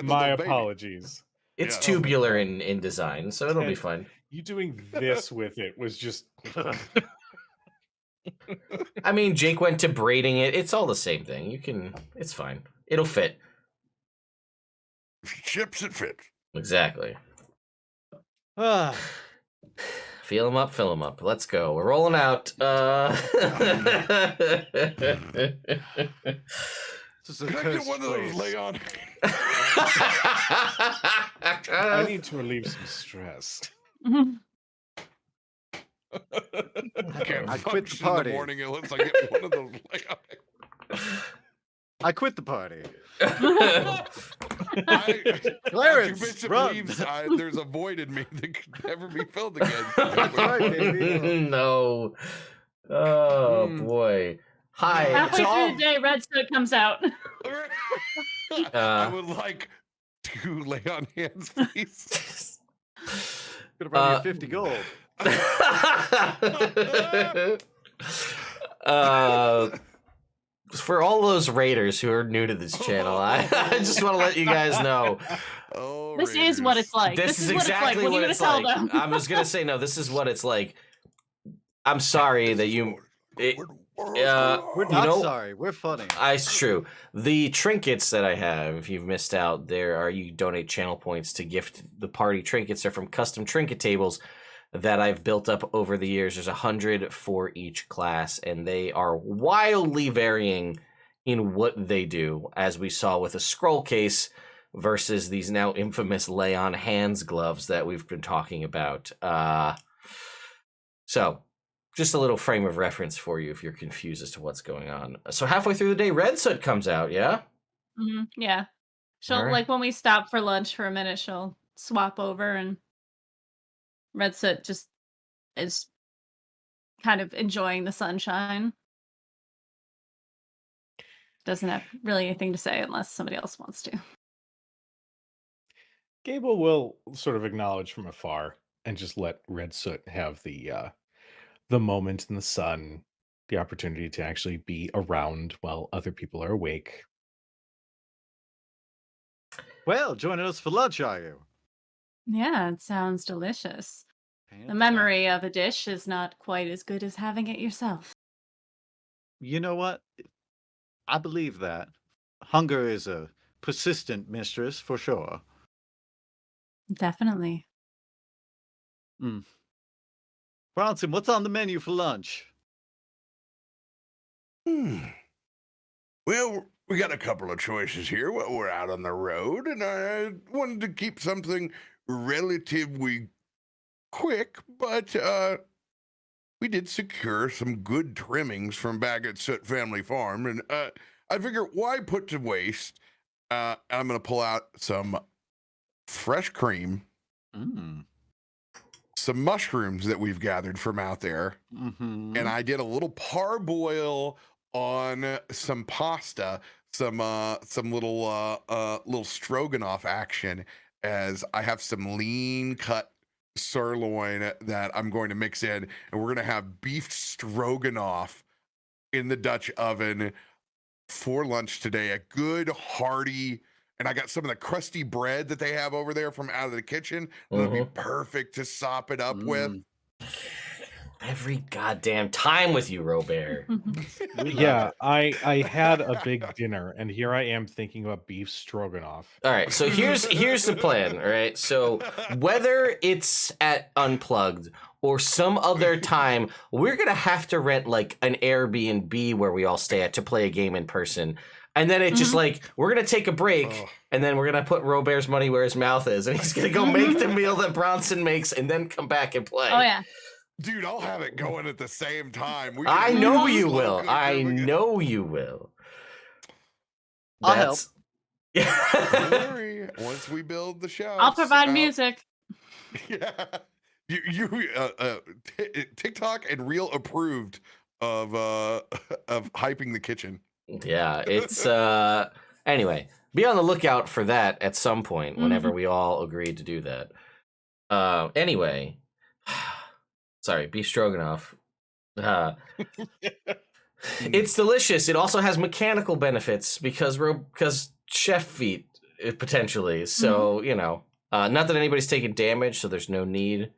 My apologies. It's tubular in design, so it'll be fun. You doing this with it was just... I mean, Jake went to braiding it. It's all the same thing. It's fine. It'll fit. Chips, it fits. Exactly. Feel them up, fill them up. Let's go. We're rolling out. This is a Can I get one of those Leon? I need to relieve some stress. I quit the in party. the morning unless I get one of those Leon. I quit the party. Clarence, Bishop run. leaves, there's a void in me that could never be filled again. That's right, baby. No. Oh boy. Hi. Halfway through the day, Red Soot comes out. I would like 2 Leon hands, please. Gonna run you 50 gold. For all those raiders who are new to this channel, I just want to let you guys know. Oh, This is what it's like. This is what exactly it's like. what it's like. I was gonna say no. This is what it's like. I'm sorry that you. We're not sorry. We're funny. It's true. The trinkets that I have, if you've missed out, you donate channel points to gift the party trinkets. They're from custom trinket tables that I've built up over the years. There's 100 for each class, and they are wildly varying in what they do, as we saw with a scroll case versus these now infamous lay-on hands gloves that we've been talking about. So just a little frame of reference for you if you're confused as to what's going on. So halfway through the day, Red Soot comes out, yeah? Mm-hmm. Yeah. She'll, right. like, when we stop for lunch for a minute, she'll swap over, and Red Soot just is kind of enjoying the sunshine. Doesn't have really anything to say unless somebody else wants to. Gable will sort of acknowledge from afar and just let Red Soot have the moment in the sun, the opportunity to actually be around while other people are awake. Well, joining us for lunch, are you? Yeah, it sounds delicious. The memory of a dish is not quite as good as having it yourself. You know what? I believe that. Hunger is a persistent mistress, for sure. Definitely. Bronson, what's on the menu for lunch? Well, we got a couple of choices here while we're out on the road, and I wanted to keep something relatively quick, but we did secure some good trimmings from back at Soot Family Farm, and I figure why put to waste? I'm gonna pull out some fresh cream, some mushrooms that we've gathered from out there, and I did a little parboil on some pasta, some little stroganoff action, as I have some lean cut sirloin that I'm going to mix in, and we're going to have beef stroganoff in the Dutch oven for lunch today. A good hearty, and I got some of the crusty bread that they have over there from out of the kitchen. That'll be perfect to sop it up with. Every goddamn time with you, Robert. Yeah, I had a big dinner, and here I am thinking about beef stroganoff. All right, so here's the plan. All right, so whether it's at Unplugged or some other time, we're gonna have to rent like an Airbnb where we all stay at to play a game in person. And then it's just like, we're going to take a break, and then we're going to put Robert's money where his mouth is, and he's going to go make the meal that Bronson makes, and then come back and play. Oh, yeah. Dude, I'll have it going at the same time. I know you will. I know you will. I'll help. Don't worry. Once we build the show, I'll provide music. Yeah. TikTok and Reel approved of hyping the kitchen. Yeah, it's anyway, be on the lookout for that at some point whenever we all agree to do that. Anyway, sorry, beef stroganoff. It's delicious. It also has mechanical benefits because chef feet potentially. So, you know, Not that anybody's taken damage, so there's no need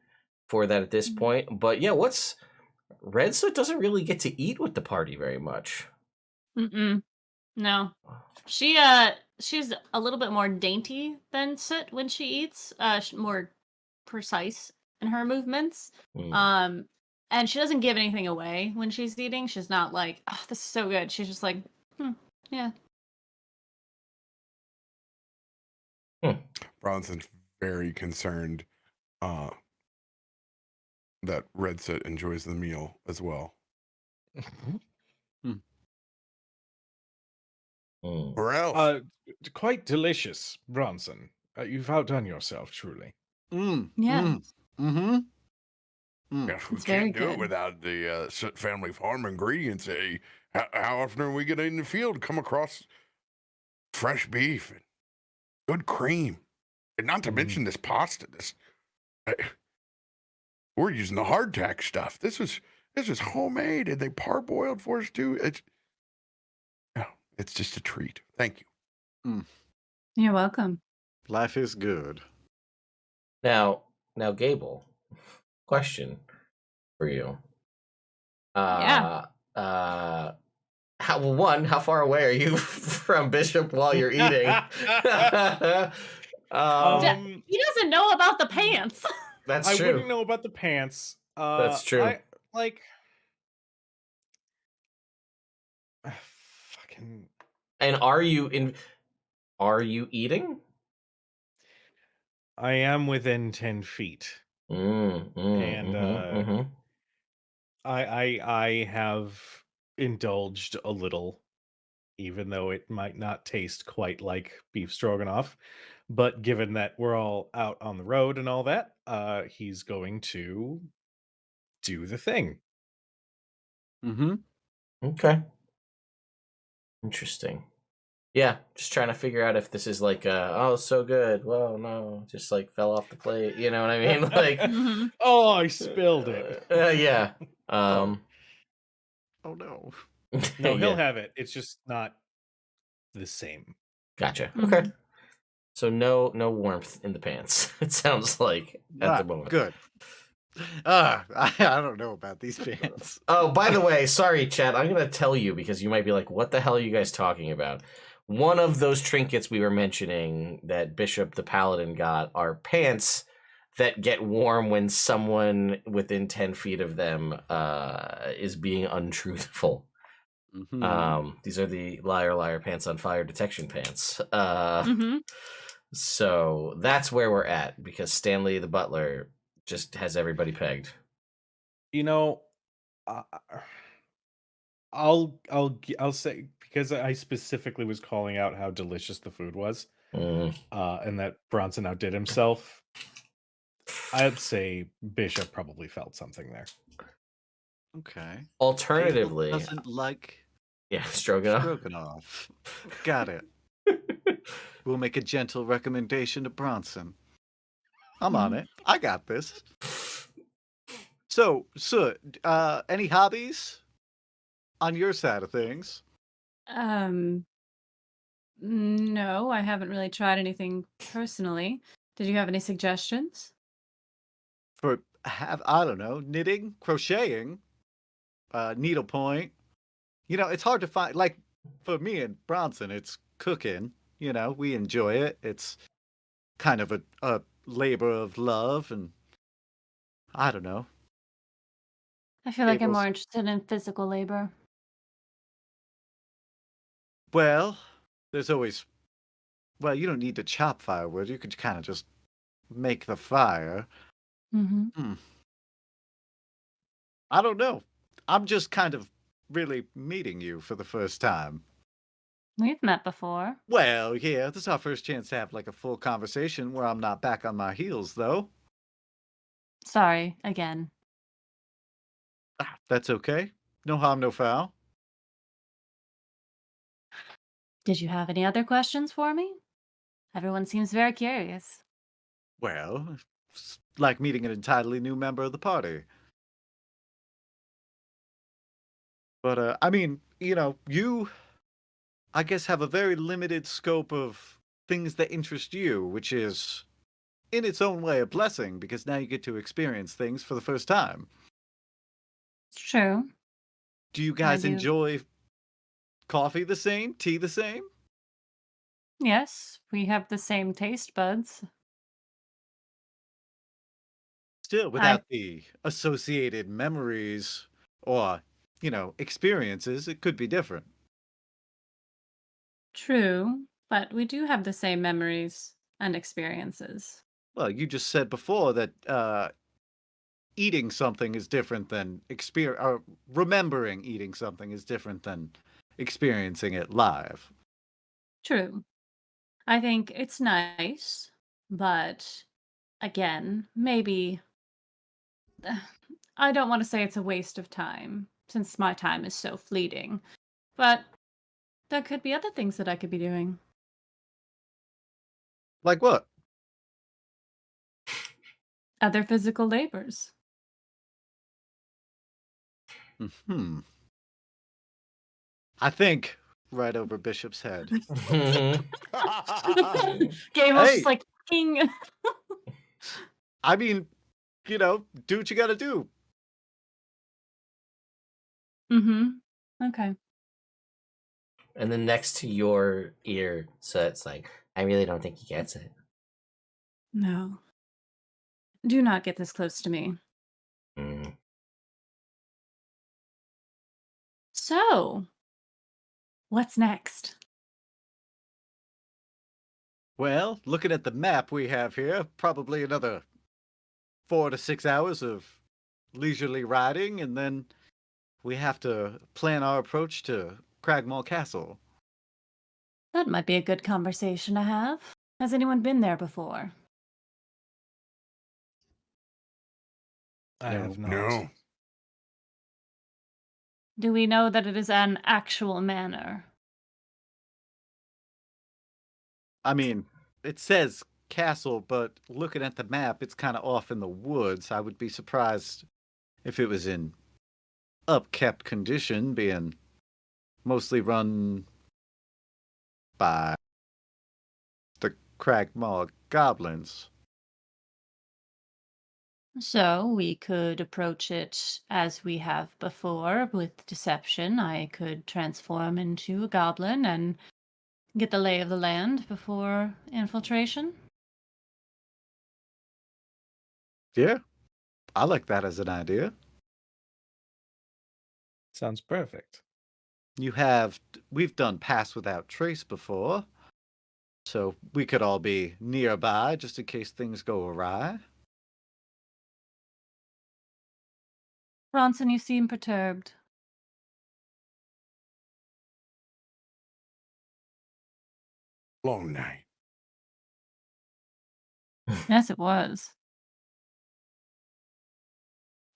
for that at this point. But yeah, Red Soot doesn't really get to eat with the party very much. No. She's a little bit more dainty than Soot when she eats. More precise in her movements. And she doesn't give anything away when she's eating. She's not like, oh, this is so good. She's just like, yeah. Bronson's very concerned that Red Soot enjoys the meal as well. Or else. Quite delicious, Bronson. You've outdone yourself, truly. Yeah. Yeah, we can't do it without the Soot family farm ingredients. How often are we getting in the field come across fresh beef and good cream? And not to mention this pasta. We're using the hardtack stuff. This was homemade, and they parboiled for us too. It's just a treat. Thank you. You're welcome. Life is good. Now, Gable, question for you. Yeah. How far away are you from Bishop while you're eating? He doesn't know about the pants. That's true. I wouldn't know about the pants. That's true. Fucking. And are you eating? I am within 10 feet. I have indulged a little, even though it might not taste quite like beef stroganoff. But given that we're all out on the road and all that, he's going to do the thing. Okay. Interesting. Yeah, just trying to figure out if this is like, oh, so good. Well, no, just like fell off the plate. You know what I mean? Like, oh, I spilled it. Yeah. Oh no. No, he'll have it. It's just not the same. Gotcha. Okay. So no warmth in the pants. It sounds like at the moment. Good. I don't know about these pants. Oh, by the way, sorry, chat. I'm gonna tell you because you might be like, "What the hell are you guys talking about?" One of those trinkets we were mentioning that Bishop the Paladin got are pants that get warm when someone within 10 feet of them is being untruthful. These are the liar pants on fire detection pants. So that's where we're at because Stanley the butler just has everybody pegged. You know, I'll say, because I specifically was calling out how delicious the food was, and that Bronson outdid himself. I'd say Bishop probably felt something there. Okay. Alternatively, Cable doesn't like stroganoff. Got it. We'll make a gentle recommendation to Bronson. I'm on it. I got this. So, any hobbies on your side of things? No, I haven't really tried anything personally. Did you have any suggestions? I don't know, knitting, crocheting, needlepoint. You know, it's hard to find. Like for me and Bronson, it's cooking. You know, we enjoy it. It's kind of a labor of love, and I don't know. I feel like I'm more interested in physical labor. Well, there's always. Well, you don't need to chop firewood. You could kind of just make the fire. I don't know. I'm just kind of really meeting you for the first time. We've met before. Well, yeah, this is our first chance to have like a full conversation where I'm not back on my heels, though. Sorry, again. That's okay. No harm, no foul. Did you have any other questions for me? Everyone seems very curious. Well, it's like meeting an entirely new member of the party. But, I mean, you know, you, I guess, have a very limited scope of things that interest you, which is in its own way a blessing because now you get to experience things for the first time. It's true. Do you I guys do. enjoy coffee the same? Tea the same? Yes, we have the same taste buds. Still, I without the associated memories or, experiences, it could be different. True, but we do have the same memories and experiences. Well, you just said before that eating something is different than or remembering eating something is different than experiencing it live. True. I think it's nice, but again, maybe I don't want to say it's a waste of time since my time is so fleeting, but there could be other things that I could be doing. Like what? Other physical labors. Hmm. I think right over Bishop's head. Gabriel's just Hey, like, king. I mean, do what you gotta do. Mm-hmm. Okay. And then next to your ear, so it's like, I really don't think he gets it. No. Do not get this close to me. Mm. So, what's next? Well, looking at the map we have here, probably another 4 to 6 hours of leisurely riding, and then we have to plan our approach to Cragmaw Castle. That might be a good conversation to have. Has anyone been there before? I have not. No. Do we know that it is an actual manor? I mean, it says castle, but looking at the map, it's kind of off in the woods. I would be surprised if it was in upkept condition, being mostly run by the Cragmaw goblins. So we could approach it as we have before with deception. I could transform into a goblin and get the lay of the land before infiltration. Yeah, I like that as an idea. Sounds perfect. We've done Pass Without Trace before, so we could all be nearby just in case things go awry. Bronson, you seem perturbed. Long night. Yes, it was.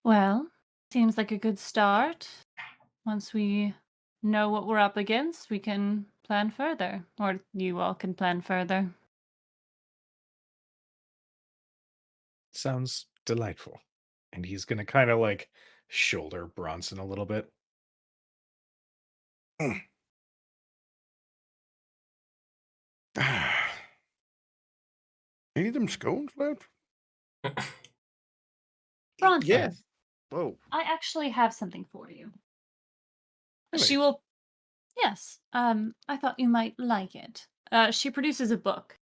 Well, seems like a good start. Once we know what we're up against, we can plan further. Or you all can plan further. Sounds delightful. And he's gonna kind of like shoulder Bronson a little bit. Mm. Any of them scones left? Bronson, Yeah. Whoa. I actually have something for you. Really? She will. Yes, I thought you might like it. She produces a book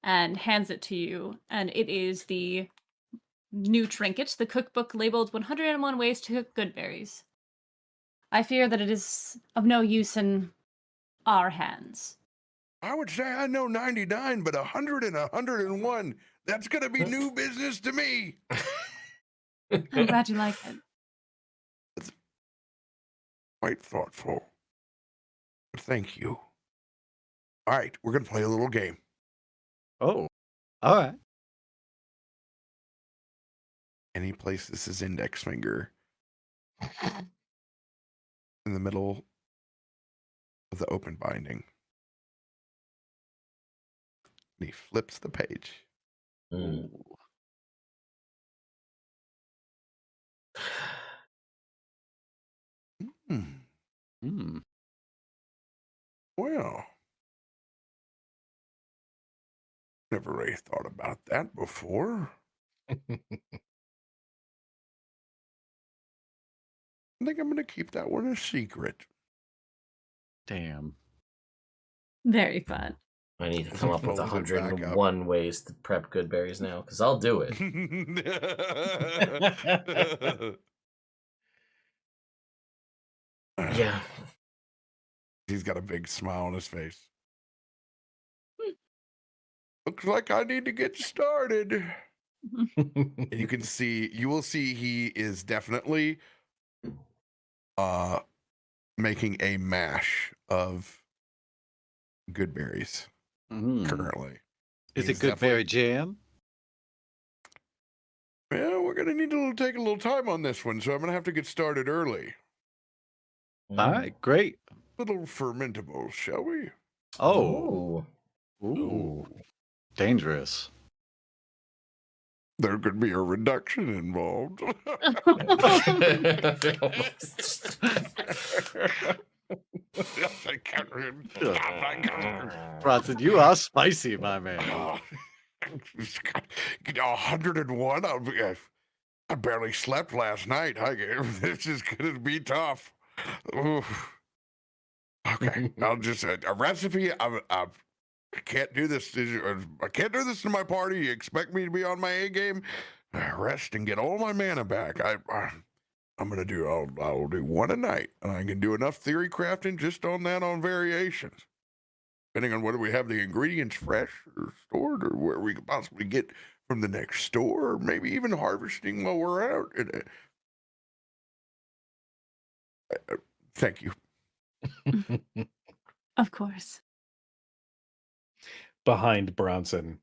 and hands it to you, and it is the new trinket, the cookbook labeled 101 Ways to Cook Good Berries. I fear that it is of no use in our hands. I would say I know 99, but 100 and 101, that's going to be new business to me. I'm glad you like it. It's quite thoughtful. Thank you. All right, we're going to play a little game. Oh. All right. And he places his index finger in the middle of the open binding. And he flips the page. Mm. Hmm. Hmm. Well, Never really thought about that before. I think I'm going to keep that one a secret. Damn. Very fun. I need to come up with Folds it back up. 101 ways to prep good berries now, because I'll do it. Yeah. He's got a big smile on his face. Looks like I need to get started. And you will see he is definitely making a mash of good berries currently. Is it good berry jam? Yeah, we're gonna need to take a little time on this one, so I'm gonna have to get started early. All right, great. Little fermentables, shall we? Oh. Ooh. Dangerous. There could be a reduction involved. Bronson, you are spicy, my man. 101. I barely slept last night. This is gonna be tough. Oof. Okay, I'll just a recipe. I can't do this. I can't do this to my party. You expect me to be on my A game? Rest and get all my mana back. I'm gonna do. I'll do one a night, and I can do enough theory crafting just on that on variations, depending on whether we have the ingredients fresh or stored, or where we could possibly get from the next store, or maybe even harvesting while we're out. Thank you. Of course. Behind Bronson,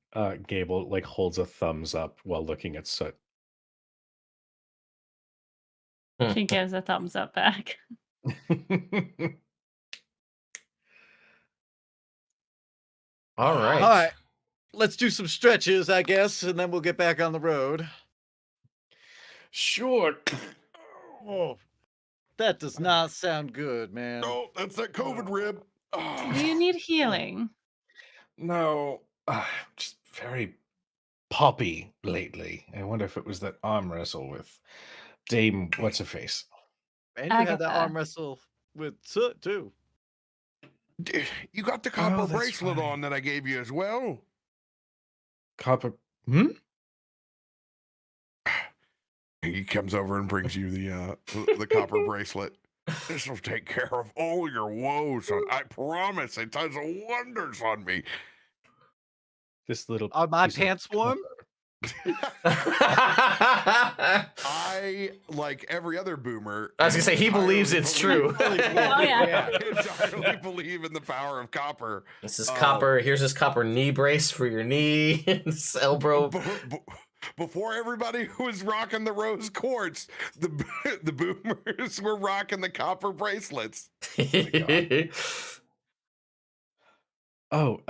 Gable like holds a thumbs up while looking at Soot. She gives a thumbs up back. All right. All right. Let's do some stretches, I guess, and then we'll get back on the road. Sure. Oh, that does not sound good, man. Oh, that's that COVID rib. Do you need healing? No, just very poppy lately. I wonder if it was that arm wrestle with Dame What's Her Face. And you had that Agatha. arm wrestle with Soot, too. You got the copper that's bracelet right. on that I gave you as well. Copper. He comes over and brings you the copper bracelet. This will take care of all your woes. I promise. It does wonders on me. This little. Are my piece of pants warm? I, like every other boomer, I was gonna say he believes it's true. Oh, yeah. entirely believe in the power of copper. This is copper. Here's this copper knee brace for your knee, this elbow. Before everybody was rocking the rose quartz, the boomers were rocking the copper bracelets. Oh,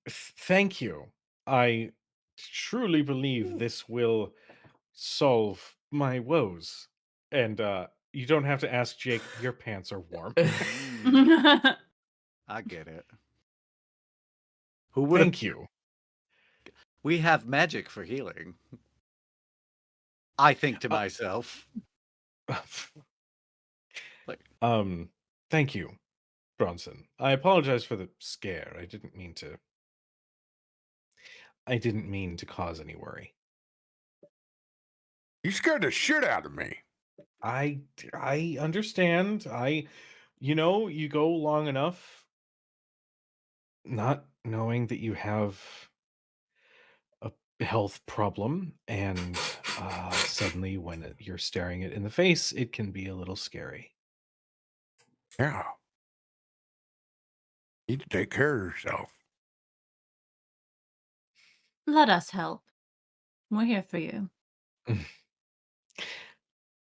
thank you. I truly believe this will solve my woes. And you don't have to ask Jake, your pants are warm. I get it. Who would? Thank you. We have magic for healing. I think to myself. Thank you, Bronson. I apologize for the scare. I didn't mean to cause any worry. You scared the shit out of me. I understand. You go long enough not knowing that you have a health problem, and suddenly when you're staring it in the face, it can be a little scary. Yeah. You need to take care of yourself. Let us help. We're here for you.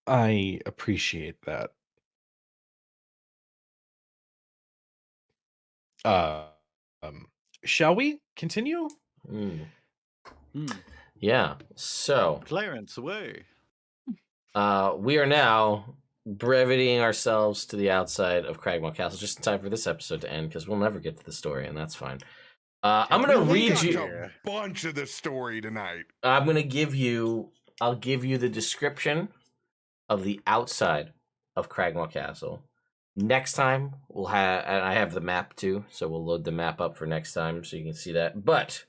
I appreciate that. Shall we continue? Yeah. So Clarence, away. we are now breveting ourselves to the outside of Cragmaw Castle just in time for this episode to end, because we'll never get to the story, and that's fine. I'm gonna read you a bunch of the story tonight. I'll give you the description of the outside of Cragmaw Castle. Next time we'll have, and I have the map too, so we'll load the map up for next time so you can see that. But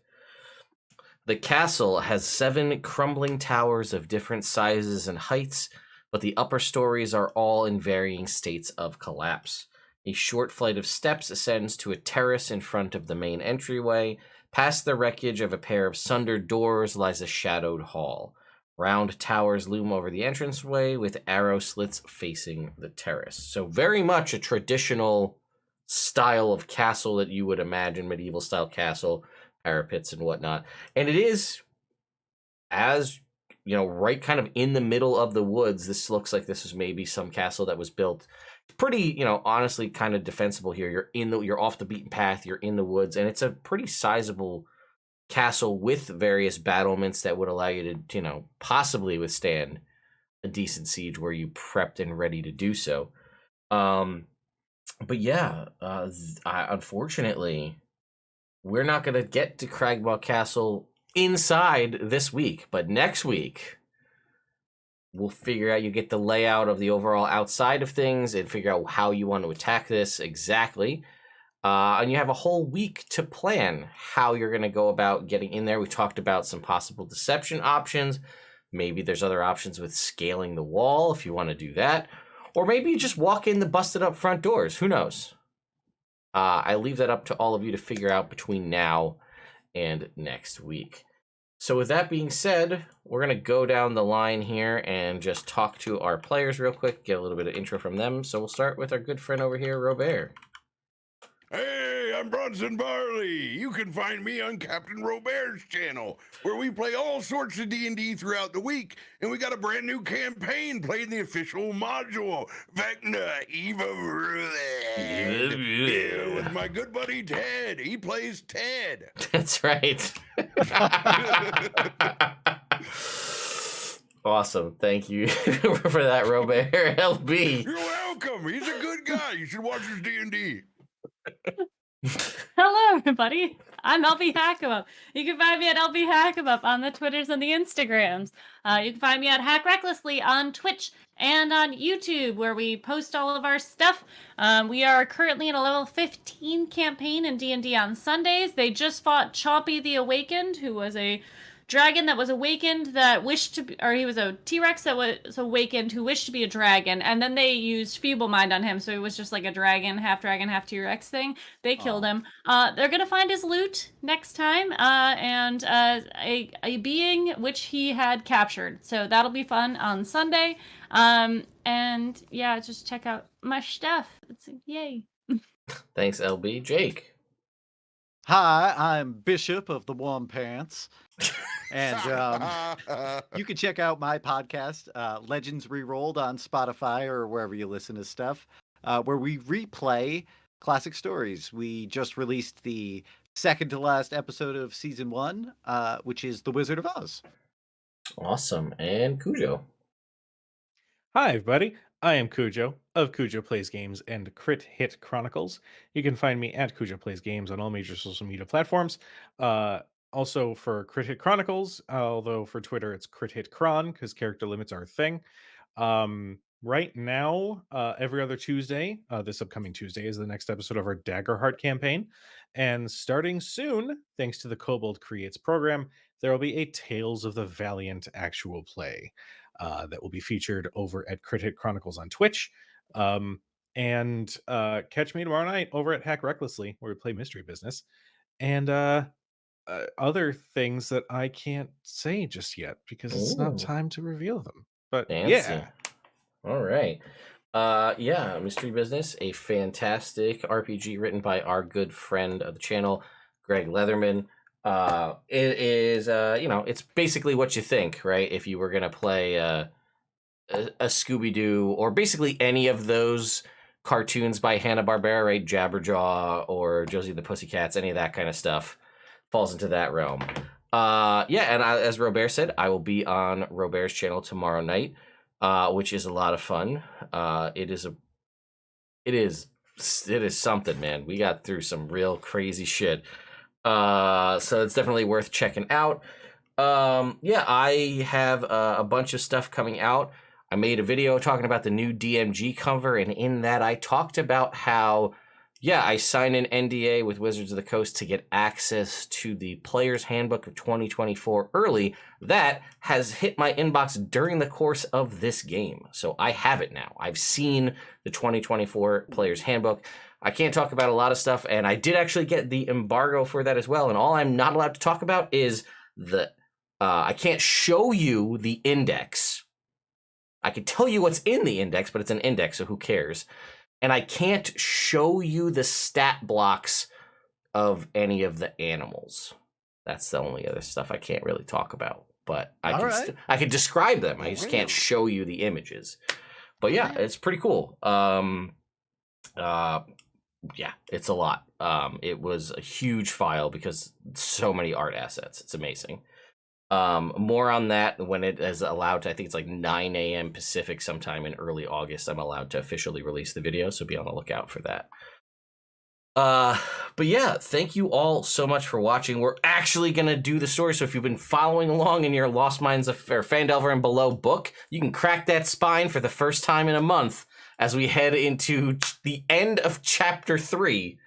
the castle has 7 crumbling towers of different sizes and heights, but the upper stories are all in varying states of collapse. A short flight of steps ascends to a terrace in front of the main entryway. Past the wreckage of a pair of sundered doors lies a shadowed hall. Round towers loom over the entranceway with arrow slits facing the terrace. So very much a traditional style of castle that you would imagine, medieval style castle, parapets and whatnot. And it is, as you know, right kind of in the middle of the woods. This looks like this is maybe some castle that was built pretty, honestly kind of defensible here. You're off the beaten path, you're in the woods, and it's a pretty sizable castle with various battlements that would allow you to, possibly withstand a decent siege where you prepped and ready to do so. But yeah, unfortunately, we're not going to get to Cragmaw Castle inside this week, but next week we'll figure out, you get the layout of the overall outside of things and figure out how you want to attack this exactly. And you have a whole week to plan how you're going to go about getting in there. We talked about some possible deception options. Maybe there's other options with scaling the wall if you want to do that. Or maybe you just walk in the busted up front doors. Who knows? I leave that up to all of you to figure out between now and next week. So with that being said, we're going to go down the line here and just talk to our players real quick, get a little bit of intro from them. So we'll start with our good friend over here, Robert. Hey, I'm Bronson Barley. You can find me on Captain Robert's channel, where we play all sorts of D&D throughout the week, and we got a brand new campaign playing the official module, Vecna Eva Red, with my good buddy Ted. He plays Ted. That's right. Awesome. Thank you for that, Robert. LB. You're welcome. He's a good guy. You should watch his D&D. Hello, everybody. I'm LB Hackabup. You can find me at LB Hackabup on the Twitters and the Instagrams. You can find me at Hack Recklessly on Twitch and on YouTube, where we post all of our stuff. We are currently in a level 15 campaign in D&D on Sundays. They just fought Chompy the Awakened, who was a dragon that was awakened that wished to be, or he was a T-Rex that was awakened who wished to be a dragon, and then they used Feeble Mind on him, so he was just like a dragon, half T-Rex thing. They killed him. They're gonna find his loot next time, and a being which he had captured. So that'll be fun on Sunday. And yeah, just check out my stuff. It's yay. Thanks, LB. Jake. Hi, I'm Bishop of the Warm Pants. And you can check out my podcast, Legends Rerolled, on Spotify or wherever you listen to stuff, where we replay classic stories. We just released the second to last episode of season 1, which is The Wizard of Oz. Awesome. And Cujo. Hi, everybody. I am Cujo of Cujo Plays Games and Crit Hit Chronicles. You can find me at Cujo Plays Games on all major social media platforms. Also for Crit Hit Chronicles, although for Twitter it's Crit Hit Chron because character limits are a thing. Right now, every other Tuesday, this upcoming Tuesday, is the next episode of our Daggerheart campaign. And starting soon, thanks to the Kobold Creates program, there will be a Tales of the Valiant actual play that will be featured over at Crit Hit Chronicles on Twitch. And catch me tomorrow night over at Hack Recklessly, where we play Mystery Business. And other things that I can't say just yet because it's not time to reveal them. But fancy. Yeah. All right. Yeah, Mystery Business, a fantastic RPG written by our good friend of the channel, Greg Leatherman. It is, it's basically what you think, right? If you were going to play a Scooby-Doo or basically any of those cartoons by Hanna-Barbera, right? Jabberjaw or Josie and the Pussycats, any of that kind of stuff falls into that realm. And as Robert said, I will be on Robert's channel tomorrow night, which is a lot of fun. It is something, man. We got through some real crazy shit. So it's definitely worth checking out. Yeah, I have a bunch of stuff coming out. I made a video talking about the new DMG cover, and in that I talked about how, yeah, I signed an NDA with Wizards of the Coast to get access to the Player's Handbook of 2024 early. That has hit my inbox during the course of this game. So I have it now. I've seen the 2024 Player's Handbook. I can't talk about a lot of stuff, and I did actually get the embargo for that as well. And all I'm not allowed to talk about is I can't show you the index. I can tell you what's in the index, but it's an index, so who cares? And I can't show you the stat blocks of any of the animals. That's the only other stuff I can't really talk about. But I can describe them. I just can't show you the images. But yeah, it's pretty cool. Yeah, it's a lot. It was a huge file because so many art assets. It's amazing. More on that when it is allowed to. I think it's like 9 a.m. Pacific sometime in early August. I'm allowed to officially release the video, so be on the lookout for that. But yeah, thank you all so much for watching. We're actually gonna do the story, so if you've been following along in your Lost Mines of Phandelver and Below book, you can crack that spine for the first time in a month as we head into the end of chapter 3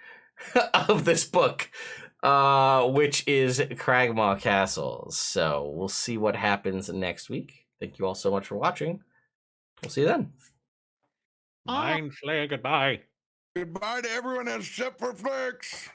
of this book, which is Cragmaw Castle. So we'll see what happens next week. Thank you all so much for watching. We'll see you then. Mind Flayer, goodbye. Goodbye to everyone except for Flex.